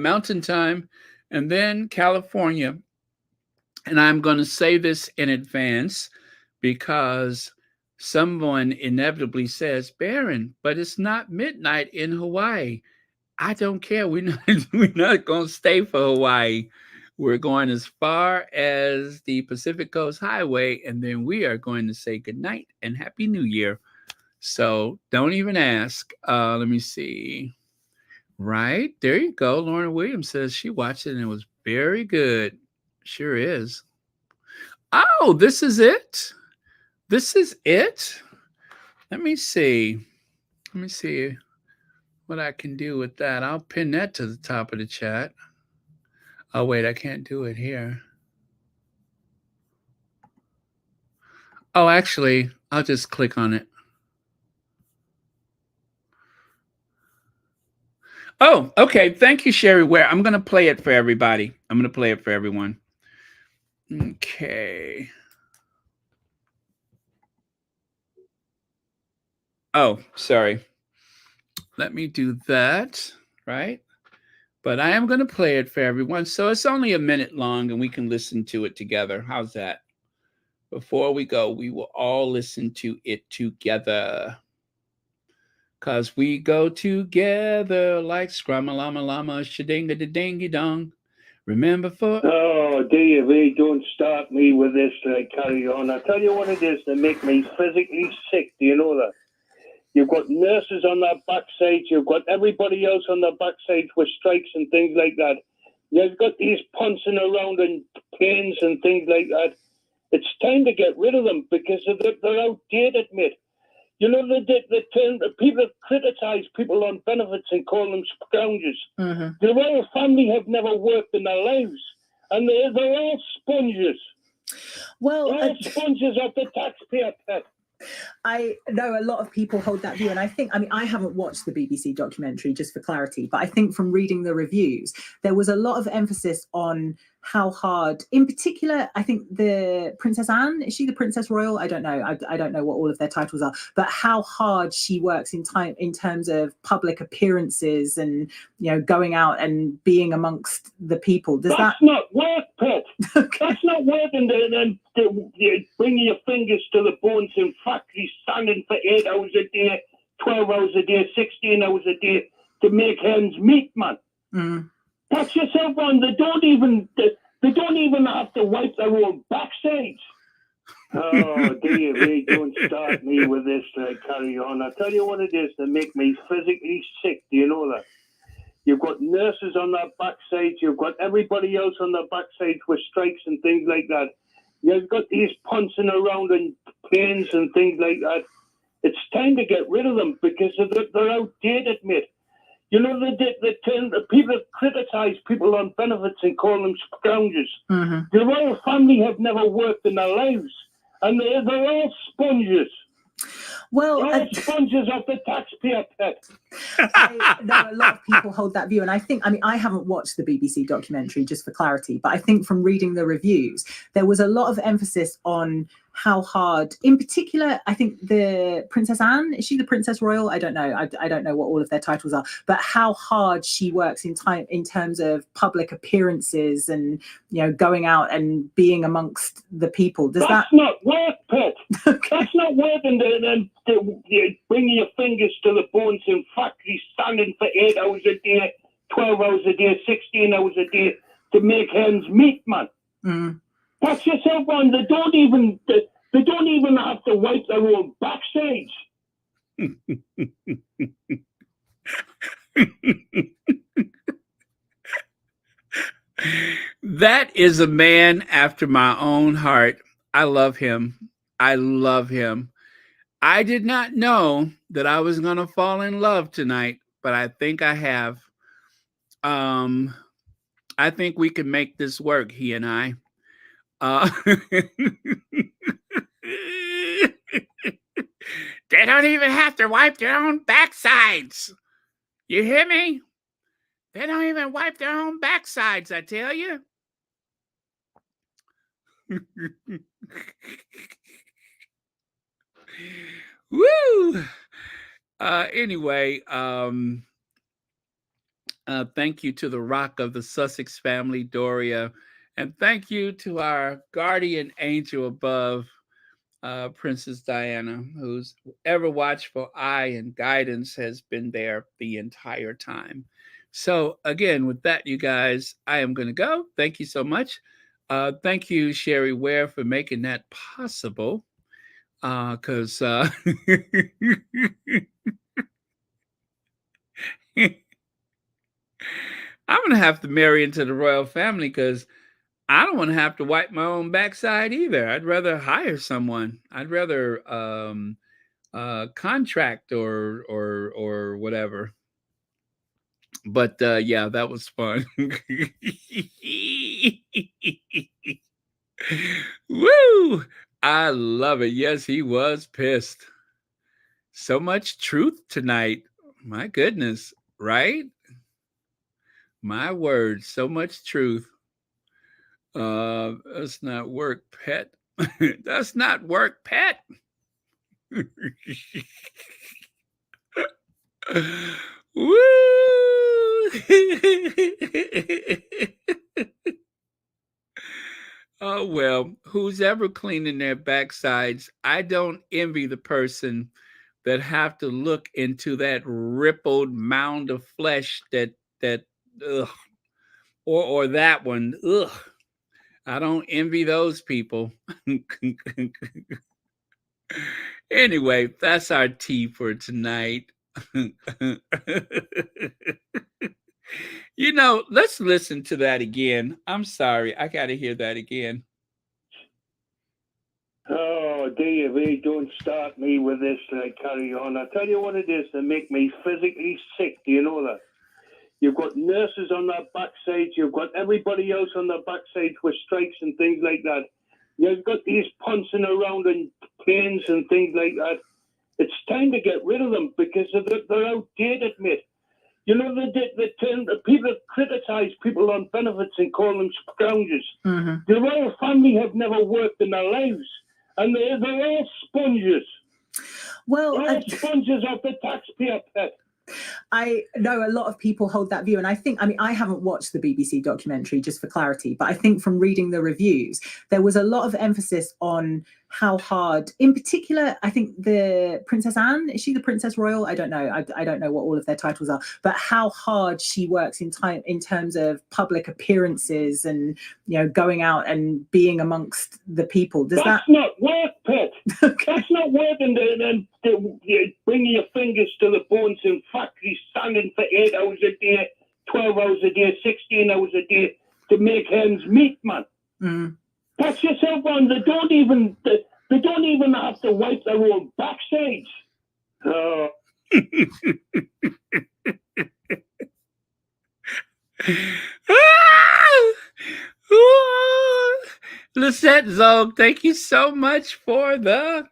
Mountain Time, and then California. And I'm going to say this in advance because someone inevitably says, Baron, but it's not midnight in Hawaii. I don't care. We're not going to stay for Hawaii. We're going as far as the Pacific Coast Highway, and then we are going to say goodnight and Happy New Year. So don't even ask. Let me see. Right. There you go. Lorna Williams says she watched it and it was very good. Sure is. Oh, this is it. This is it. Let me see. Let me see what I can do with that. I'll pin that to the top of the chat. Oh, wait, I can't do it here. Oh, actually, I'll just click on it. Oh, okay. Thank you, Sherry Ware. I'm going to play it for everybody. I'm going to play it for everyone. Okay. Oh, sorry. Let me do that, right? But I am going to play it for everyone. So it's only a minute long and we can listen to it together. How's that? Before we go, we will all listen to it together. Because we go together like scrum-a-lama-lama, shadinga-da-dingy-dong. Remember for... Oh, Dave, don't start me with this carry on. I tell you what it is to make me physically sick. Do you know that? You've got nurses on their backside. You've got everybody else on their backside with strikes and things like that. You've got these pouncing around in planes and things like that. It's time to get rid of them because they're outdated, mate. You know, the term, people criticize people on benefits and call them scoundrels. Mm-hmm. The royal family have never worked in their lives, and they're all sponges. Well, they're all sponges of the taxpayer, Pet. I know a lot of people hold that view, and I think, I mean, I haven't watched the BBC documentary, just for clarity, but I think from reading the reviews, there was a lot of emphasis on how hard, in particular, I think the Princess Anne, is she the Princess Royal? I don't know. I don't know what all of their titles are, but how hard she works in terms of public appearances and, you know, going out and being amongst the people. That's not work, Pet. Okay. That's not work, and bringing your fingers to the bones in factories, standing for 8 hours a day, 12 hours a day, 16 hours a day to make ends meet, man. Mm. That's yourself on. They don't even have to wipe their own backsides. Oh, dear, don't start me with this. Carry on. I tell you what it is. They make me physically sick. Do you know that? You've got nurses on their backsides. You've got everybody else on their backsides with strikes and things like that. You've got these pouncing around in planes and things like that. It's time to get rid of them because they're outdated, mate. You know, people criticise people on benefits and call them scoundrels. Mm-hmm. The royal family have never worked in their lives, and they're all sponges. Well, all sponges of the taxpayer, Pet. I know a lot of people hold that view, and I think, I mean, I haven't watched the BBC documentary, just for clarity, but I think from reading the reviews, there was a lot of emphasis on how hard, in particular, I think the Princess Anne, is she the Princess Royal? I don't know. I don't know what all of their titles are, but how hard she works in terms of public appearances and, you know, going out and being amongst the people. That's not work, Pet. Okay. That's not work, and bringing your fingers to the bones in factories, standing for 8 hours a day, 12 hours a day, 16 hours a day to make ends meet, man. Mm. That's yourself on. They don't even have to wipe their own backsides. That is a man after my own heart. I love him. I love him. I did not know that I was going to fall in love tonight, but I think I have. I think we can make this work, he and I. They don't even have to wipe their own backsides. You hear me? They don't even wipe their own backsides, I tell you. Woo! Anyway, thank you to the Rock of the Sussex family, Doria. And thank you to our guardian angel above, Princess Diana, whose ever watchful eye and guidance has been there the entire time. So again, with that, you guys, I am going to go. Thank you so much. Thank you, Sherry Ware, for making that possible. Because I'm going to have to marry into the royal family because I don't want to have to wipe my own backside either. I'd rather hire someone. I'd rather contract or whatever. But yeah, that was fun. Woo! I love it. Yes, he was pissed. So much truth tonight. My goodness, right? My word, so much truth. That's not work, Pet. That's not work, Pet. Woo! Oh, well, who's ever cleaning their backsides, I don't envy the person that have to look into that rippled mound of flesh that ugh, or that one, ugh. I don't envy those people. Anyway, that's our tea for tonight. You know, let's listen to that again. I'm sorry. I got to hear that again. Oh, dear, don't start me with this. Carry on. I tell you what it is. They make me physically sick. Do you know that? You've got nurses on their backsides. You've got everybody else on their backsides with strikes and things like that. You've got these pouncing around in planes and things like that. It's time to get rid of them because they're outdated, mate. You know, the people criticize people on benefits and call them scoundrels. Mm-hmm. The royal family have never worked in their lives, and they're all sponges. Well, They're all sponges of the taxpayer, pet. I know a lot of people hold that view. And I think, I mean, I haven't watched the BBC documentary, just for clarity, but I think from reading the reviews, there was a lot of emphasis on how hard, in particular, I think the Princess Anne, is she the Princess Royal? I don't know. I don't know what all of their titles are, but how hard she works in terms of public appearances and, you know, going out and being amongst the people. That's not work, pet. Okay. That's not work. And bringing your fingers to the bones in factories, standing for 8 hours a day, 12 hours a day, 16 hours a day to make ends meet, man. Mm. Patch yourself on. They don't even have to wipe their own backsides. Oh. Lisette Zog, thank you so much for the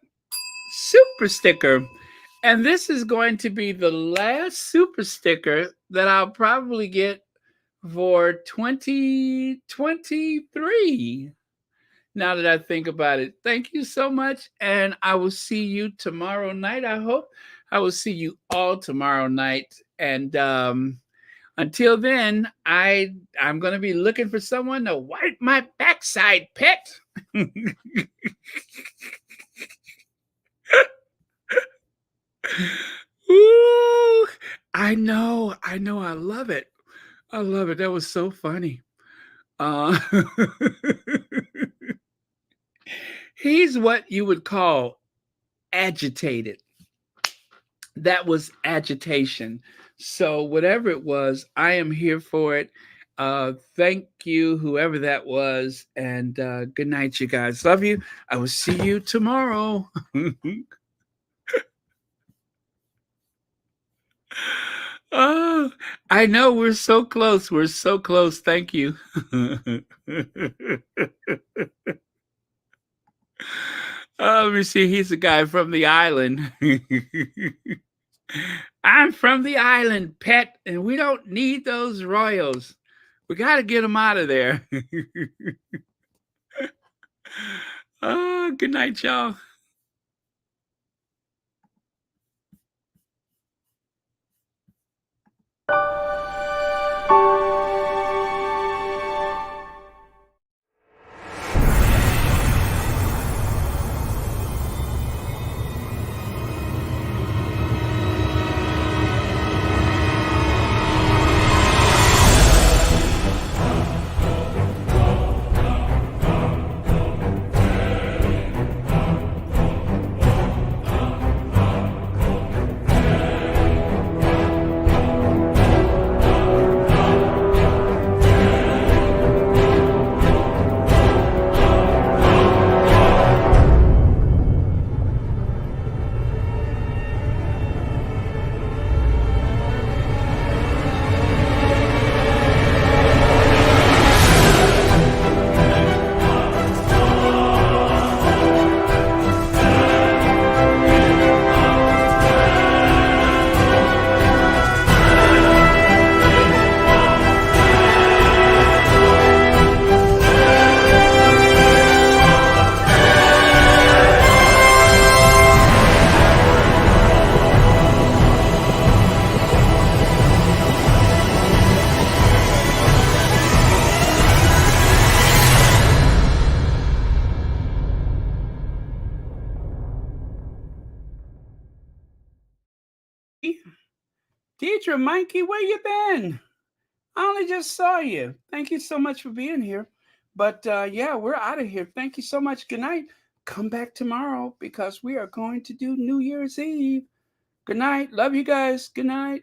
super sticker. And this is going to be the last super sticker that I'll probably get for 2023. Now that I think about it, thank you so much. And I will see you tomorrow night. I hope I will see you all tomorrow night. And until then, I'm going to be looking for someone to wipe my backside, pet. Ooh, I know. I love it. I love it. That was so funny. He's what you would call agitated. That was agitation. So whatever it was, I am here for it. Thank you, whoever that was. And good night, you guys. Love you. I will see you tomorrow. Oh, I know we're so close. We're so close. Thank you. Let me see. He's a guy from the island. I'm from the island, pet, and we don't need those royals. We got to get them out of there. Oh, good night, y'all. Deidre, Mikey, where you been? I only just saw you. Thank you so much for being here. But yeah, we're out of here. Thank you so much. Good night. Come back tomorrow because we are going to do New Year's Eve. Good night. Love you guys. Good night.